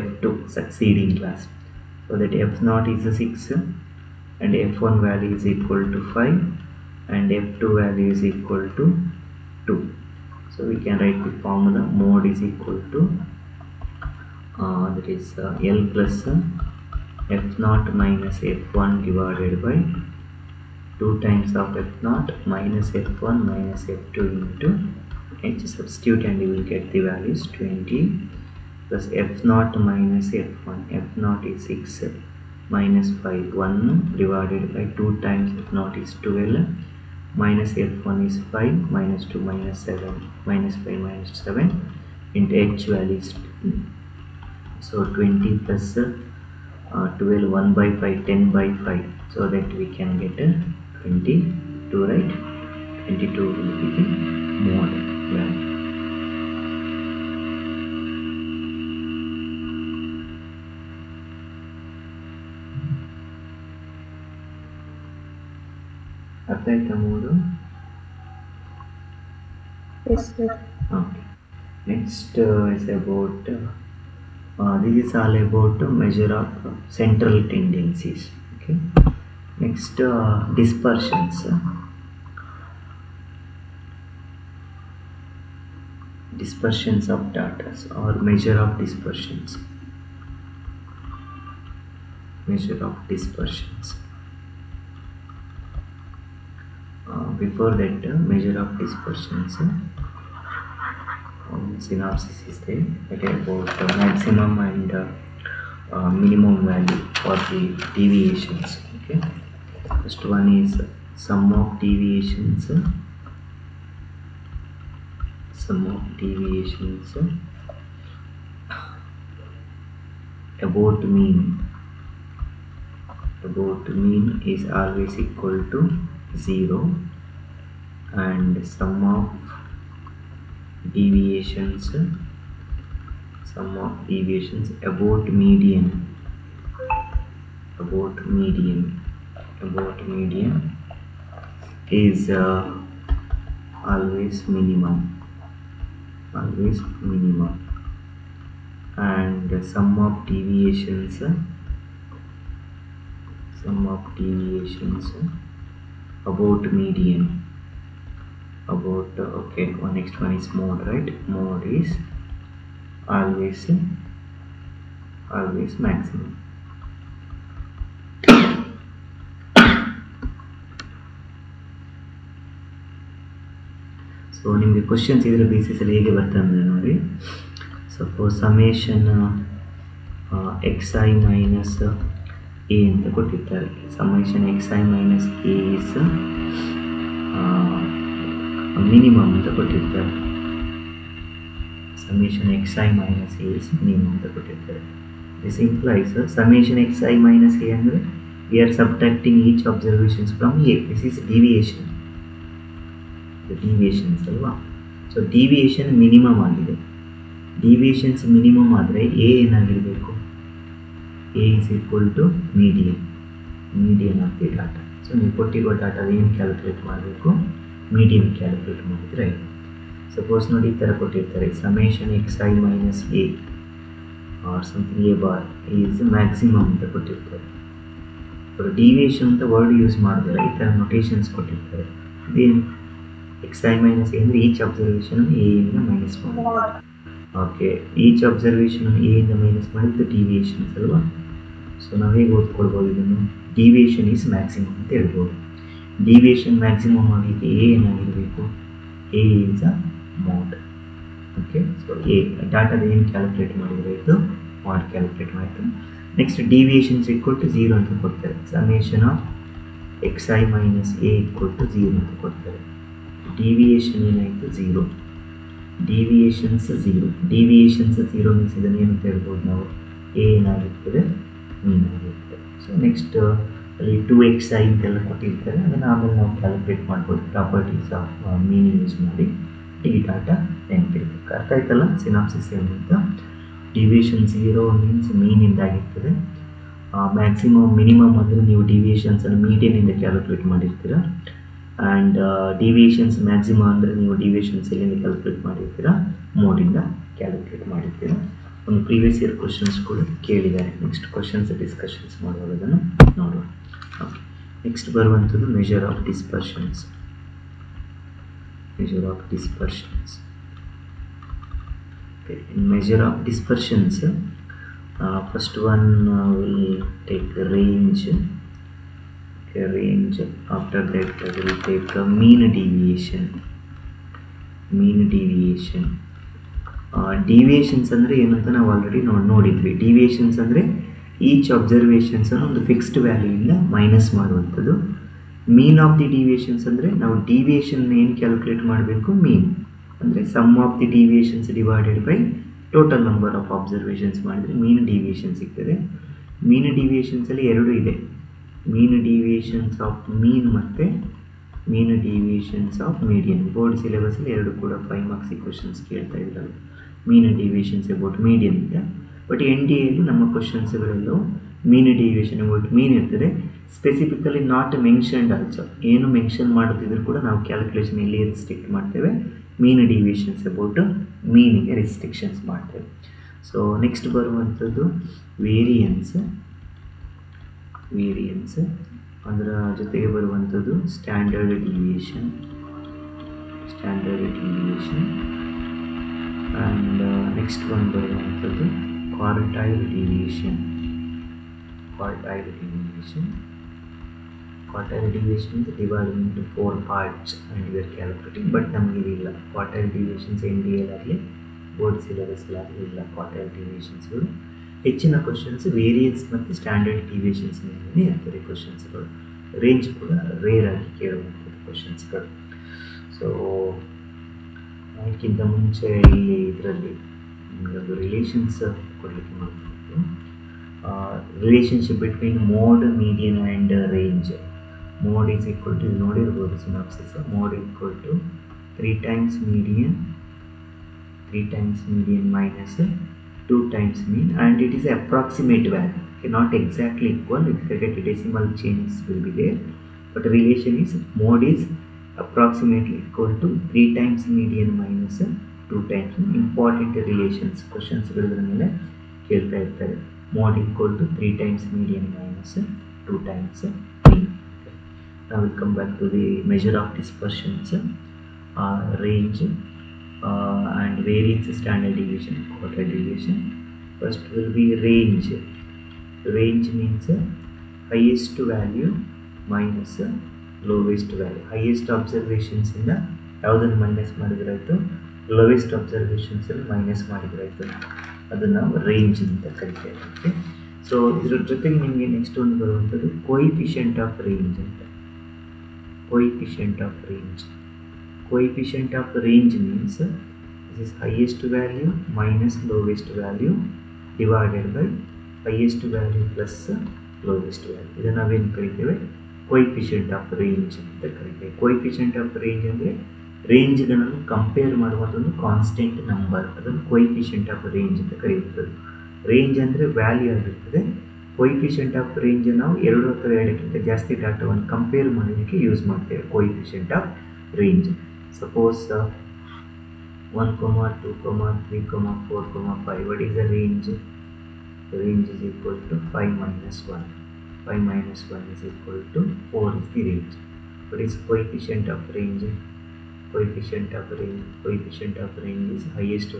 F2 succeeding class. So that F0 is 6 and F1 value is equal to 5 and F2 value is equal to 2. So we can write the formula. Mode is equal to that is L plus F0 minus F1 divided by 2 times of F0 minus F1 minus F2 into H. Substitute and you will get the values 20 plus F0 minus F1. F0 is 6 minus 5, 1 divided by 2 times F0 is 12 minus f1 is 5, minus 2 minus 7, minus 5 minus 7 into h value is 2. So 20 plus 12, 1 by 5, 10 by 5, so that we can get 22, right? 22 will be the mod. Yeah. ಅರ್ಥ ಆಯ್ತಾ ಮೂರು?
Yes, sir.
Okay. Next is about this is all about measure of central tendencies. Okay. Next dispersions. Dispersions of data or measure of dispersions. Measure of dispersions. Before that, measure of dispersions. Synopsis is there, that about maximum and minimum value for the deviations. Okay. First one is sum of deviations. Sum of deviations about mean. About mean is always equal to 0, and sum of deviations about median is always minimum, and sum of deviations about median, okay, next one is mode, right? Mode is always maximum. So ನಿಮಗೆ questions ಇದರ ಬೇಸಿಸಲ್ಲಿ ಹೇಗೆ ಬರ್ತದೆ ನೋಡಿ. Suppose summation xi minus A ಅಂತ ಕೊಟ್ಟಿರ್ತಾರೆ. Summation xi minus A is minimum ಅಂತ ಕೊಟ್ಟಿರ್ತಾರೆ. Summation xi minus A is minimum ಅಂತ ಕೊಟ್ಟಿರ್ತಾರೆ. This implies summation xi minus A ಅಂದರೆ we are subtracting each observations from A. This is deviation. Deviations ಅಲ್ವಾ. So deviation minimum ಆಗಿದೆ. Deviations minimum ಆದರೆ A ಏನಾಗಿರಬೇಕು? A is equal to median of the data. So ನೀವು ಕೊಟ್ಟಿರುವ ಡಾಟಾದ ಏನು calculate ಮಾಡಬೇಕು? Median calculate ಮಾಡಿದರೆ ಆಯಿತು. ಸಪೋಸ್ ನೋಡಿ ಈ ಥರ ಕೊಟ್ಟಿರ್ತಾರೆ, summation xi minus a or something a bar is maximum ಅಂತ ಕೊಟ್ಟಿರ್ತಾರೆ. ಅವರು ಡಿವಿಯೇಷನ್ ಅಂತ ವರ್ಡ್ ಯೂಸ್ ಮಾಡಿದ್ರೆ ಈ ಥರ ನೊಟೇಷನ್ಸ್ ಕೊಟ್ಟಿರ್ತಾರೆ. ಇದೇನು xi ಮೈನಸ್ ಎ ಅಂದರೆ ಈಚ್ ಅಬ್ಸರ್ವೇಷನ್ ಎ ಇಂದ ಮೈನಸ್ ಮಾಡಿ. ಓಕೆ, ಈಚ್ ಅಬ್ಸರ್ವೇಷನ್ ಎ ಇಂದ ಮೈನಸ್ ಮಾಡಿದ್ದು ಡಿವಿಯೇಷನ್ಸ್ ಅಲ್ವಾ. ಸೊ ನಾವು ಹೇಗೆ ಓದ್ಕೊಳ್ಬೋದು ಇದನ್ನು? ಡಿವಿಯೇಷನ್ ಈಸ್ ಮ್ಯಾಕ್ಸಿಮಮ್ ಅಂತ ಹೇಳ್ಬೋದು. ಡಿವಿಯೇಷನ್ ಮ್ಯಾಕ್ಸಿಮಮ್ ಆಗಲಿಕ್ಕೆ ಎ ಏನಾಗಿರಬೇಕು? A is a mode. Okay, so A ಡಾಟಾದ ಏನು ಕ್ಯಾಲ್ಕುಲೇಟ್ ಮಾಡಿದರೆ ಇದು ಮಾಡ್ ಕ್ಯಾಲ್ಕುಲೇಟ್ ಮಾಡಿತು. ನೆಕ್ಸ್ಟ್ ಡಿವಿಯೇಷನ್ಸ್ ಈಕ್ವಲ್ ಟು 0 ಅಂತ ಕೊಡ್ತಾರೆ. Summation of xi minus a equal to 0 ಅಂತ ಕೊಡ್ತಾರೆ. ಡಿವಿಯೇಷನ್ ಏನಾಯಿತು? 0. ಡಿವಿಯೇಷನ್ಸ್ 0 ಮೀನ್ಸ್ ಇದನ್ನು ಏನಂತ ಹೇಳ್ಬೋದು ನಾವು? ಎ ಏನಾಗಿರ್ತದೆ? ಮೀನ್ ಆಗಿರ್ತದೆ. ಸೊ ನೆಕ್ಸ್ಟ್ ಅಲ್ಲಿ 2xi ಅಂತೆಲ್ಲ ಕೊಟ್ಟಿರ್ತಾರೆ, ಅದನ್ನು ಆಮೇಲೆ ನಾವು ಕ್ಯಾಲ್ಕುಲೇಟ್ ಮಾಡ್ಬೋದು ಪ್ರಾಪರ್ಟೀಸ್ ಆಫ್ ಮೀನ್ ಯೂಸ್ ಮಾಡಿ. ಈ ಡಾಟಾ ನೆನಪಿರ್ಬೇಕು. ಅರ್ಥ ಆಯ್ತಲ್ಲ ಸಿನಾಪ್ಸಿಸ್ ಏನು ಅಂತ? ಡಿವಿಯೇಷನ್ 0 ಮೀನ್ಸ್ ಮೀನಿಂದ ಆಗಿರ್ತದೆ. ಮ್ಯಾಕ್ಸಿಮಮ್ ಮಿನಿಮಮ್ ಅಂದರೆ ನೀವು ಡಿವಿಯೇಷನ್ಸನ್ನು ಮೀಡಿಯನಿಂದ ಕ್ಯಾಲ್ಕುಲೇಟ್ ಮಾಡಿರ್ತೀರ. ಆ್ಯಂಡ್ ಡಿವಿಯೇಷನ್ಸ್ ಮ್ಯಾಕ್ಸಿಮಮ್ ಅಂದರೆ ನೀವು ಡಿವಿಯೇಷನ್ಸ್ ಎಲ್ಲಿಂದ ಕ್ಯಾಲ್ಕುಲೇಟ್ ಮಾಡಿರ್ತೀರ? ಮೋಡಿಂದ ಕ್ಯಾಲ್ಕುಲೇಟ್ ಮಾಡಿರ್ತೀರ. ಒಂದು ಪ್ರೀವಿಯಸ್ ಇಯರ್ ಕ್ವಶನ್ಸ್ ಕೂಡ ಕೇಳಿದ್ದಾರೆ. ನೆಕ್ಸ್ಟ್ ಕ್ವಶನ್ಸ್ ಡಿಸ್ಕಷನ್ಸ್ ಮಾಡುವಾಗ ಅದನ್ನು ನೋಡುವ. ಓಕೆ, ನೆಕ್ಸ್ಟ್ ಬರುವಂಥದ್ದು measure of dispersions. Okay, in measure of dispersions, first one will take the range. After that we will take a mean deviation. Deviations ಅಂದರೆ ಏನಂತ ನಾವು already ನೋಡಿದ್ವಿ. ಡಿವಿಯೇಷನ್ಸ್ ಅಂದರೆ ಈಚ್ ಅಬ್ಸರ್ವೇಷನ್ಸನ್ನು ಒಂದು ಫಿಕ್ಸ್ಡ್ ವ್ಯಾಲ್ಯೂಯಿಂದ ಮೈನಸ್ ಮಾಡುವಂಥದ್ದು. ಮೀನ್ ಆಫ್ ದಿ ಡಿವಿಯೇಷನ್ಸ್ ಅಂದರೆ ನಾವು deviation ಏನು ಕ್ಯಾಲ್ಕುಲೇಟ್ ಮಾಡಬೇಕು, ಮೀನ್ ಅಂದರೆ sum of the deviations divided by total number of observations ಮಾಡಿದರೆ ಮೀನ್ ಡಿವಿಯೇಷನ್ ಸಿಗ್ತದೆ. ಮೀನ್ ಡಿವಿಯೇಷನ್ಸಲ್ಲಿ ಎರಡು ಇದೆ, ಮೀನ್ ಡಿವಿಯೇಷನ್ಸ್ ಆಫ್ ಮೀನ್ ಮತ್ತು ಮೀನ್ ಡಿವಿಯೇಷನ್ಸ್ ಆಫ್ ಮೀಡಿಯನ್. ಬೋರ್ಡ್ ಸಿಲೆಬಸಲ್ಲಿ ಎರಡು ಕೂಡ 5 ಮಾರ್ಕ್ಸ್ ಕ್ವಶನ್ಸ್ ಕೇಳ್ತಾ ಇದ್ರಲ್ಲ, ಮೀನ್ ಡಿವಿಯೇಷನ್ಸ್ ಅಬೌಟ್ ಮೀಡಿಯನ್ ಇದೆ. ಬಟ್ ಎನ್ ಡಿ ಎಲ್ಲಿ ನಮ್ಮ ಕ್ವಶನ್ಸ್ಗಳೆಲ್ಲವೂ ಮೀನ್ ಡಿವಿಯೇಷನ್ ಅಬೌಟ್ ಮೀನ್ ಇರ್ತದೆ. ಸ್ಪೆಸಿಫಿಕಲಿ ನಾಟ್ ಮೆನ್ಷನ್ಡ್ ಆಲ್ಸೋ, ಏನು ಮೆನ್ಷನ್ ಮಾಡುತ್ತಿದ್ರು ಕೂಡ ನಾವು ಕ್ಯಾಲ್ಕುಲೇಷನ್ ಎಲ್ಲಿ ರಿಸ್ಟ್ರಿಕ್ಟ್ ಮಾಡ್ತೇವೆ, ಮೀನ್ ಡಿವಿಯೇಷನ್ಸ್ ಅಬೌಟ್ ಮೀನಿಗೆ ರಿಸ್ಟ್ರಿಕ್ಷನ್ಸ್ ಮಾಡ್ತೇವೆ. ಸೊ ನೆಕ್ಸ್ಟ್ ಬರುವಂಥದ್ದು ವೇರಿಯನ್ಸ್. ಅದರ ಜೊತೆಗೆ ಬರುವಂಥದ್ದು ಸ್ಟ್ಯಾಂಡರ್ಡ್ ಡಿವಿಯೇಷನ್ ಆ್ಯಂಡ್ ನೆಕ್ಸ್ಟ್ ಒಂದು ಬರುವಂಥದ್ದು quartile deviation. Quartile deviation is divided into 4 parts and we are calculating, but ನಮಗೆ ಇಲ್ಲ quartile deviations. N D L ಆಗಲಿ ಬೋರ್ಡ್ ಸಿಲೆಬಸ್ ಆಗಲಿ ಇಲ್ಲ ಕ್ವಾರ್ಟೈಲ್ ಡಿವಿಯೇಷನ್ಸ್ಗಳು. ಹೆಚ್ಚಿನ ಕ್ವಶನ್ಸ್ ವೇರಿಯನ್ಸ್ ಮತ್ತು ಸ್ಟ್ಯಾಂಡರ್ಡ್ ಡಿವಿಯೇಷನ್ಸ್ ಮೇಲೆ ಇರ್ತದೆ ಕ್ವಶನ್ಸ್ಗಳು. ರೇಂಜ್ ಕೂಡ ರೇರ್ ಆಗಿ ಕೇಳುವಂಥದ್ದು ಕ್ವಶನ್ಸ್ಗಳು. ಸೊ ಅದಕ್ಕಿಂತ ಮುಂಚೆ ಇಲ್ಲಿ ಇದರಲ್ಲಿ ಒಂದು ರಿಲೇಷನ್ಸ್ ಕೊಡಲಿಕ್ಕೆ ಮಾಡ್ಬೋದು. Relationship between mode, median and range. Mode is equal to, ನೋಡಿರ್ಬೋದು synopsis, mode equal to 3 times median minus 2 times mean, and it is approximate value, okay, not exactly equal. If you get decimal changes will be there, but relation is mode is approximately equal to 3 times median minus 2 times mean. Important relations questions ಗಳ ಮೇಲೆ ಕೇಳ್ತಾ ಇರ್ತಾರೆ. Mode equal to 3 times median minus 2 times mean. Now we'll come back to the measure of dispersions, range and variance, standard deviation, quartile deviation. First will be range. Range means highest value minus lowest value. Highest observations ಇಂದ ಯಾವುದನ್ನು minus ಮಾಡಿದ್ರೆ ಆಯಿತು, lowest observations minus ಮಾಡಿದ್ರೆ ಆಯಿತು, ಅದನ್ನು ನಾವು range ಅಂತ ಕರಿತೇವೆ. ಓಕೆ, ಸೊ ಇದ್ರ ಜೊತೆಗೆ ನಿಮಗೆ ನೆಕ್ಸ್ಟ್ ಒಂದು ಬರುವಂಥದ್ದು ಕೋಯಿಫಿಷಿಯಂಟ್ ಆಫ್ ರೇಂಜ್ ಅಂತ. Coefficient of range means this is highest value minus lowest value divided by highest value plus lowest value. ಇದನ್ನು ನಾವೇನು ಕರಿತೇವೆ, coefficient of range ಅಂತ ಕರಿತೇವೆ. coefficient of range ಅಂದರೆ ರೇಂಜ್ಗಳನ್ನು ಕಂಪೇರ್ ಮಾಡುವಂಥ ಒಂದು ಕಾನ್ಸ್ಟೆಂಟ್ ನಂಬರ್, ಅದನ್ನು coefficient of range ಅಂತ ಕರೆಯುತ್ತದೆ. ರೇಂಜ್ ಅಂದರೆ ವ್ಯಾಲ್ಯೂ ಆಗಿರ್ತದೆ. coefficient of range ನಾವು 2 ಅಥವಾ 2ಕ್ಕಿಂತ ಜಾಸ್ತಿ ಡಾಟಾವನ್ನು ಕಂಪೇರ್ ಮಾಡೋದಕ್ಕೆ ಯೂಸ್ ಮಾಡ್ತೇವೆ. coefficient of range. Suppose 1, 2, 3, 4, 5. What is the range? The range is equal to 5 minus 1. 5 minus 1 is equal to 4 is the range. What is coefficient of range? Coefficient of range is highest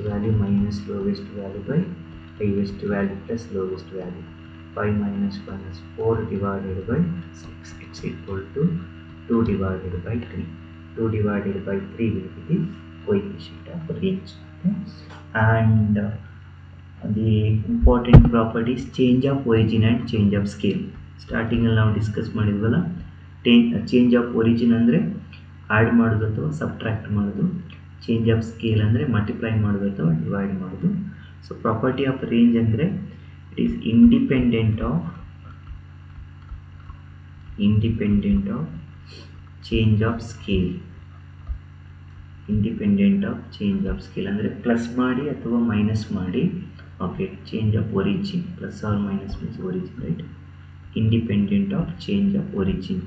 value minus lowest value by highest value plus lowest value. 5 minus 1 is 4 divided by 6. It's equal to 2 divided by 3. 2 divided by 3 will be the coefficient of range. Okay? And the important properties, change of origin and change of scale. Starting ಅಲ್ಲಿ ನಾವು discuss ಮಾಡಿದ್ವಲ್ಲ, change of origin ಅಂದರೆ add ಮಾಡೋದು ಅಥವಾ subtract ಮಾಡೋದು, change of scale ಅಂದರೆ multiply ಮಾಡೋದು ಅಥವಾ ಡಿವೈಡ್ ಮಾಡೋದು. ಸೊ ಪ್ರಾಪರ್ಟಿ ಆಫ್ ರೇಂಜ್ ಅಂದರೆ it is independent of change of scale. ಅಂದರೆ ಪ್ಲಸ್ ಮಾಡಿ ಅಥವಾ ಮೈನಸ್ ಮಾಡಿ. Okay, change of origin, plus or minus means origin, right. Independent of change of origin.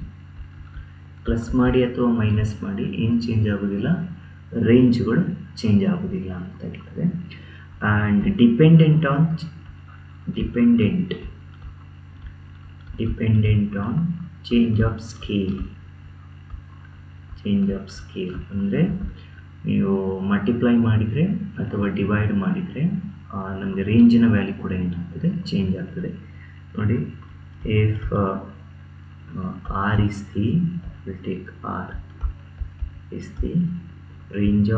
Plus ಮಾಡಿ ಅಥವಾ ಮೈನಸ್ ಮಾಡಿ ಏನು ಚೇಂಜ್ ಆಗೋದಿಲ್ಲ, ರೇಂಜ್ಗಳು ಚೇಂಜ್ ಆಗೋದಿಲ್ಲ ಅಂತ ಹೇಳ್ತದೆ. And dependent on change of scale. ಅಂದರೆ ನೀವು ಮಲ್ಟಿಪ್ಲೈ ಮಾಡಿದರೆ ಅಥವಾ ಡಿವೈಡ್ ಮಾಡಿದರೆ ನಮಗೆ ರೇಂಜಿನ ವ್ಯಾಲ್ಯೂ ಕೂಡ ಏನಾಗ್ತದೆ, ಚೇಂಜ್ ಆಗ್ತದೆ. ನೋಡಿ, if R is the, we'll take R is the range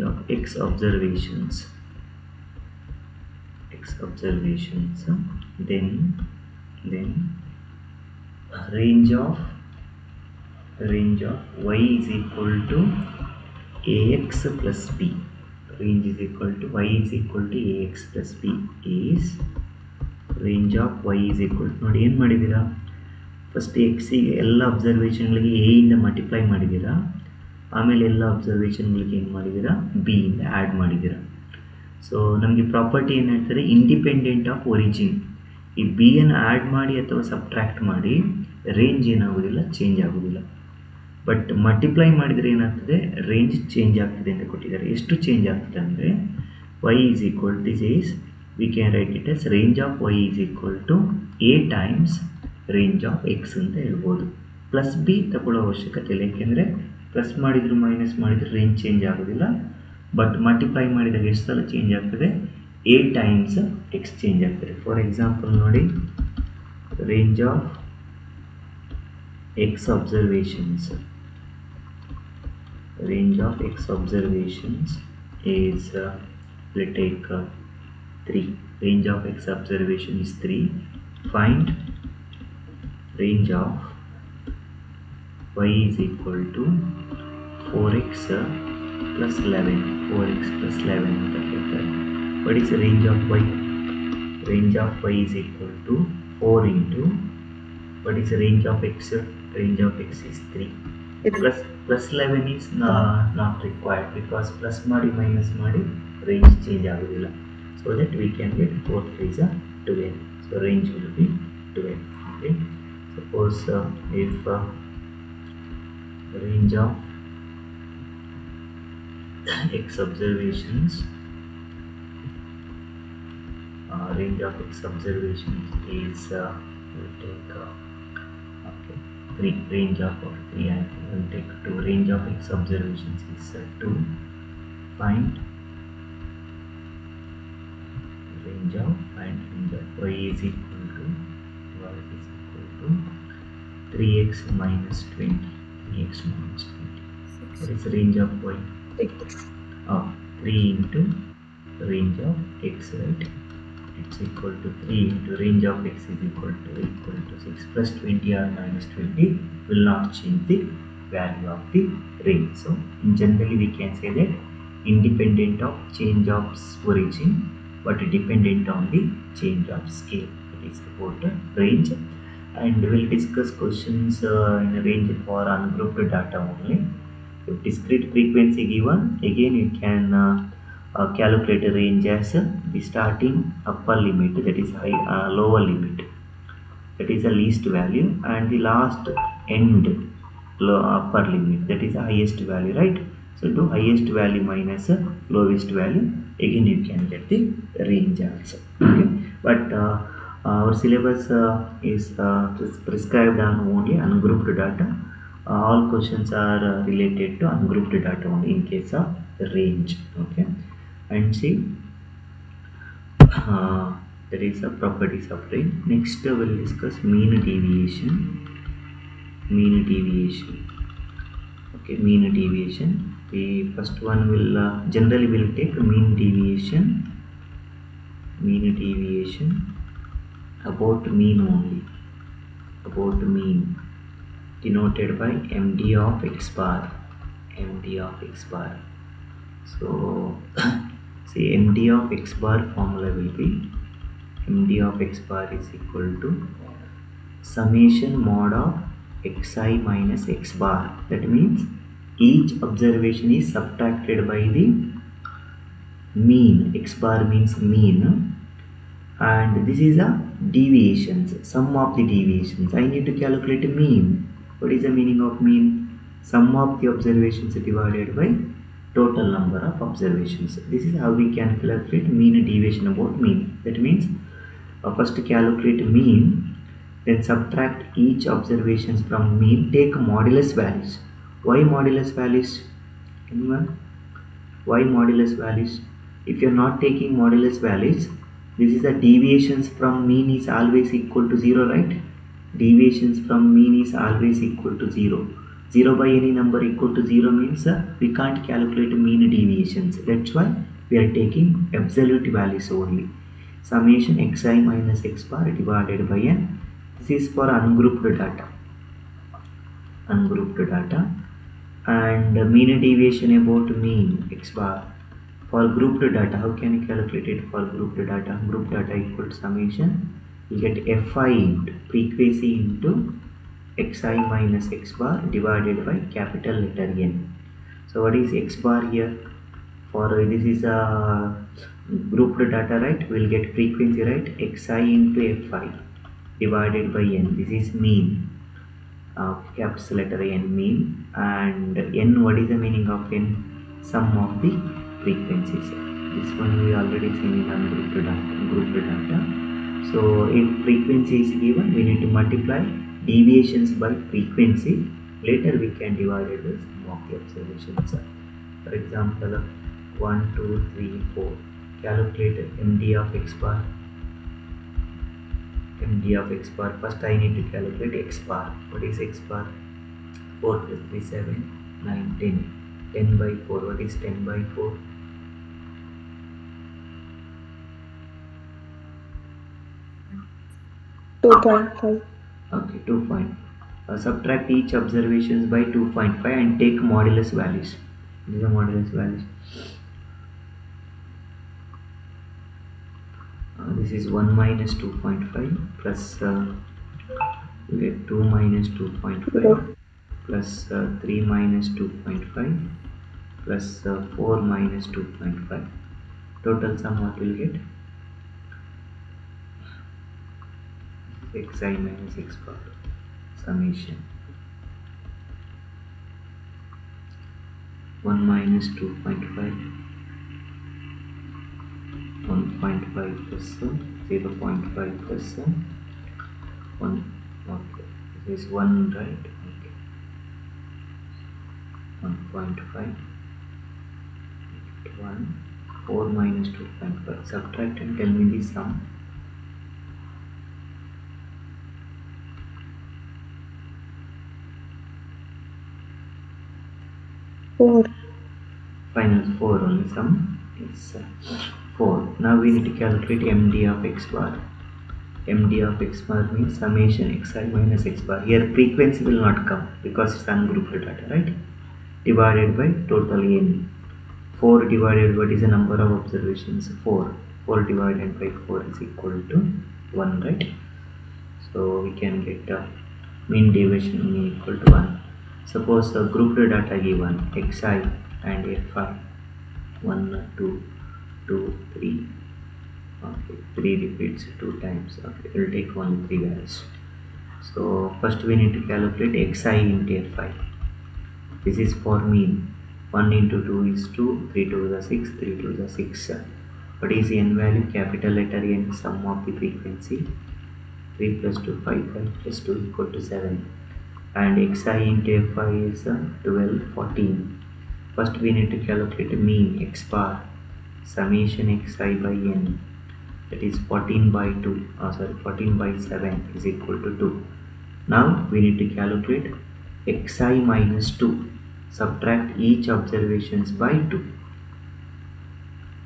of X observations, then then range of y is equal to ax plus b. Range is equal to y is equal to ax plus b is range of y is equal to, ನೋಡಿ ಏನು ಮಾಡಿದ್ದೀರಾ, first ಎಕ್ಸಿಗೆ ಎಲ್ಲ ಅಬ್ಸರ್ವೇಷನ್ಗಳಿಗೆ A ಇಂದ multiply ಮಾಡಿದ್ದೀರಾ, ಆಮೇಲೆ ಎಲ್ಲ ಅಬ್ಸರ್ವೇಷನ್ಗಳಿಗೆ ಏನು ಮಾಡಿದ್ದೀರಾ, ಬಿ ಇಂದ ಆ್ಯಡ್ ಮಾಡಿದ್ದೀರಾ. ಸೊ ನಮಗೆ ಪ್ರಾಪರ್ಟಿ ಏನು ಹೇಳ್ತಾರೆ, ಇಂಡಿಪೆಂಡೆಂಟ್ ಆಫ್ ಒರಿಜಿನ್. ಈ ಬಿ ಅನ್ನು ಆ್ಯಡ್ ಮಾಡಿ ಅಥವಾ ಸಬ್ಟ್ರ್ಯಾಕ್ಟ್ ಮಾಡಿ ರೇಂಜ್ ಏನಾಗೋದಿಲ್ಲ, ಚೇಂಜ್ ಆಗೋದಿಲ್ಲ. ಬಟ್ ಮಲ್ಟಿಪ್ಲೈ ಮಾಡಿದರೆ ಏನಾಗ್ತದೆ, ರೇಂಜ್ ಚೇಂಜ್ ಆಗ್ತದೆ ಅಂತ ಕೊಟ್ಟಿದ್ದಾರೆ. ಎಷ್ಟು ಚೇಂಜ್ ಆಗ್ತದೆ ಅಂದರೆ y is equal to, this is we can write it as range of y is equal to a times range of x ಅಂತ ಹೇಳ್ಬೋದು. ಪ್ಲಸ್ ಬಿ ತಗೊಳ್ಳೋ ಅವಶ್ಯಕತೆ ಇಲ್ಲ, ಏಕೆಂದರೆ ಪ್ಲಸ್ ಮಾಡಿದ್ರು ಮೈನಸ್ ಮಾಡಿದ್ರು ರೇಂಜ್ ಚೇಂಜ್ ಆಗೋದಿಲ್ಲ. ಬಟ್ ಮಲ್ಟಿಪ್ಲೈ ಮಾಡಿದಾಗ ಎಷ್ಟು ಸಲ ಚೇಂಜ್ ಆಗ್ತದೆ, a ಟೈಮ್ಸ್ x ಚೇಂಜ್ ಆಗ್ತದೆ. ಫಾರ್ ಎಕ್ಸಾಂಪಲ್ ನೋಡಿ, range of x observations, range of x observations is we'll take 3. Range of x observation is 3. Find range of y is equal to 4x plus 11. 4x plus 11. What is the range of y? Range of y is equal to 4 into, what is the range of x? Range of x is 3. Plus 11 is not required, because plus ಮಾಡಿ minus ಮಾಡಿ range change ಆಗೋದಿಲ್ಲ. So that we can get 4 3s are 12. So range will be 12. Okay. Suppose if range of x observations, range of x observations is we'll take okay, 3. Range of 3 I will take 2. Range of x observations is 2. Find range of y is equal to 3x minus 20. 3x minus 20. What is the range of y? 3 into range of x, right? It's equal to 3 into range of x is equal to 6 plus 20 or minus 20 will not change the value of the range. So in generally we can say that independent of change of origin but dependent on the change of scale. That is about the range, and we will discuss questions in a range for ungrouped data only. If discrete frequency given, again you can calculate a range as the starting upper limit, that is lower limit, that is the least value, and the last end upper limit, that is the highest value, right? So do highest value minus lowest value, again you can get the range also. Okay, but our syllabus is prescribed on only ungrouped data. All questions are related to ungrouped data only in case of range. Okay, and see that is the properties of range. Next we will discuss mean deviation. Okay, mean deviation. The first one will generally will take mean deviation about mean only, about mean, denoted by md of x bar. So see, md of x bar formula will be, md of x bar is equal to summation mod of xi minus x bar. That means each observation is subtracted by the mean. X bar means mean, and this is a deviations, sum of the deviations. I need to calculate a mean. What is the meaning of mean? Sum of the observations divided by total number of observations. This is how we can calculate mean deviation about mean. That means first calculate mean, then subtract each observations from mean, take modulus values. Why modulus values? Anyone? Why modulus values? If you are not taking modulus values, this is the deviations from mean is always equal to 0, right? Deviations from mean is always equal to 0. 0 by any number equal to 0 means we can't calculate mean deviations. That's why we are taking absolute values only. Summation xi minus x bar divided by n This is for ungrouped data. Ungrouped data. And mean deviation about mean x bar. For grouped data, how can you calculate it for grouped data? Group data equal to summation. You get fi into frequency into xi minus x bar divided by capital letter N. So what is x bar here? For this is a grouped data, right? We'll get frequency, right? xi into fi divided by N. This is mean. Capital letter N, mean, and N, what is the meaning of N? Sum of the frequencies. This one we already seen in grouped data. So if frequency is given, we need to multiply deviations by frequency. Later we can divide it with sum of the observations. For example, 1, 2, 3, 4. Calculate MD of x bar. MD of x bar. First I need to calculate x bar. What is x bar? 4 plus 3, 7, 9, 10. 10 by 4. What is 10 by 4?
2.5.
Okay, 2. Subtract each observations by 2.5 and take modulus values. These are modulus values. This is 1 minus 2.5 plus we get 2 minus 2.5 plus 3 minus 2.5 plus 4 minus 2.5. Total sum what will get? xi minus x bar summation 1 minus 2.5 1.5 plus 0.5 plus 1. Okay, this is 1, right? Okay, 1.5 1 4 minus 2.5. Subtract and tell me the sum.
Four.
Final 4 only sum is 4. Now we need to calculate MD of x bar. MD of x bar means summation xi minus x bar. Here frequency will not come because it's ungrouped data, right? Divided by total N. 4 divided, what is the number of observations? 4. 4 divided by 4 is equal to 1, right? So we can get mean deviation mean equal to 1. Suppose the grouped data given xi and fi 1, 2, 2, 3. Okay, 3 repeats 2 times. Okay, it will take only 3 values. So first we need to calculate xi into fi. This is for mean. 1 into 2 is 2, 3 to the 6, 3 to the 6. What is the n value? Capital letter N, sum of the frequency. 3 plus 2, 5, 5 plus 2 equal to 7. And xi into fi is 12, 14. First we need to calculate mean x bar summation xi by n, that is 14 by 2, 14 by 7 is equal to 2. Now we need to calculate xi minus 2. Subtract each observations by 2.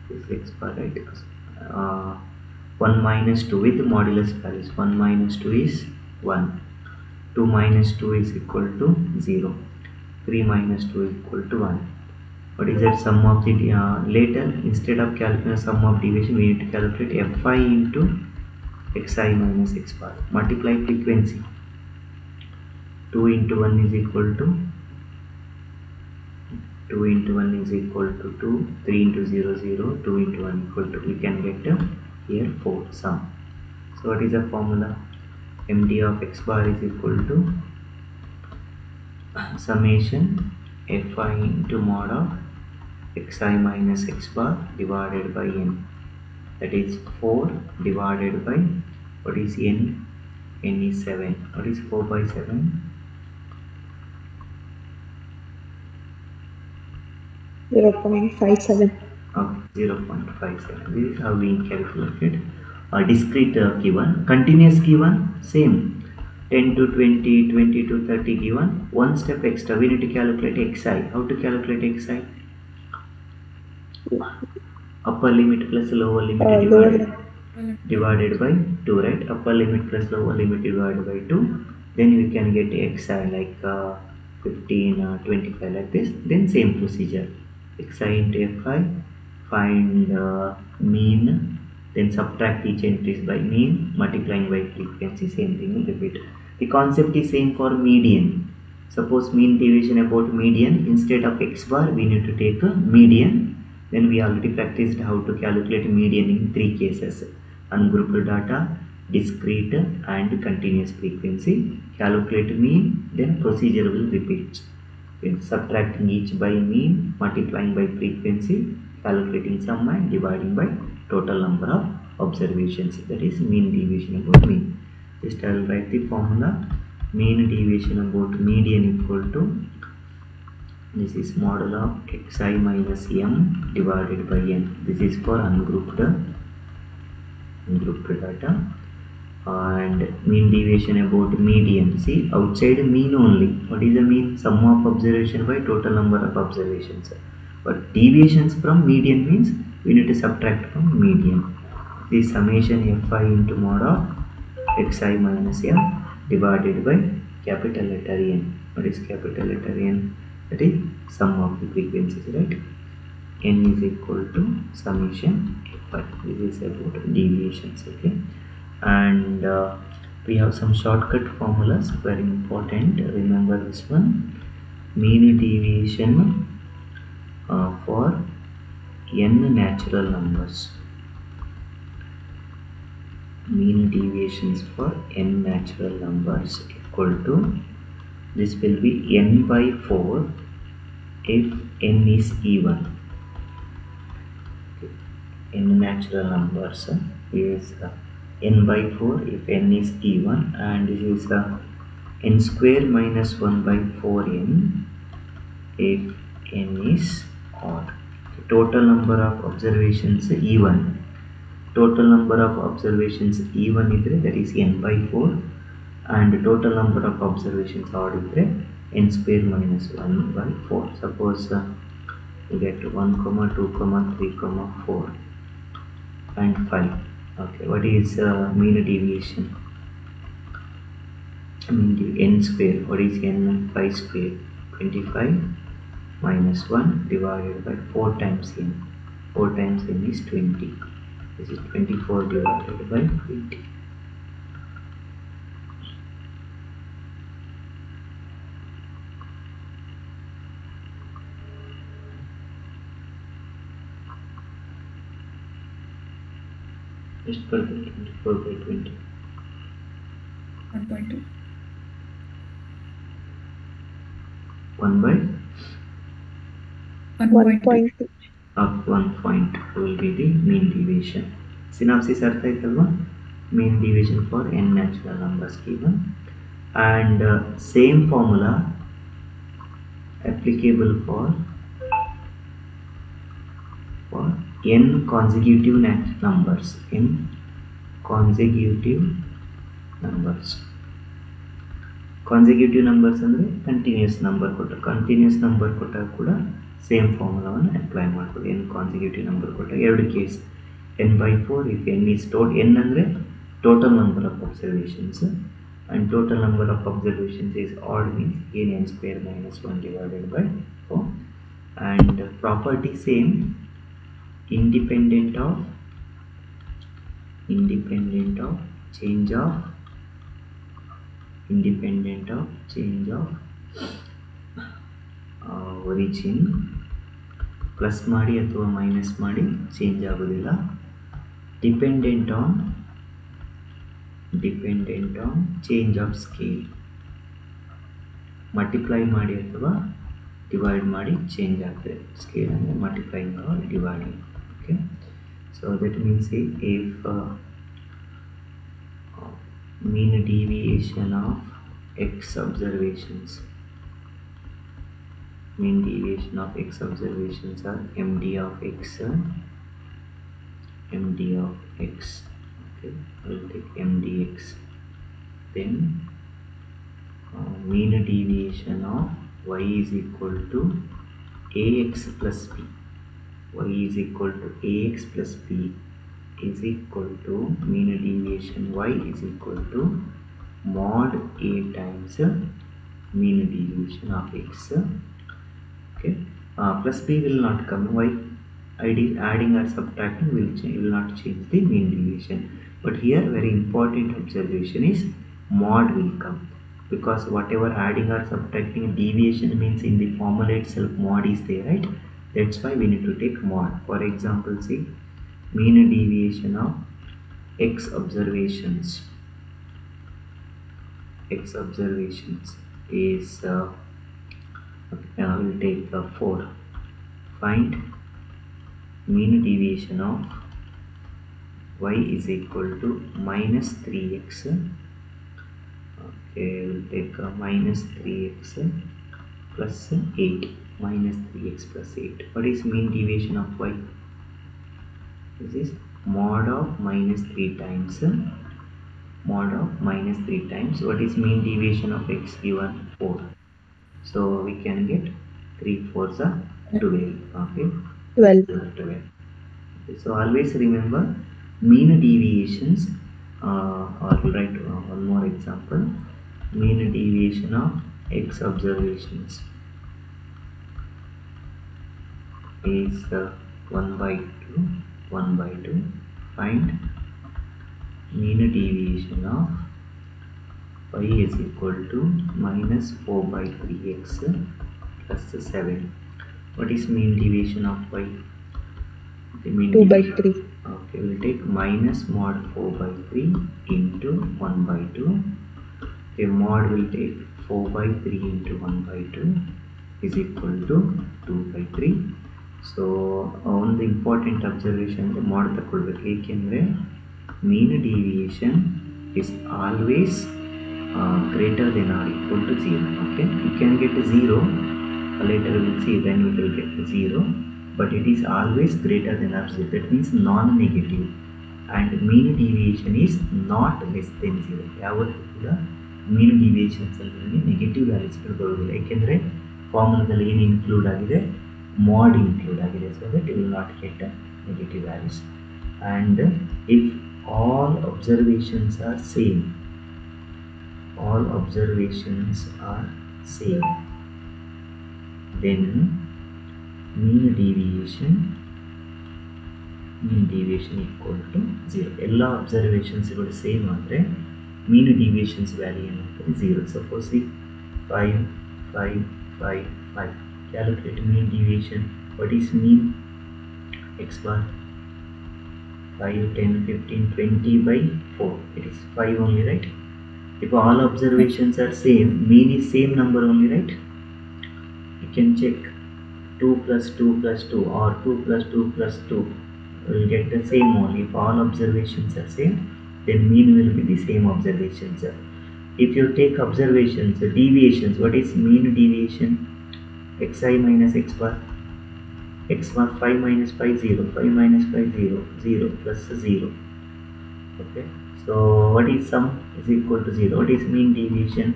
This is x bar, right? 1 minus 2 with modulus values. 1 minus 2 is 1. 2 minus 2 is equal to 0. 3 minus 2 is equal to 1. What is that sum of the later, instead of calculating sum of deviation, we need to calculate fi into xi minus x bar. Multiply frequency. 2 into 1 is equal to 2 into 1 is equal to 2. 3 into 0, 0. 2 into 1 equal to, we can get here 4 sum. So what is the formula? MD of x bar is equal to summation fi into mod of xi minus x bar divided by n, that is 4 divided by, what is n? N is 7. What is 4 by 7?
0.57.
0.57. This is how we calculate a discrete given. Continuous given, same. 10 to 20, 20 to 30 given. One step extra, we need to calculate xi. How to calculate xi? Upper limit plus lower limit
Lower
divided.
limit.
divided by 2, right? Upper limit plus lower limit divided by 2, then we can get xi like 15, 25 like this. Then same procedure, xi into fi, find mean, then subtract each entries by mean, multiplying by frequency, same thing will repeat. The concept is same for median. Suppose mean deviation about median, instead of x bar we need to take a median. Then we already practiced how to calculate median in 3 cases: ungrouped data, discrete and continuous frequency. Calculate mean, then procedure will repeat with subtracting each by mean, multiplying by frequency, calculating sum and dividing by total number of observations, that is mean deviation about mean. Just I will write the formula. Mean deviation about median equal to, this is model of xi minus m divided by n. This is for ungrouped data. And mean deviation about median, see outside mean only. What is the mean? Sum of observation by total number of observations. But deviations from median means we need to subtract from median. The summation fi into mod of xi minus m divided by capital letter N. What is capital letter N? That is sum of the frequencies, right? N is equal to summation fi. This is about deviations, okay? And we have some shortcut formulas, very important. Remember this one: mean deviation for n natural numbers. Mean deviations for n natural numbers equal to, this will be n by 4 if n is even. n natural numbers is n by 4 if n is even, and this is n square minus 1 by 4n if n is odd. The total number of observations even. Total number of observations even idre, that is n by 4, and total number of observations odd idre n square minus 1 by 4. Suppose you get 1, 2, 3, 4 and 5. Okay, what is mean deviation? N square. What is n? 5 square. 25 minus 1 divided by 4 times n. 4 times n is 20. This is 24 divided by 20. Just for the 24 by 20.
1.2.
1 by
1.2.
up 1 point will be the mean deviation. Synopsis artha aitalva? Mean deviation for n natural numbers given, and same formula applicable for n consecutive numbers. n consecutive numbers. Consecutive numbers ಅಂದ್ರೆ continuous number ಕೊಟ್ಟ, continuous number ಕೊಟ್ಟಾಗ ಕೂಡ same ಫಾರ್ಮುಲಾವನ್ನು apply ಮಾಡ್ಬೋದು. n consecutive number ಕೊಟ್ಟಾಗ ಎರಡು case, n by 4 if n is n ಅಂದರೆ total number of observations, and total number of observations is odd means n square minus 1 divided by 4. And property same, independent of change of origin. Plus ಮಾಡಿ ಅಥವಾ minus ಮಾಡಿ change ಆಗೋದಿಲ್ಲ. Dependent on change of scale. Multiply ಮಾಡಿ ಅಥವಾ divide ಮಾಡಿ change ಆಗ್ತದೆ. Scale ಅಂದರೆ multiplying or dividing. Okay, so that means if mean deviation of x observations, mean deviation of x observations are md of x, okay, I will take mdx. Then mean deviation of y is equal to ax plus b. Y is equal to ax plus b is equal to mean deviation y is equal to mod a times mean deviation of x. Okay, plus b will not come. Why? Adding or subtracting will not change the mean deviation. But here very important observation is mod will come, because whatever adding or subtracting deviation means in the formula itself mod is there, right? That's why we need to take mod. For example, see, mean deviation of x observations is I will take 4. Find mean deviation of y is equal to minus 3x. Okay, we'll take minus 3x plus 8. Minus 3x plus 8. What is mean deviation of y? This is mod of minus 3 times mod of minus 3 times. What is mean deviation of x given? 4. So we can get 3 4s are 12. Okay,
12.
12. Okay, so always remember mean deviations. Or we'll write one more example. Mean deviation of x observations is 1 by 2. 1 by 2. Find mean deviation of y is equal to minus 4 by 3x plus 7. What is mean deviation of y? The mean
2 by
deviation.
3.
Okay, we'll take minus mod 4 by 3 into 1 by 2. Okay, mod will take 4 by 3 into 1 by 2 is equal to 2 by 3. So on the important observation the mod ತಗೊಳ್ಬೇಕು, ಏಕೆಂದರೆ mean deviation is always greater than or equal to 0. Okay, you can get 0 later, we will see, then we will get 0, but it is always greater than or 0. That means non-negative, and mean deviation is not less than 0. ಯಾವತ್ತೂ ಕೂಡ mean deviations ಅಲ್ಲಿ negative ವ್ಯಾಲ್ಯೂಸ್ಗಳು ಬರೋದಿಲ್ಲ, ಏಕೆಂದರೆ ಫಾರ್ಮುಲಾದಲ್ಲಿ ಏನು include ಆಗಿದೆ? mod include ಆಗಿದೆ. So that you will not get negative values. And if all observations are same, then mean deviation equal to 0. ಎಲ್ಲ ಅಬ್ಸರ್ವೇಷನ್ಸ್ಗಳು same ಆದರೆ mean deviations ವ್ಯಾಲ್ಯೂ ಏನಾಗ್ತದೆ? 0. Suppose 5 5 5 5. Calculate mean deviation. What is mean? X bar 5 10 15 20 by 4. It is 5 only, right? If all observations are same, mean is same number only, right? You can check 2 plus 2 plus 2 or 2 plus 2 plus 2 will get the same only. If all observations are same, then mean will be the same observations. If you take observations, deviations, what is mean deviation? Xi minus x bar 5 minus 5 0, 5 minus 5 0, 0 plus 0. Okay, so what is sum is equal to 0. What is mean deviation?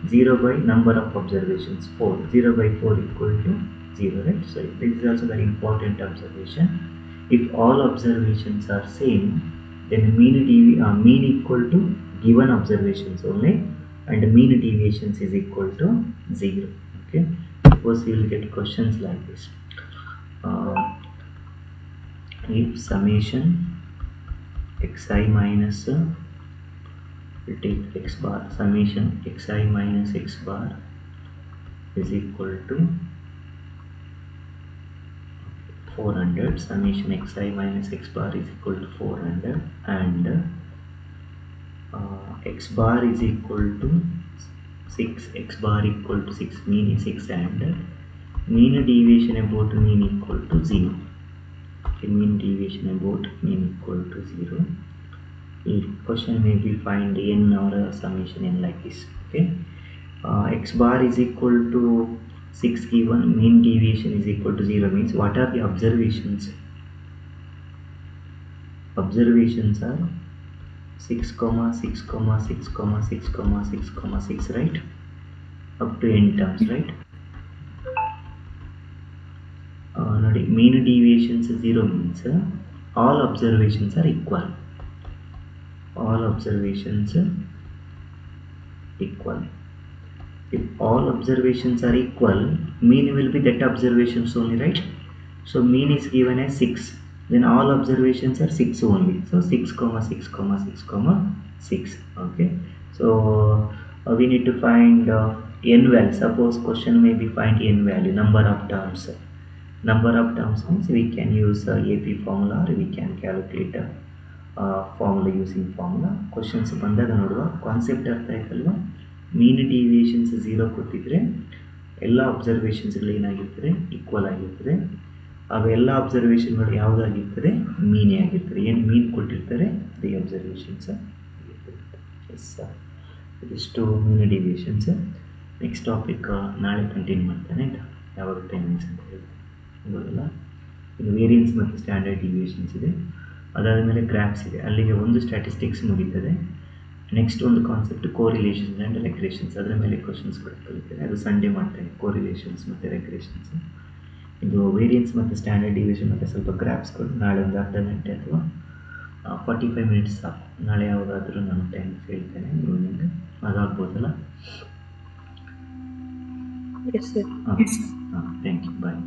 0 by number of observations 4. 0 by 4 equal to 0, right? So this is also very important observation. If all observations are same, then mean equal to given observations only, and mean deviations is equal to 0. Okay, suppose you will get questions like this. If summation xi minus we take x bar, summation xi minus x bar is equal to 400, summation xi minus x bar is equal to 400, and x bar is equal to 6, x bar equal to 6, mean is 6, and mean deviation about mean equal to 0. Okay, mean deviation about mean equal to 0. The question may be find n or a summation n like this. Okay, x bar is equal to 6 given, mean deviation is equal to 0 means what are the observations? Observations are 6, 6, 6, 6, 6, 6, right? Up to n terms, right? Mean deviations 0 means all observations are equal. All observations are equal. If all observations are equal, mean will be that observations only, right? So mean is given as 6. Then all observations are 6 only. So 6 comma 6 comma 6 comma 6. Okay. So we need to find n value. Suppose question may be find n value, number of terms. Number of terms means we can use AP formula, or we can calculate formula using formula. Questions ಬಂದಾಗ ನೋಡುವ concept ಅರ್ಥ ಆಯ್ತಲ್ವ. ಮೀನ್ deviations 0 ಕೊಟ್ಟಿದ್ರೆ ಎಲ್ಲ ಅಬ್ಸರ್ವೇಷನ್ಸ್ಗಳು ಏನಾಗಿರ್ತದೆ, equal ಆಗಿರ್ತದೆ. ಅವೆಲ್ಲ ಅಬ್ಸರ್ವೇಷನ್ಗಳು ಯಾವುದಾಗಿರ್ತದೆ, ಮೀನೇ ಆಗಿರ್ತದೆ. ಏನು ಮೀನ್ ಕೊಟ್ಟಿರ್ತಾರೆ ಅದೇ ಅಬ್ಸರ್ವೇಷನ್ಸ್ ಆಗಿರ್ತದೆ. ಎಸ್, ಇದಿಷ್ಟು ಮೀನ್ ಡಿವಿಯೇಷನ್ಸ್. ನೆಕ್ಸ್ಟ್ ಟಾಪಿಕ್ ನಾಳೆ ಕಂಟಿನ್ಯೂ ಮಾಡ್ತಾನೆ ಆಯಿತಾ, ಯಾವಾಗ ಟೈಮಿಂಗ್ಸ್ ಅಂತ ಹೇಳ್ತಾರೆ ಗೊತ್ತಲ್ಲ. ಇದು ವೇರಿಯನ್ಸ್ ಮತ್ತು ಸ್ಟ್ಯಾಂಡರ್ಡ್ ಡಿವಿಯೇಷನ್ಸ್ ಇದೆ. ಅದಾದಮೇಲೆ ಗ್ರಾಫ್ಸ್ ಇದೆ. ಅಲ್ಲಿಗೆ ಒಂದು ಸ್ಟ್ಯಾಟಿಸ್ಟಿಕ್ಸ್ ಮುಗೀತದೆ. ನೆಕ್ಸ್ಟ್ ಒಂದು ಕಾನ್ಸೆಪ್ಟ್ ಕೋರಿಲೇಷನ್ಸ್ ಆ್ಯಂಡ್ ರೆಗ್ರೆಷನ್ಸ್, ಅದರ ಮೇಲೆ ಕ್ವಶನ್ಸ್ ಕೂಡ ಕಲಿತೇನೆ. ಅದು ಸಂಡೇ ಮಾಡ್ತೇನೆ, ಕೋರಿಲೇಷನ್ಸ್ ಮತ್ತು ರೆಗ್ರೆಷನ್ಸ್. ಇದು ವೇರಿಯನ್ಸ್ ಮತ್ತು ಸ್ಟ್ಯಾಂಡರ್ಡ್ ಡಿವಿಯೇಷನ್ ಮತ್ತು ಸ್ವಲ್ಪ ಗ್ರಾಫ್ಸ್ಗಳು ನಾಳೆ ಒಂದು ಅರ್ಧ ಗಂಟೆ ಅಥವಾ 45 ಮಿನಿಟ್ಸ್ ಸಾಕು. ನಾಳೆ ಯಾವುದಾದ್ರೂ ನಾನು ಟೈಮ್ಸ್ ಹೇಳ್ತೇನೆ ಈವ್ನಿಂಗ್, ಅದಾಗ್ಬೋದಲ್ಲ.
Yes, sir.
ಹಾಂ, ಥ್ಯಾಂಕ್ ಯು, ಬಾಯ್.